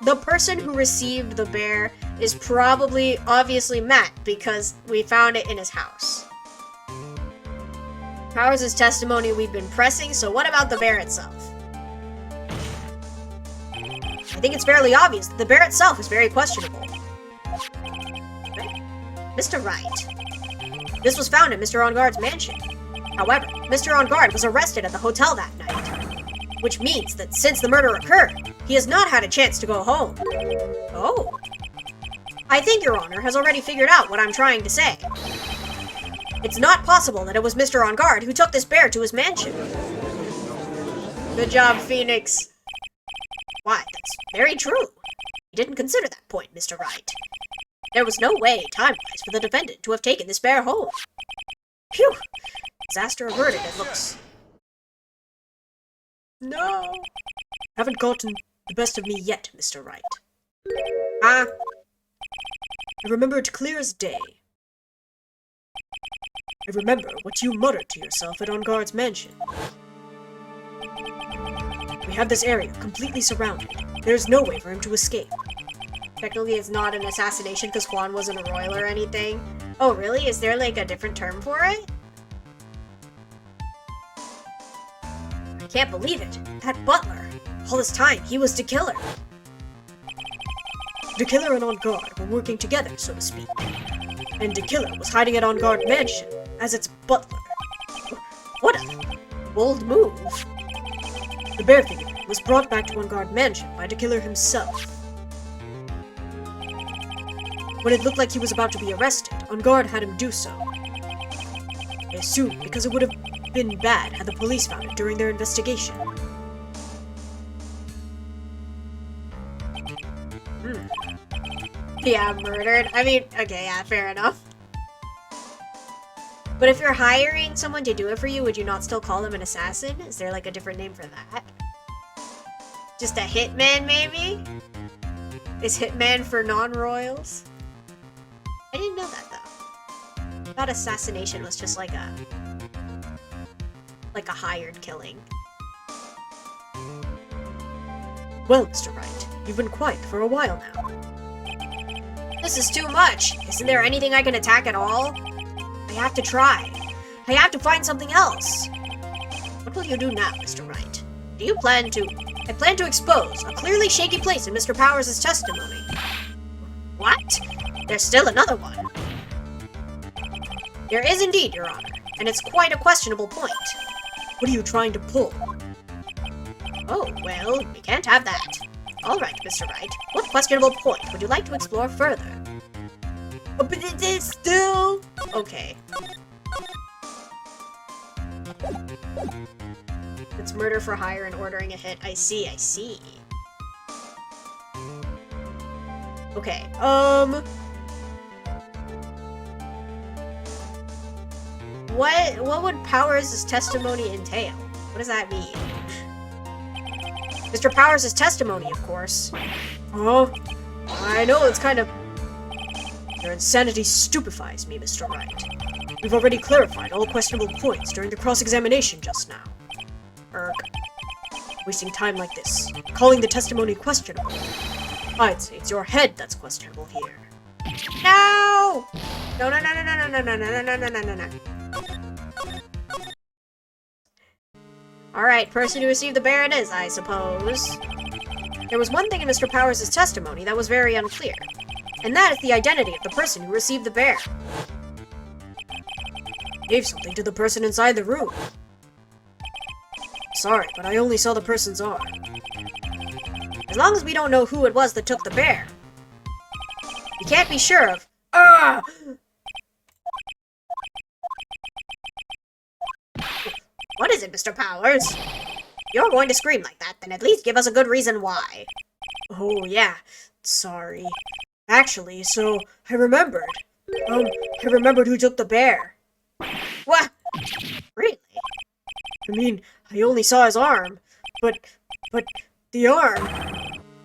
The person who received the bear is probably, obviously, Matt, because we found it in his house. Powers' testimony we've been pressing, so what about the bear itself? I think it's fairly obvious that the bear itself is very questionable. Mr. Wright. This was found at Mr. On Guard's mansion. However, Mr. On Guard was arrested at the hotel that night, which means that since the murder occurred, he has not had a chance to go home. Oh. I think Your Honor has already figured out what I'm trying to say. It's not possible that it was Mr. On Guard who took this bear to his mansion. Good job, Phoenix. Why, that's very true. You didn't consider that point, Mr. Wright. There was no way, time-wise, for the defendant to have taken this bear home. Phew! Disaster averted, it looks. No! Haven't gotten the best of me yet, Mr. Wright. I remember it clear as day. I remember what you muttered to yourself at On Guard's mansion. We have this area completely surrounded. There's no way for him to escape. Technically, it's not an assassination because Juan wasn't a royal or anything. Oh, really? Is there, like, a different term for it? I can't believe it. That butler. All this time, he was the killer. The killer and On Guard were working together, so to speak. And the killer was hiding at On Guard mansion as its butler. What a bold move. The bear figure was brought back to On Guard mansion by the killer himself. When it looked like he was about to be arrested, On Guard had him do so. I assume because it would have been bad had the police found it during their investigation. Yeah, murdered. I mean, okay, yeah, fair enough. But if you're hiring someone to do it for you, would you not still call them an assassin? Is there like a different name for that? Just a hitman, maybe? Is hitman for non-royals? I didn't know that, though. I thought assassination was just like a hired killing. Well, Mr. Wright, you've been quiet for a while now. This is too much. Isn't there anything I can attack at all? I have to try. I have to find something else. What will you do now, Mr. Wright? Do you plan to... I plan to expose a clearly shaky place in Mr. Powers' testimony. What? There's still another one. There is indeed, Your Honor, and it's quite a questionable point. What are you trying to pull? Oh, well, we can't have that. All right, Mr. Wright. What questionable point would you like to explore further? But it is still... Okay. It's murder for hire and ordering a hit. I see, I see. Okay, What would Powers' testimony entail? What does that mean? Mr. Powers' testimony, of course. Oh, I know it's kind of... Your insanity stupefies me, Mr. Wright. We've already clarified all questionable points during the cross-examination just now. Wasting time like this, calling the testimony questionable. I'd say it's your head that's questionable here. No! No, no, no, no, no, no, no, no, no, no, no, no, no. Alright, person who received the bear it is, I suppose. There was one thing in Mr. Powers' testimony that was very unclear, and that is the identity of the person who received the bear. He gave something to the person inside the room. Sorry, but I only saw the person's arm. As long as we don't know who it was that took the bear, we can't be sure of... What is it, Mr. Powers? If you're going to scream like that, then at least give us a good reason why. Oh, yeah. Sorry. Actually, so, I remembered. I remembered who took the bear. What? Really? I mean, I only saw his arm, but the arm...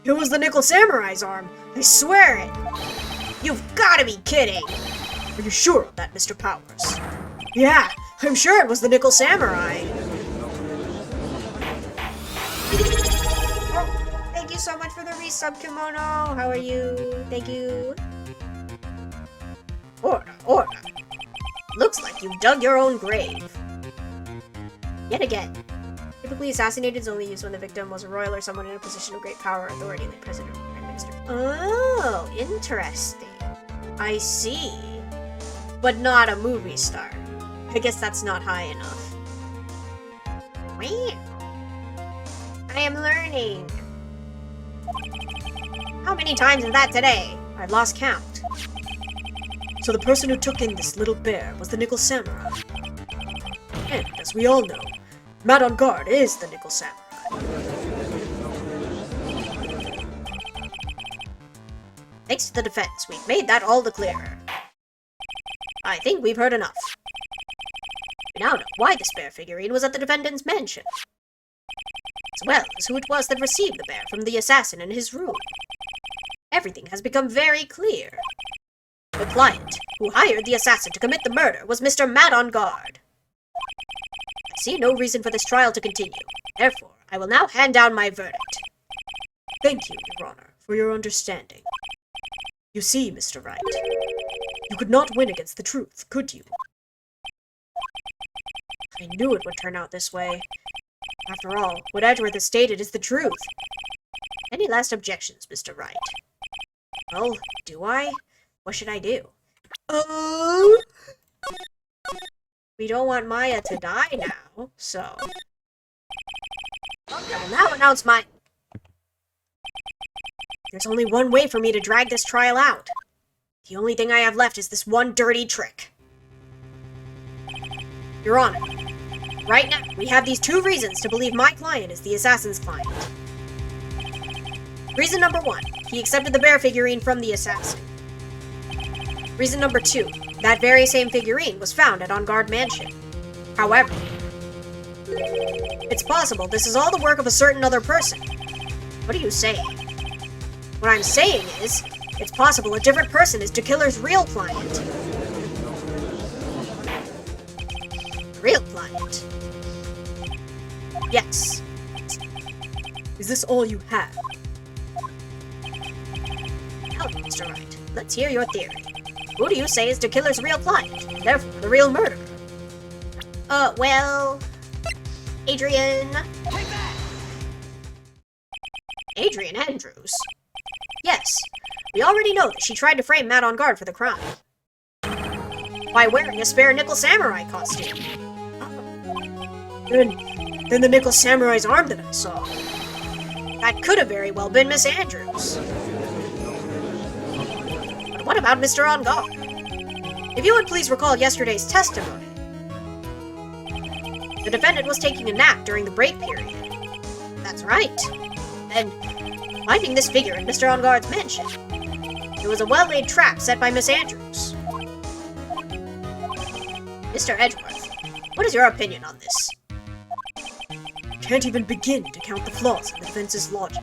It was the Nickel Samurai's arm. I swear it. You've gotta be kidding! Are you sure of that, Mr. Powers? Yeah, I'm sure it was the Nickel Samurai. Oh, thank you so much for the resub, Kimono. How are you? Thank you. Order. Looks like you've dug your own grave. Yet again. Typically, assassination is only used when the victim was a royal or someone in a position of great power or authority, like president or prime minister. Oh, interesting. I see. But not a movie star. I guess that's not high enough. Wow. I am learning. How many times is that today? I've lost count. So the person who took in this little bear was the Nickel Samurai. And as we all know, Mad on Guard is the Nickel Samurai. Thanks to the defense, we've made that all the clearer. I think we've heard enough. We now know why this bear figurine was at the defendant's mansion, as well as who it was that received the bear from the assassin in his room. Everything has become very clear. The client who hired the assassin to commit the murder was Mr. Mad on Guard. I see no reason for this trial to continue. Therefore, I will now hand down my verdict. Thank you, Your Honor, for your understanding. You see, Mr. Wright, you could not win against the truth, could you? I knew it would turn out this way. After all, what Edgeworth has stated is the truth. Any last objections, Mr. Wright? Well, do I? What should I do? We don't want Maya to die now, so... I will now announce my... There's only one way for me to drag this trial out. The only thing I have left is this one dirty trick. Your Honor, right now, we have these two reasons to believe my client is the assassin's client. Reason number 1, he accepted the bear figurine from the assassin. Reason number 2, that very same figurine was found at On Guard Mansion. However, it's possible this is all the work of a certain other person. What are you saying? What I'm saying is, it's possible a different person is DeKiller's real client. Real client? Yes. Is this all you have? Now, Mr. Wright, let's hear your theory. Who do you say is DeKiller's real client, and therefore the real murderer? Well... Adrian... Take that! Adrian Andrews? Yes, we already know that she tried to frame Mad on Guard for the crime. By wearing a spare Nickel Samurai costume. Then the Nickel Samurai's arm that I saw. That could have very well been Miss Andrews. But what about Mr. On Guard? If you would please recall yesterday's testimony. The defendant was taking a nap during the break period. That's right. And finding this figure in Mr. On Guard's mansion, it was a well-laid trap set by Miss Andrews. Mr. Edgeworth, what is your opinion on this? Can't even begin to count the flaws in the defense's logic.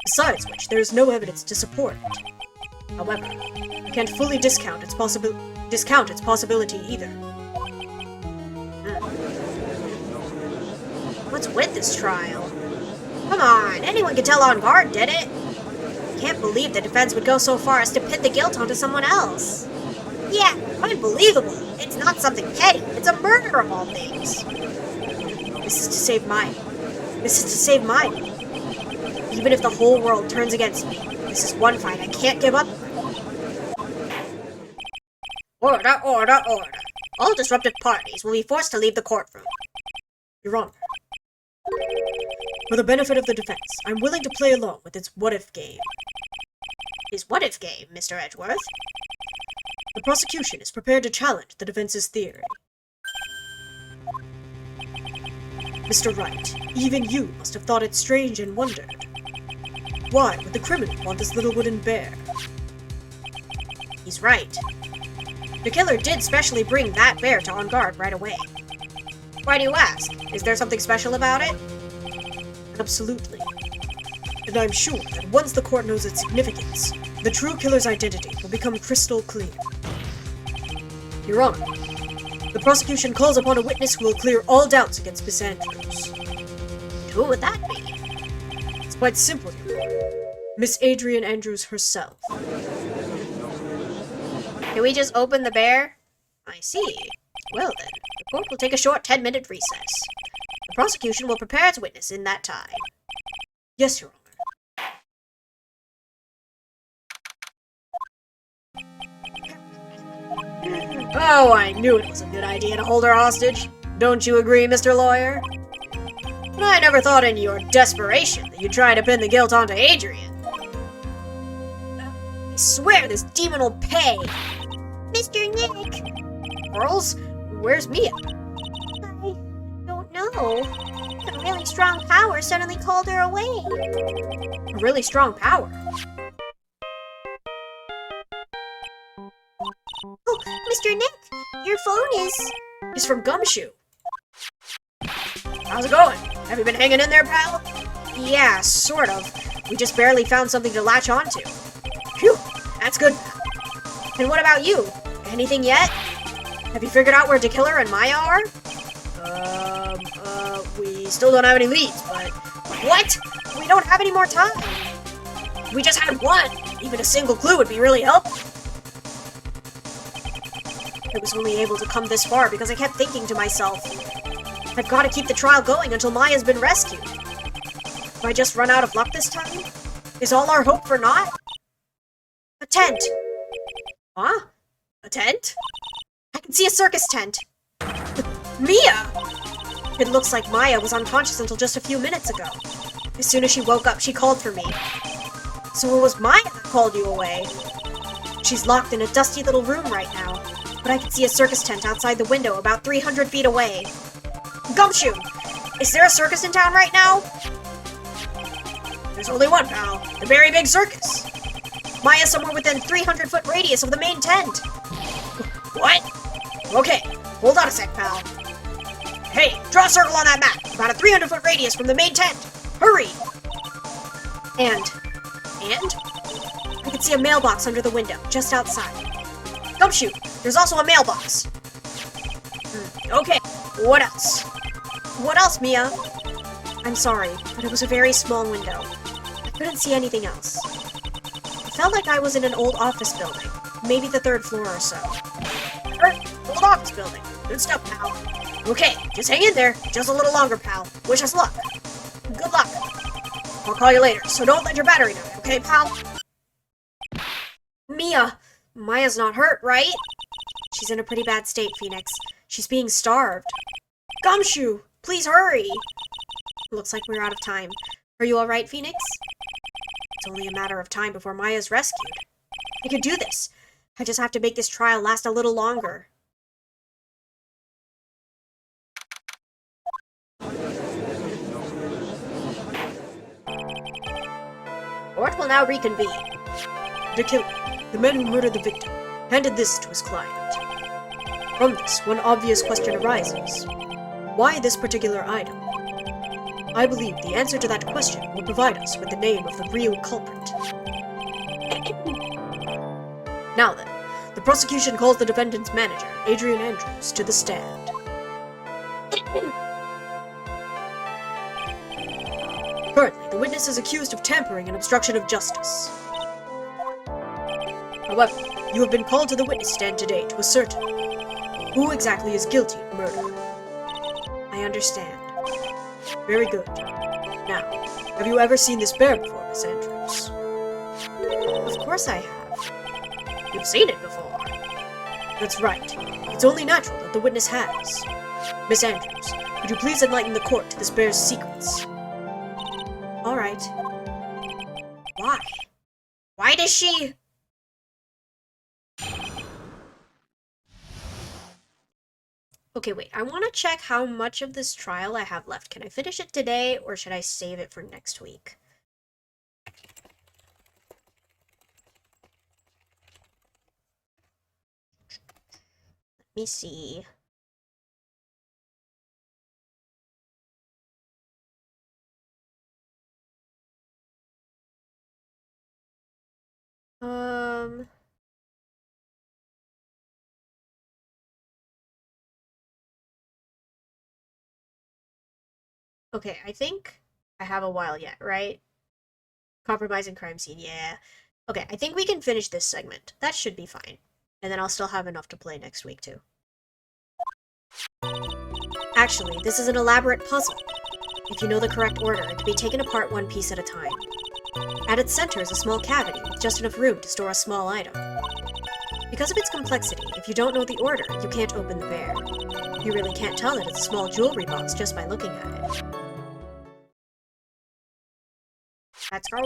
Besides which, there is no evidence to support it. However, I can't fully discount its possibility either. What's with this trial? Come on, anyone can tell On Guard did it. Can't believe the defense would go so far as to pit the guilt onto someone else. Yeah, unbelievable. It's not something petty. It's a murder of all things. This is to save mine. This is to save mine. Even if the whole world turns against me, this is one fight I can't give up. Order, order, order. All disruptive parties will be forced to leave the courtroom. Your Honor, for the benefit of the defense, I'm willing to play along with its what-if game. His what-if game, Mr. Edgeworth? The prosecution is prepared to challenge the defense's theory. Mr. Wright, even you must have thought it strange and wondered. Why would the criminal want this little wooden bear? He's right. The killer did specially bring that bear to On Guard right away. Why do you ask? Is there something special about it? Absolutely. And I'm sure that once the court knows its significance, the true killer's identity will become crystal clear. Your Honor, the prosecution calls upon a witness who will clear all doubts against Miss Andrews. Who would that be? It's quite simple, Your Honor. Miss Adrian Andrews herself. Can we just open the bear? I see. Well then, the court will take a short 10-minute recess. The prosecution will prepare its witness in that time. Yes, Your Honor. Oh, I knew it was a good idea to hold her hostage. Don't you agree, Mr. Lawyer? But I never thought in your desperation that you'd try to pin the guilt onto Adrian. I swear this demon will pay. Mr. Nick! Pearls, where's Mia? I don't know. A really strong power suddenly called her away. A really strong power. Oh, Mr. Nick, your phone is... He's from Gumshoe. How's it going? Have you been hanging in there, pal? Yeah, sort of. We just barely found something to latch onto. Phew, that's good. And what about you? Anything yet? Have you figured out where the killer and Maya are? We still don't have any leads, but... What? We don't have any more time. We just had one. Even a single clue would be really helpful. I was only able to come this far because I kept thinking to myself, I've got to keep the trial going until Maya's been rescued. Have I just run out of luck this time? Is all our hope for naught? A tent. Huh? A tent? I can see a circus tent. Mia! It looks like Maya was unconscious until just a few minutes ago. As soon as she woke up, she called for me. So it was Maya that called you away. She's locked in a dusty little room right now, but I can see a circus tent outside the window about 300 feet away. Gumshoe! Is there a circus in town right now? There's only one, pal. The Very Big Circus. Maya's somewhere within 300-foot radius of the main tent. What? Okay, hold on a sec, pal. Hey, draw a circle on that map, about a 300-foot radius from the main tent. Hurry! And? I can see a mailbox under the window, just outside. Gumshoe, there's also a mailbox. Okay, what else? What else, Mia? I'm sorry, but it was a very small window. I couldn't see anything else. It felt like I was in an old office building, maybe the 3rd floor or so. Old office building. Good stuff, pal. Okay, just hang in there. Just a little longer, pal. Wish us luck. Good luck. I'll call you later, so don't let your battery die, okay, pal? Mia! Maya's not hurt, right? She's in a pretty bad state, Phoenix. She's being starved. Gumshoe! Please hurry! Looks like we're out of time. Are you alright, Phoenix? It's only a matter of time before Maya's rescued. I can do this. I just have to make this trial last a little longer. Court will now reconvene. The killer, the man who murdered the victim, handed this to his client. From this, one obvious question arises. Why this particular item? I believe the answer to that question will provide us with the name of the real culprit. Now then, the prosecution calls the defendant's manager, Adrian Andrews, to the stand. Currently, the witness is accused of tampering and obstruction of justice. However, you have been called to the witness stand today to ascertain who exactly is guilty of murder. I understand. Very good. Now, have you ever seen this bear before, Miss Andrews? Of course I have. You've seen it before. That's right. It's only natural that the witness has. Miss Andrews, could you please enlighten the court to this bear's secrets? All right. Why? Why does she... Okay, wait. I want to check how much of this trial I have left. Can I finish it today, or should I save it for next week? Let me see. Okay, I think I have a while yet, right? Compromising crime scene, yeah. Okay, I think we can finish this segment. That should be fine. And then I'll still have enough to play next week, too. Actually, this is an elaborate puzzle. If you know the correct order, it can be taken apart one piece at a time. At its center is a small cavity with just enough room to store a small item. Because of its complexity, if you don't know the order, you can't open the bear. You really can't tell that it's a small jewelry box just by looking at it. Let's go.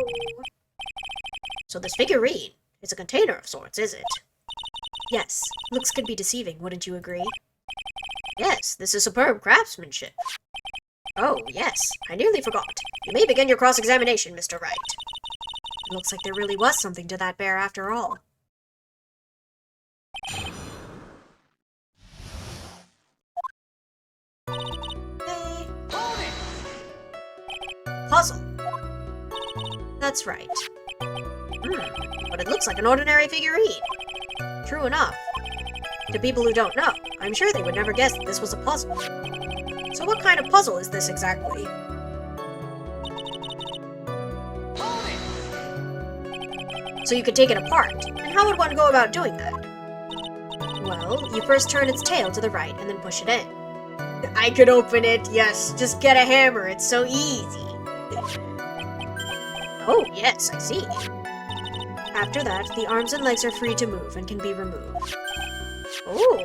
So this figurine is a container of sorts, is it? Yes. Looks could be deceiving, wouldn't you agree? Yes, this is superb craftsmanship. Oh, yes. I nearly forgot. You may begin your cross-examination, Mr. Wright. It looks like there really was something to that bear after all. Hey. Hold it! Puzzle. That's right. But it looks like an ordinary figurine. True enough. To people who don't know, I'm sure they would never guess that this was a puzzle. So what kind of puzzle is this exactly? Hold it! So you could take it apart. And how would one go about doing that? Well, you first turn its tail to the right and then push it in. I could open it, yes. Just get a hammer, it's so easy. Oh, yes, I see. After that, the arms and legs are free to move and can be removed. Oh,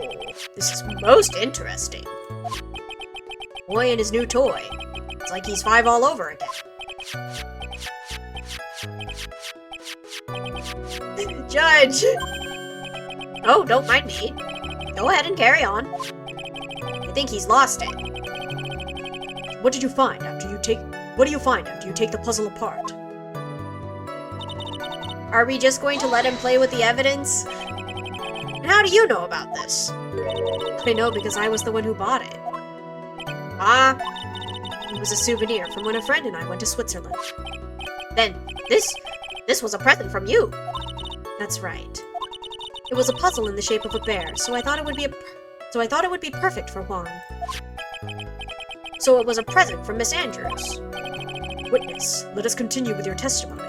this is most interesting. Boy and his new toy. It's like he's 5 all over again. Judge! Oh, don't mind me. Go ahead and carry on. I think he's lost it. What do you find after you take the puzzle apart? Are we just going to let him play with the evidence? And how do you know about this? I know because I was the one who bought it. Ah, it was a souvenir from when a friend and I went to Switzerland. Then, this was a present from you. That's right. It was a puzzle in the shape of a bear, so I thought it would be perfect for Juan. So it was a present from Miss Andrews. Witness, let us continue with your testimony.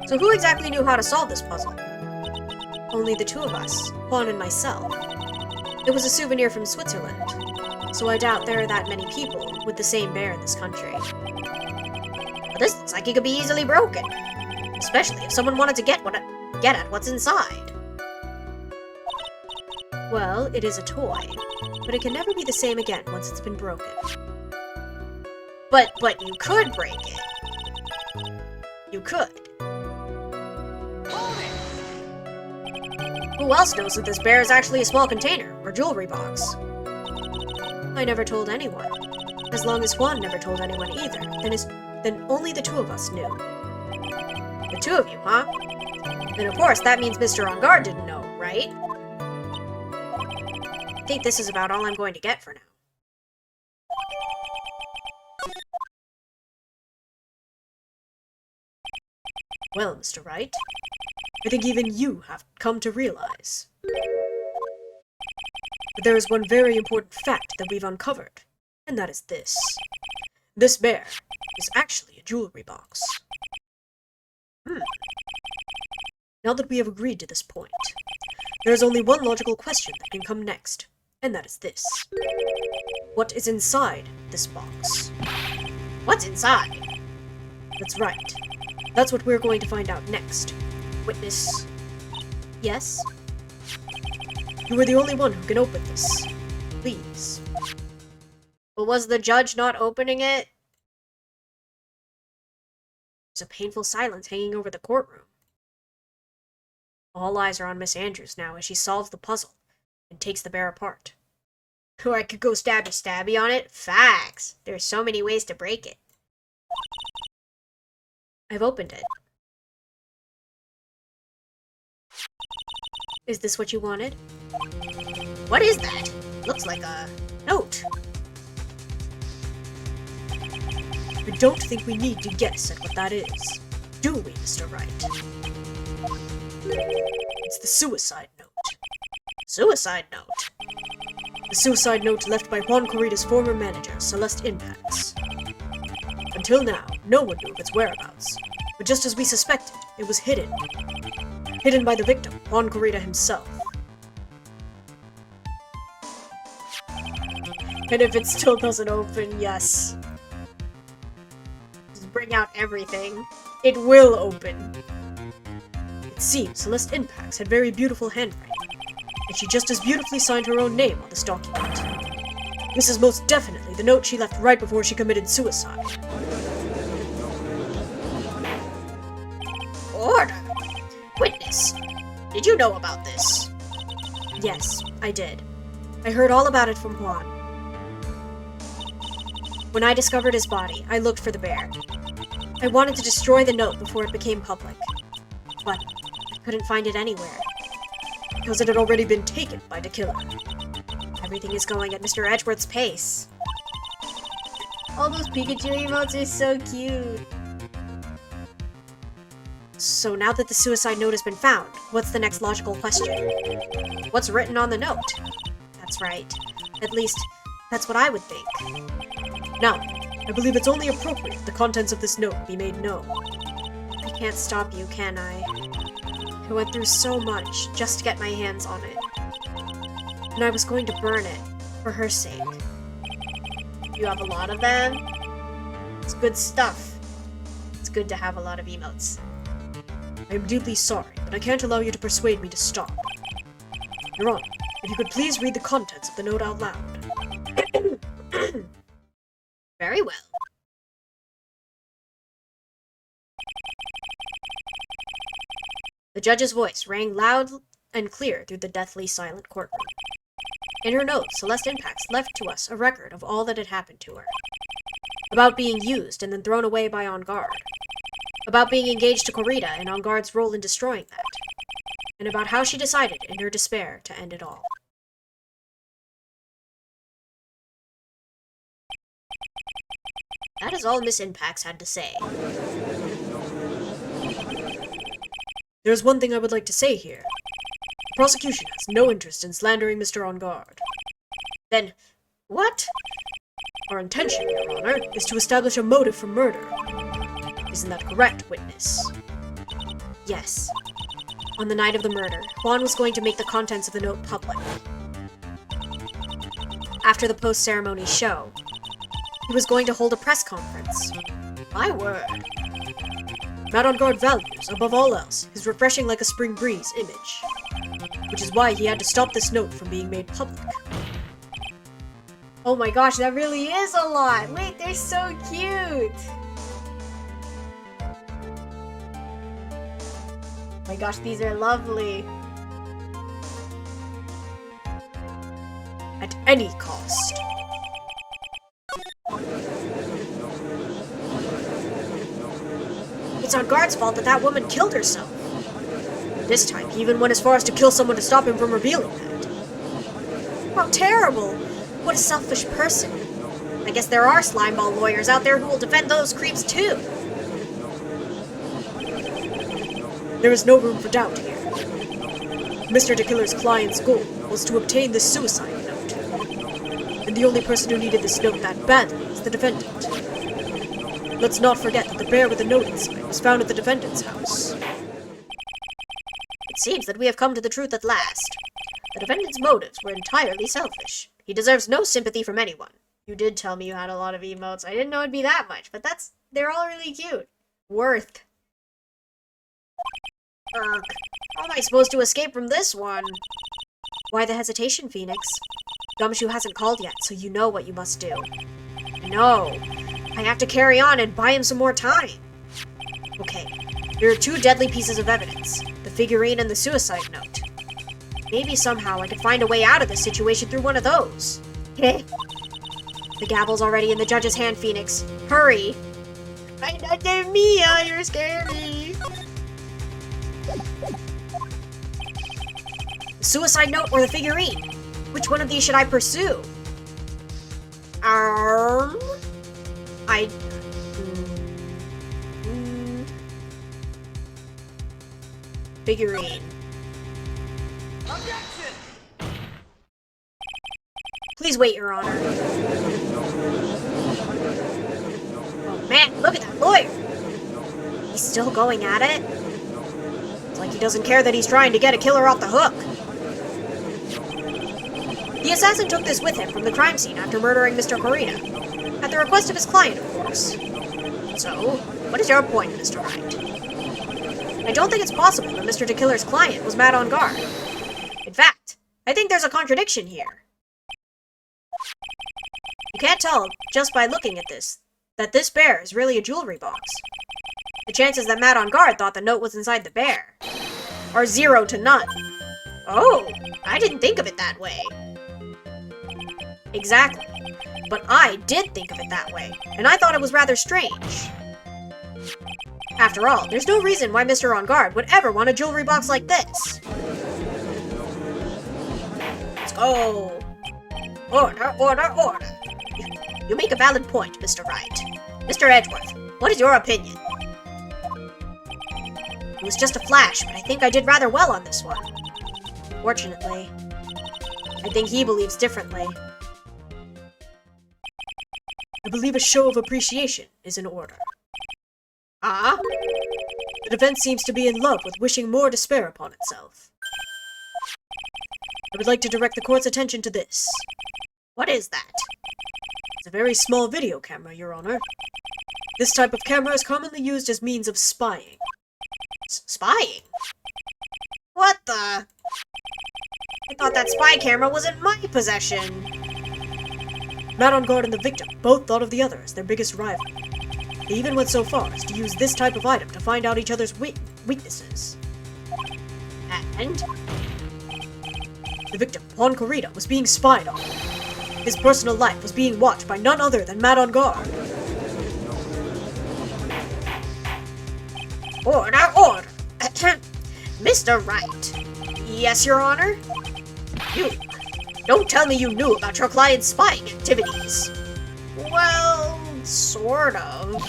So who exactly knew how to solve this puzzle? Only the two of us, Juan and myself. It was a souvenir from Switzerland, so I doubt there are that many people with the same bear in this country. But this looks like it could be easily broken, especially if someone wanted to get at what's inside. Well, it is a toy, but it can never be the same again once it's been broken. But you could break it. You could. Who else knows that this bear is actually a small container, or jewelry box? I never told anyone. As long as Juan never told anyone either, then only the two of us knew. The two of you, huh? Then of course that means Mr. On Guard didn't know, right? I think this is about all I'm going to get for now. Well, Mr. Wright, I think even you have come to realize that there is one very important fact that we've uncovered, and that is this. This bear is actually a jewelry box. Now that we have agreed to this point, there is only one logical question that can come next, and that is this. What is inside this box? What's inside? That's right. That's what we're going to find out next. Witness. Yes? You are the only one who can open this. Please. But was the judge not opening it? There's a painful silence hanging over the courtroom. All eyes are on Miss Andrews now as she solves the puzzle and takes the bear apart. Or I could go stabby-stabby on it. Facts. There's so many ways to break it. I've opened it. Is this what you wanted? What is that? Looks like a note. I don't think we need to guess at what that is. Do we, Mr. Wright? It's the suicide note. Suicide note? The suicide note left by Juan Corrida's former manager, Celeste Impacts. Until now, no one knew of its whereabouts. But just as we suspected, it was hidden. Hidden by the victim, Juan Corrida himself. And if it still doesn't open, yes. Just bring out everything. It will open. It seems Celeste Impacts had very beautiful handwriting, and she just as beautifully signed her own name on this document. This is most definitely the note she left right before she committed suicide. Order! Witness, did you know about this? Yes, I did. I heard all about it from Juan. When I discovered his body, I looked for the bear. I wanted to destroy the note before it became public, but I couldn't find it anywhere, because it had already been taken by the killer. Everything is going at Mr. Edgeworth's pace. All those Pikachu emotes are so cute. So now that the suicide note has been found, what's the next logical question? What's written on the note? That's right. At least, that's what I would think. Now, I believe it's only appropriate the contents of this note be made known. I can't stop you, can I? I went through so much just to get my hands on it. And I was going to burn it, for her sake. You have a lot of them? It's good stuff. It's good to have a lot of emotes. I am deeply sorry, but I can't allow you to persuade me to stop. Your Honor, if you could please read the contents of the note out loud. Very well. The judge's voice rang loud and clear through the deathly silent courtroom. In her note, Celeste Impacts left to us a record of all that had happened to her. About being used and then thrown away by On Guard. About being engaged to Corrida and On Guard's role in destroying that. And about how she decided, in her despair, to end it all. That is all Miss Impacts had to say. There's one thing I would like to say here. The prosecution has no interest in slandering Mr. On Guard. Then, what? Our intention, Your Honor, is to establish a motive for murder. Isn't that correct, witness? Yes. On the night of the murder, Juan was going to make the contents of the note public. After the post-ceremony show, he was going to hold a press conference. My word. Matt On Guard values, above all else, his refreshing like a spring breeze image. Which is why he had to stop this note from being made public. Oh my gosh, that really is a lot! Wait, they're so cute! Oh my gosh, these are lovely. At any cost. It's On Guard's fault that that woman killed herself. This time, he even went as far as to kill someone to stop him from revealing that. How terrible! What a selfish person. I guess there are slimeball lawyers out there who will defend those creeps too. There is no room for doubt here. Mr. De Killer's client's goal was to obtain this suicide note. And the only person who needed this note that badly is the defendant. Let's not forget that the bear with the note inside was found at the defendant's house. It seems that we have come to the truth at last. The defendant's motives were entirely selfish. He deserves no sympathy from anyone. You did tell me you had a lot of emotes. I didn't know it'd be that much, but they're all really cute. Worth. How am I supposed to escape from this one? Why the hesitation, Phoenix? Gumshoe hasn't called yet, so you know what you must do. No. I have to carry on and buy him some more time. Okay, there are two deadly pieces of evidence, the figurine and the suicide note. Maybe somehow I could find a way out of this situation through one of those. The gavel's already in the judge's hand, Phoenix. Hurry! Mia, you're scary! The suicide note or the figurine? Which one of these should I pursue? figurine. Objection! Please wait, Your Honor. Oh man, look at that lawyer! He's still going at it? It's like he doesn't care that he's trying to get a killer off the hook. The assassin took this with him from the crime scene after murdering Mr. Corina, at the request of his client, of course. So, what is your point, Mr. Wright? I don't think it's possible that Mr. DeKiller's client was mad on guard. In fact, I think there's a contradiction here. You can't tell, just by looking at this, that this bear is really a jewelry box. The chances that Matt on guard thought the note was inside the bear are 0 to none. Oh, I didn't think of it that way. Exactly. But I did think of it that way, and I thought it was rather strange. After all, there's no reason why Mr. On Guard would ever want a jewelry box like this. Let's go. Order, order, order. You make a valid point, Mr. Wright. Mr. Edgeworth, what is your opinion? It was just a flash, but I think I did rather well on this one. Fortunately, I think he believes differently. I believe a show of appreciation is in order. Ah? The defense seems to be in love with wishing more despair upon itself. I would like to direct the court's attention to this. What is that? It's a very small video camera, Your Honor. This type of camera is commonly used as means of spying. Spying? What the? I thought that spy camera was in my possession. Matt on Guard and the victim both thought of the other as their biggest rival. They even went so far as to use this type of item to find out each other's weaknesses. And? The victim, Juan Corrida, was being spied on. His personal life was being watched by none other than Matt on Guard. Order, order! Mr. Wright. Yes, Your Honor? You. Don't tell me you knew about your client's spying activities. Well, sort of.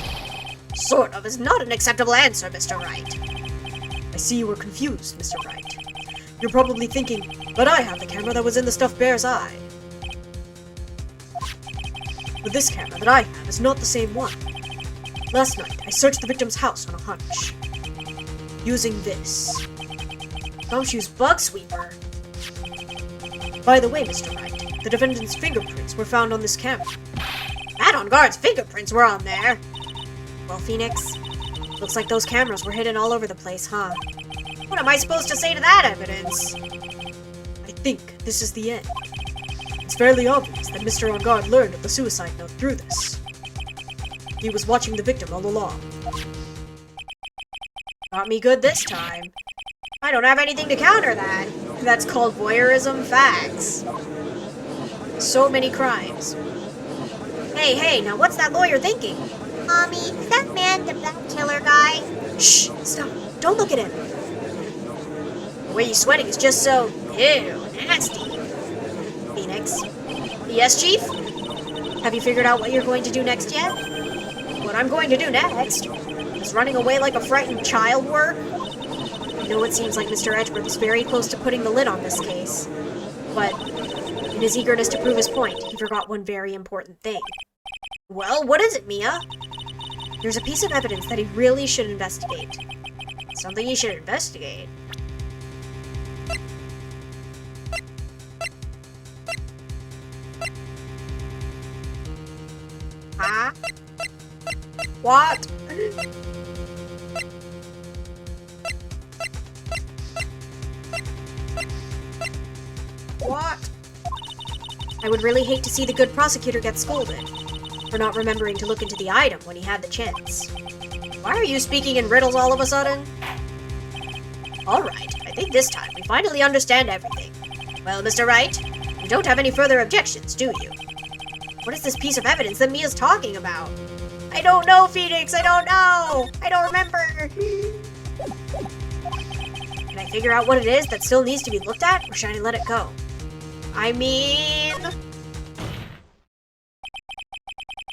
Sort of is not an acceptable answer, Mr. Wright. I see you were confused, Mr. Wright. You're probably thinking, but I have the camera that was in the stuffed bear's eye. But this camera that I have is not the same one. Last night, I searched the victim's house on a hunch. Using this. Gumshoe's bug sweeper. By the way, Mr. Wright, the defendant's fingerprints were found on this camera. Matt on Guard's fingerprints were on there. Well, Phoenix, looks like those cameras were hidden all over the place, huh? What am I supposed to say to that evidence? I think this is the end. It's fairly obvious that Mr. On Guard learned of the suicide note through this. He was watching the victim all along. Got me good this time. I don't have anything to counter that. That's called voyeurism facts. So many crimes. Hey, now what's that lawyer thinking? Mommy, is that man the black killer guy? Shh, stop. Don't look at him. The way he's sweating is just so, ew, nasty. Phoenix. Yes, Chief? Have you figured out what you're going to do next yet? What I'm going to do next? Is running away like a frightened child work? I know it seems like Mr. Edgeworth is very close to putting the lid on this case, but in his eagerness to prove his point, he forgot one very important thing. Well, what is it, Mia? There's a piece of evidence that he really should investigate. Something he should investigate? Huh? What? What? I would really hate to see the good prosecutor get scolded for not remembering to look into the item when he had the chance. Why are you speaking in riddles all of a sudden? Alright, I think this time we finally understand everything. Well, Mr. Wright, you don't have any further objections, do you? What is this piece of evidence that Mia's talking about? I don't know, Phoenix, I don't know! I don't remember! Can I figure out what it is that still needs to be looked at, or should I let it go? I mean...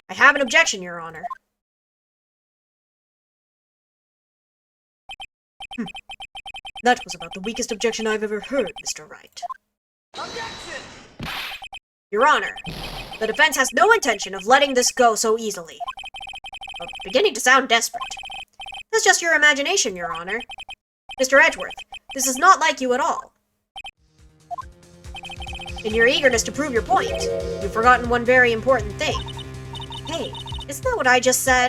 I have an objection, Your Honor. That was about the weakest objection I've ever heard, Mr. Wright. Objection! Your Honor, the defense has no intention of letting this go so easily. I'm beginning to sound desperate. That's just your imagination, Your Honor. Mr. Edgeworth, this is not like you at all. In your eagerness to prove your point, you've forgotten one very important thing. Hey, isn't that what I just said?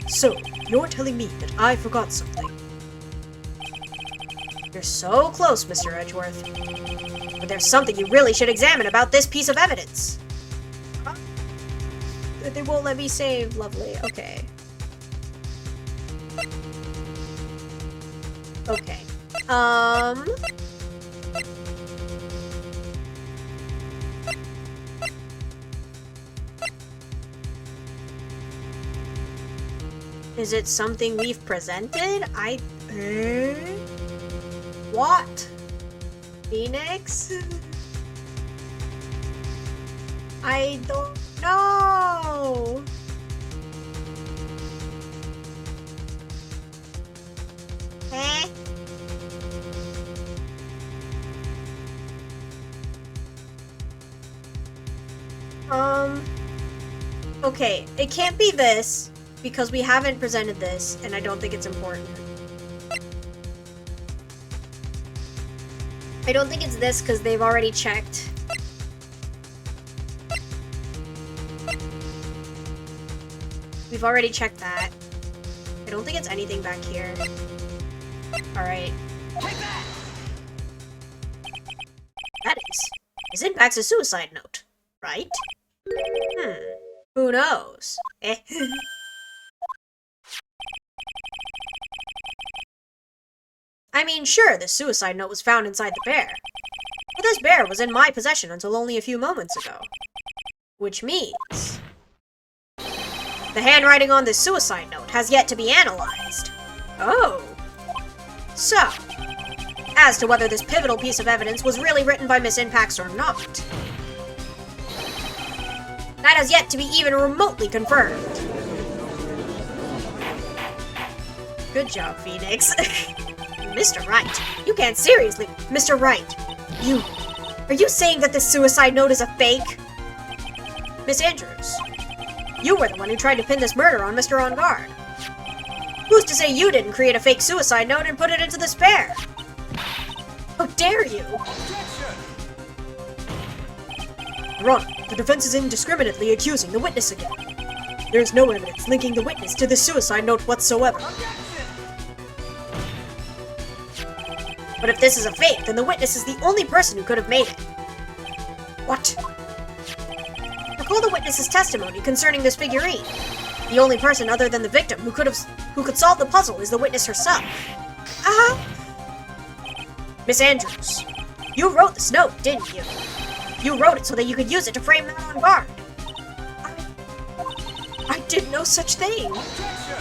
So, you're telling me that I forgot something. You're so close, Mr. Edgeworth. But there's something you really should examine about this piece of evidence. They won't let me save. Lovely. Okay. Okay. Is it something we've presented? What? Phoenix? I don't know. Eh? Okay, it can't be this, because we haven't presented this, and I don't think it's important. I don't think it's this, because they've already checked. We've already checked that. I don't think it's anything back here. Alright. Take that! That is in fact a suicide note, right? Who knows? Eh. I mean, sure, this suicide note was found inside the bear. But this bear was in my possession until only a few moments ago. Which means... the handwriting on this suicide note has yet to be analyzed. Oh. So, as to whether this pivotal piece of evidence was really written by Miss Impax or not, that has yet to be even remotely confirmed. Good job, Phoenix. Mr. Wright, you can't seriously... Mr. Wright, are you saying that this suicide note is a fake? Miss Andrews, you were the one who tried to pin this murder on Mr. On Guard. Who's to say you didn't create a fake suicide note and put it into this bear? How dare you? Objection! Your Honor, the defense is indiscriminately accusing the witness again. There is no evidence linking the witness to this suicide note whatsoever. Objection! But if this is a fake, then the witness is the only person who could have made it. What? Recall the witness's testimony concerning this figurine. The only person other than the victim who could solve the puzzle is the witness herself. Miss Andrews, you wrote this note, didn't you? You wrote it so that you could use it to frame that on guard. I did no such thing. Objection!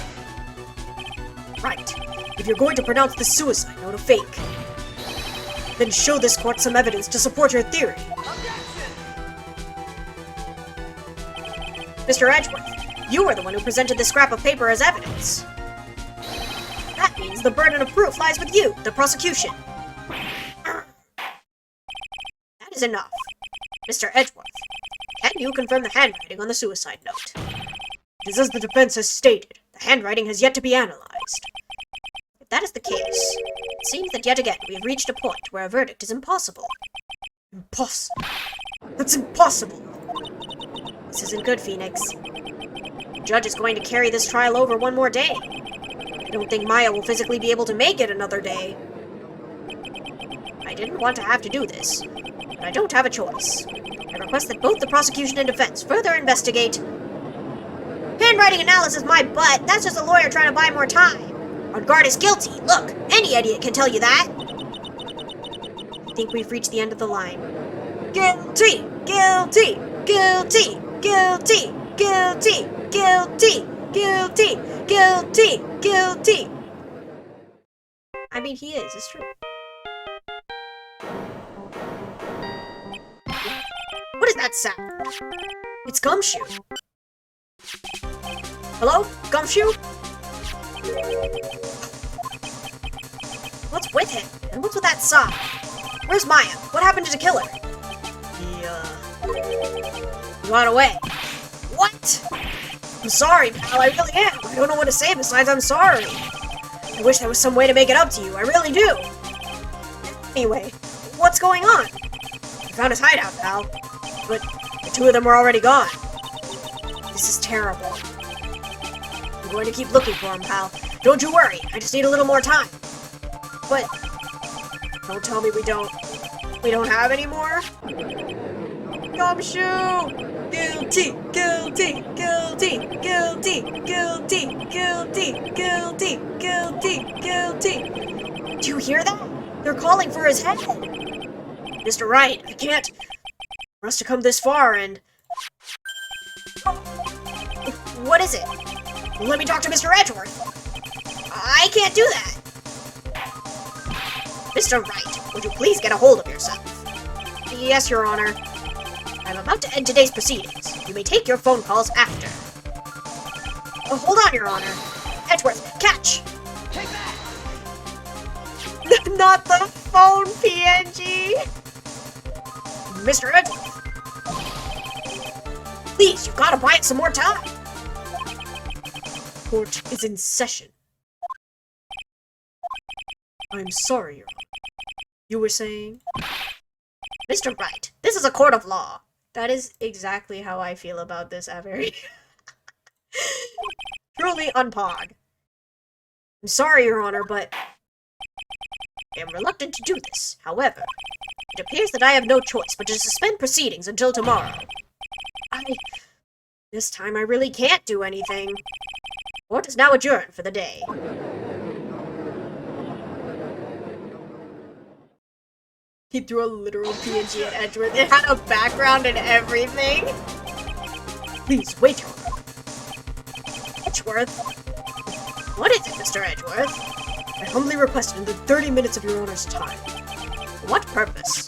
Right. If you're going to pronounce this suicide note a fake, then show this court some evidence to support your theory. Objection! Mr. Edgeworth, you were the one who presented this scrap of paper as evidence. That means the burden of proof lies with you, the prosecution. That is enough. Mr. Edgeworth, can you confirm the handwriting on the suicide note? It is as the defense has stated. The handwriting has yet to be analyzed. If that is the case, it seems that yet again we have reached a point where a verdict is impossible. Impossible. That's impossible. This isn't good, Phoenix. The judge is going to carry this trial over one more day. I don't think Maya will physically be able to make it another day. I didn't want to have to do this, but I don't have a choice. I request that both the prosecution and defense further investigate. Handwriting analysis, my butt. That's just a lawyer trying to buy more time. On guard is guilty. Look, any idiot can tell you that. I think we've reached the end of the line. Guilty! Guilty! Guilty! Guilty! Guilty! Guilty! Guilty! Guilty! Guilty! I mean, he is. It's true. What is that sound? It's Gumshoe. Hello? Gumshoe? What's with him? And what's with that sock? Where's Maya? What happened to the killer? He got away. What? I'm sorry, pal, I really am. I don't know what to say besides I'm sorry. I wish there was some way to make it up to you, I really do. Anyway, what's going on? I found his hideout, pal. But the two of them were already gone. This is terrible. I'm going to keep looking for him, pal. Don't you worry, I just need a little more time. But don't tell me we don't have any more? Gumshoe! Guilty, guilty, guilty, guilty, guilty, guilty, guilty, guilty, guilty. Do you hear that? They're calling for his head. Mr. Wright, I can't. For us to come this far and... What is it? Let me talk to Mr. Edgeworth. I can't do that. Mr. Wright, would you please get a hold of yourself? Yes, Your Honor. I'm about to end today's proceedings. You may take your phone calls after. Oh, hold on, Your Honor. Edgeworth, catch! Take that! Not the phone, PNG! Mr. Edgeworth! Please, you've got to buy it some more time! Court is in session. I'm sorry, Your Honor. You were saying? Mr. Wright, this is a court of law. That is exactly how I feel about this, Avery. Truly unpog. I'm sorry, Your Honor, but I am reluctant to do this. However, it appears that I have no choice but to suspend proceedings until tomorrow. This time I really can't do anything. Court is now adjourned for the day. He threw a literal PNG at Edgeworth. It had a background and everything. Please, wait, Your Honor. Edgeworth? What is it, Mr. Edgeworth? I humbly request another 30 minutes of Your Honor's time. For what purpose?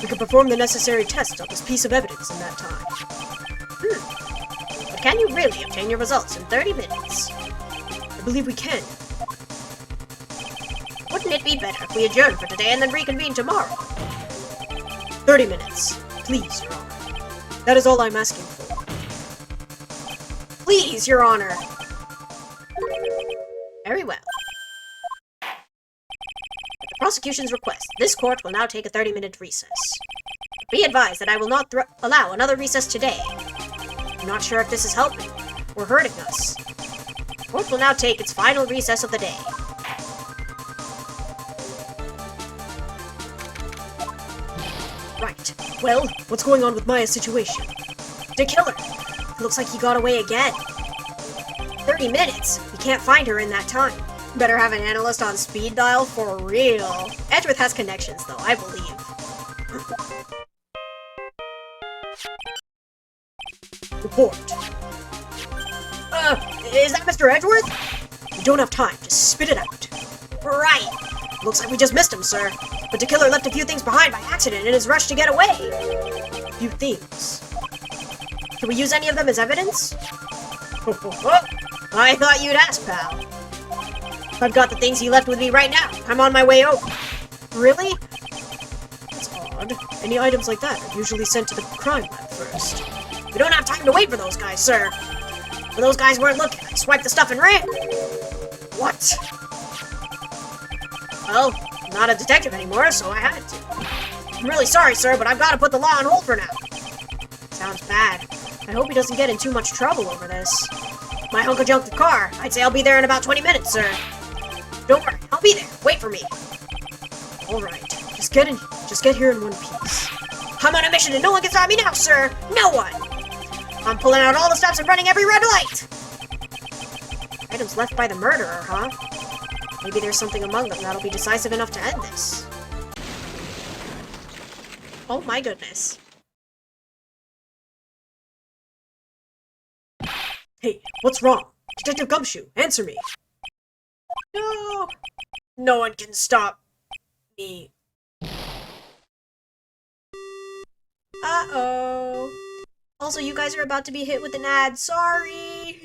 We could perform the necessary tests on this piece of evidence in that time. But can you really obtain your results in 30 minutes? I believe we can. Wouldn't it be better if we adjourn for today and then reconvene tomorrow? 30 minutes. Please, Your Honor. That is all I'm asking for. Please, Your Honor. Very well. At the prosecution's request, this court will now take a 30-minute recess. Be advised that I will not allow another recess today. I'm not sure if this is helping or hurting us. The court will now take its final recess of the day. Right. Well, what's going on with Maya's situation? The killer! It looks like he got away again. 30 minutes? We can't find her in that time. Better have an analyst on speed dial for real. Edgeworth has connections, though, I believe. Report. Is that Mr. Edgeworth? We don't have time. Just spit it out. Right. Looks like we just missed him, sir. But the killer left a few things behind by accident in his rush to get away. A few things. Can we use any of them as evidence? I thought you'd ask, pal. I've got the things he left with me right now. I'm on my way over. Really? That's odd. Any items like that are usually sent to the crime lab first. We don't have time to wait for those guys, sir. When those guys weren't looking, I swiped the stuff and ran. What? Well, I'm not a detective anymore, so I had to. I'm really sorry, sir, but I've got to put the law on hold for now. Sounds bad. I hope he doesn't get in too much trouble over this. My uncle junked the car. I'd say I'll be there in about 20 minutes, sir. Don't worry, I'll be there. Wait for me. All right, just get here in one piece. I'm on a mission and no one can stop me now, sir. No one. I'm pulling out all the stops and running every red light. Items left by the murderer, huh? Maybe there's something among them that'll be decisive enough to end this. Oh my goodness. Hey, what's wrong? Detective Gumshoe, answer me. No! No one can stop me. Uh-oh. Also, you guys are about to be hit with an ad. Sorry.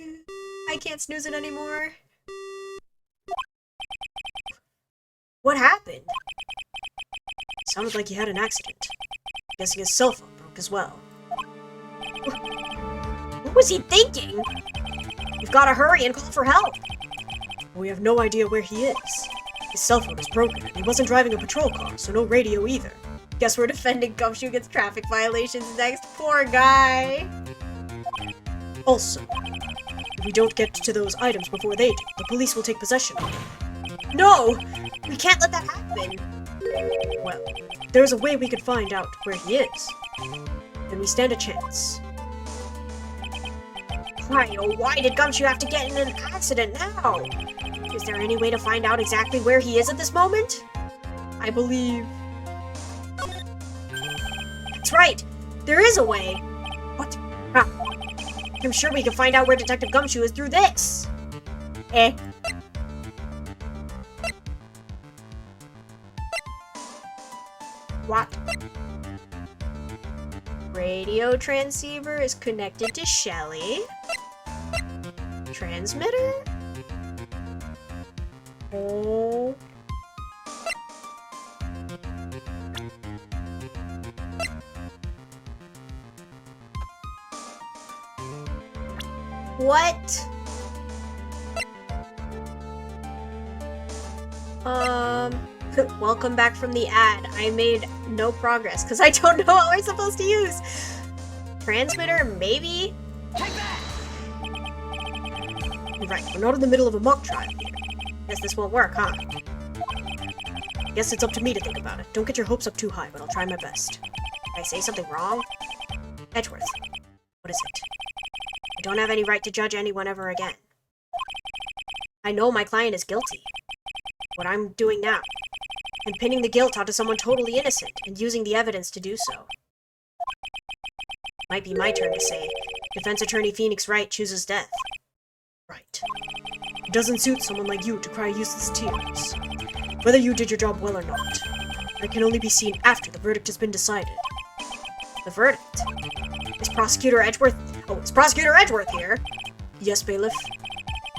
I can't snooze it anymore. What happened? Sounded like he had an accident. Guessing his cell phone broke as well. What was he thinking? We've gotta hurry and call for help! We have no idea where he is. His cell phone is broken, and he wasn't driving a patrol car, so no radio either. Guess we're defending Gumshoe against traffic violations next. Poor guy. Also, if we don't get to those items before they do, the police will take possession of them. No! We can't let that happen. Well, there's a way we could find out where he is. Then we stand a chance. Why, oh, why did Gumshoe have to get in an accident now? Is there any way to find out exactly where he is at this moment? I believe... That's right! There is a way! What? Huh. I'm sure we can find out where Detective Gumshoe is through this! Eh. What? Radio transceiver is connected to Shelly. Transmitter? Oh... What? Welcome back from the ad. I made no progress because I don't know what we're supposed to use. Transmitter, maybe? Take that! Right, we're not in the middle of a mock trial here. Guess this won't work, huh? Guess it's up to me to think about it. Don't get your hopes up too high, but I'll try my best. Did I say something wrong? Edgeworth, what is it? I don't have any right to judge anyone ever again. I know my client is guilty. What I'm doing now. I'm pinning the guilt onto someone totally innocent and using the evidence to do so. Might be my turn to say, Defense Attorney Phoenix Wright chooses death. Right. It doesn't suit someone like you to cry useless tears. Whether you did your job well or not, that can only be seen after the verdict has been decided. The verdict? Is Prosecutor Edgeworth... Oh, is Prosecutor Edgeworth here? Yes, bailiff.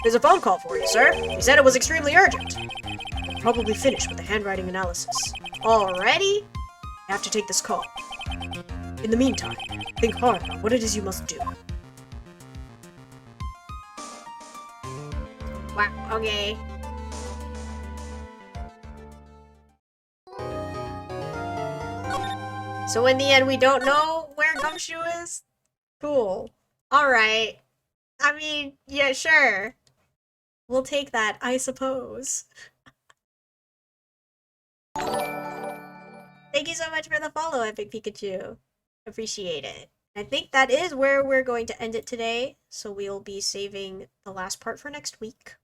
There's a phone call for you, sir. He said it was extremely urgent. We're probably finished with the handwriting analysis. Already? I have to take this call. In the meantime, think hard about what it is you must do. Wow, okay. So in the end, we don't know where Gumshoe is? Cool. Alright. I mean, yeah, sure. We'll take that, I suppose. Thank you so much for the follow, Epic Pikachu. Appreciate it. I think that is where we're going to end it today, so we'll be saving the last part for next week.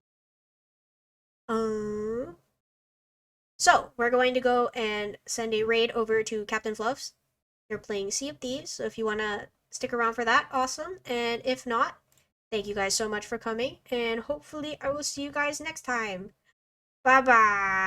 So, we're going to go and send a raid over to Captain Fluffs. They're playing Sea of Thieves, so if you want to stick around for that, awesome. And if not, thank you guys so much for coming, and hopefully I will see you guys next time. Bye-bye!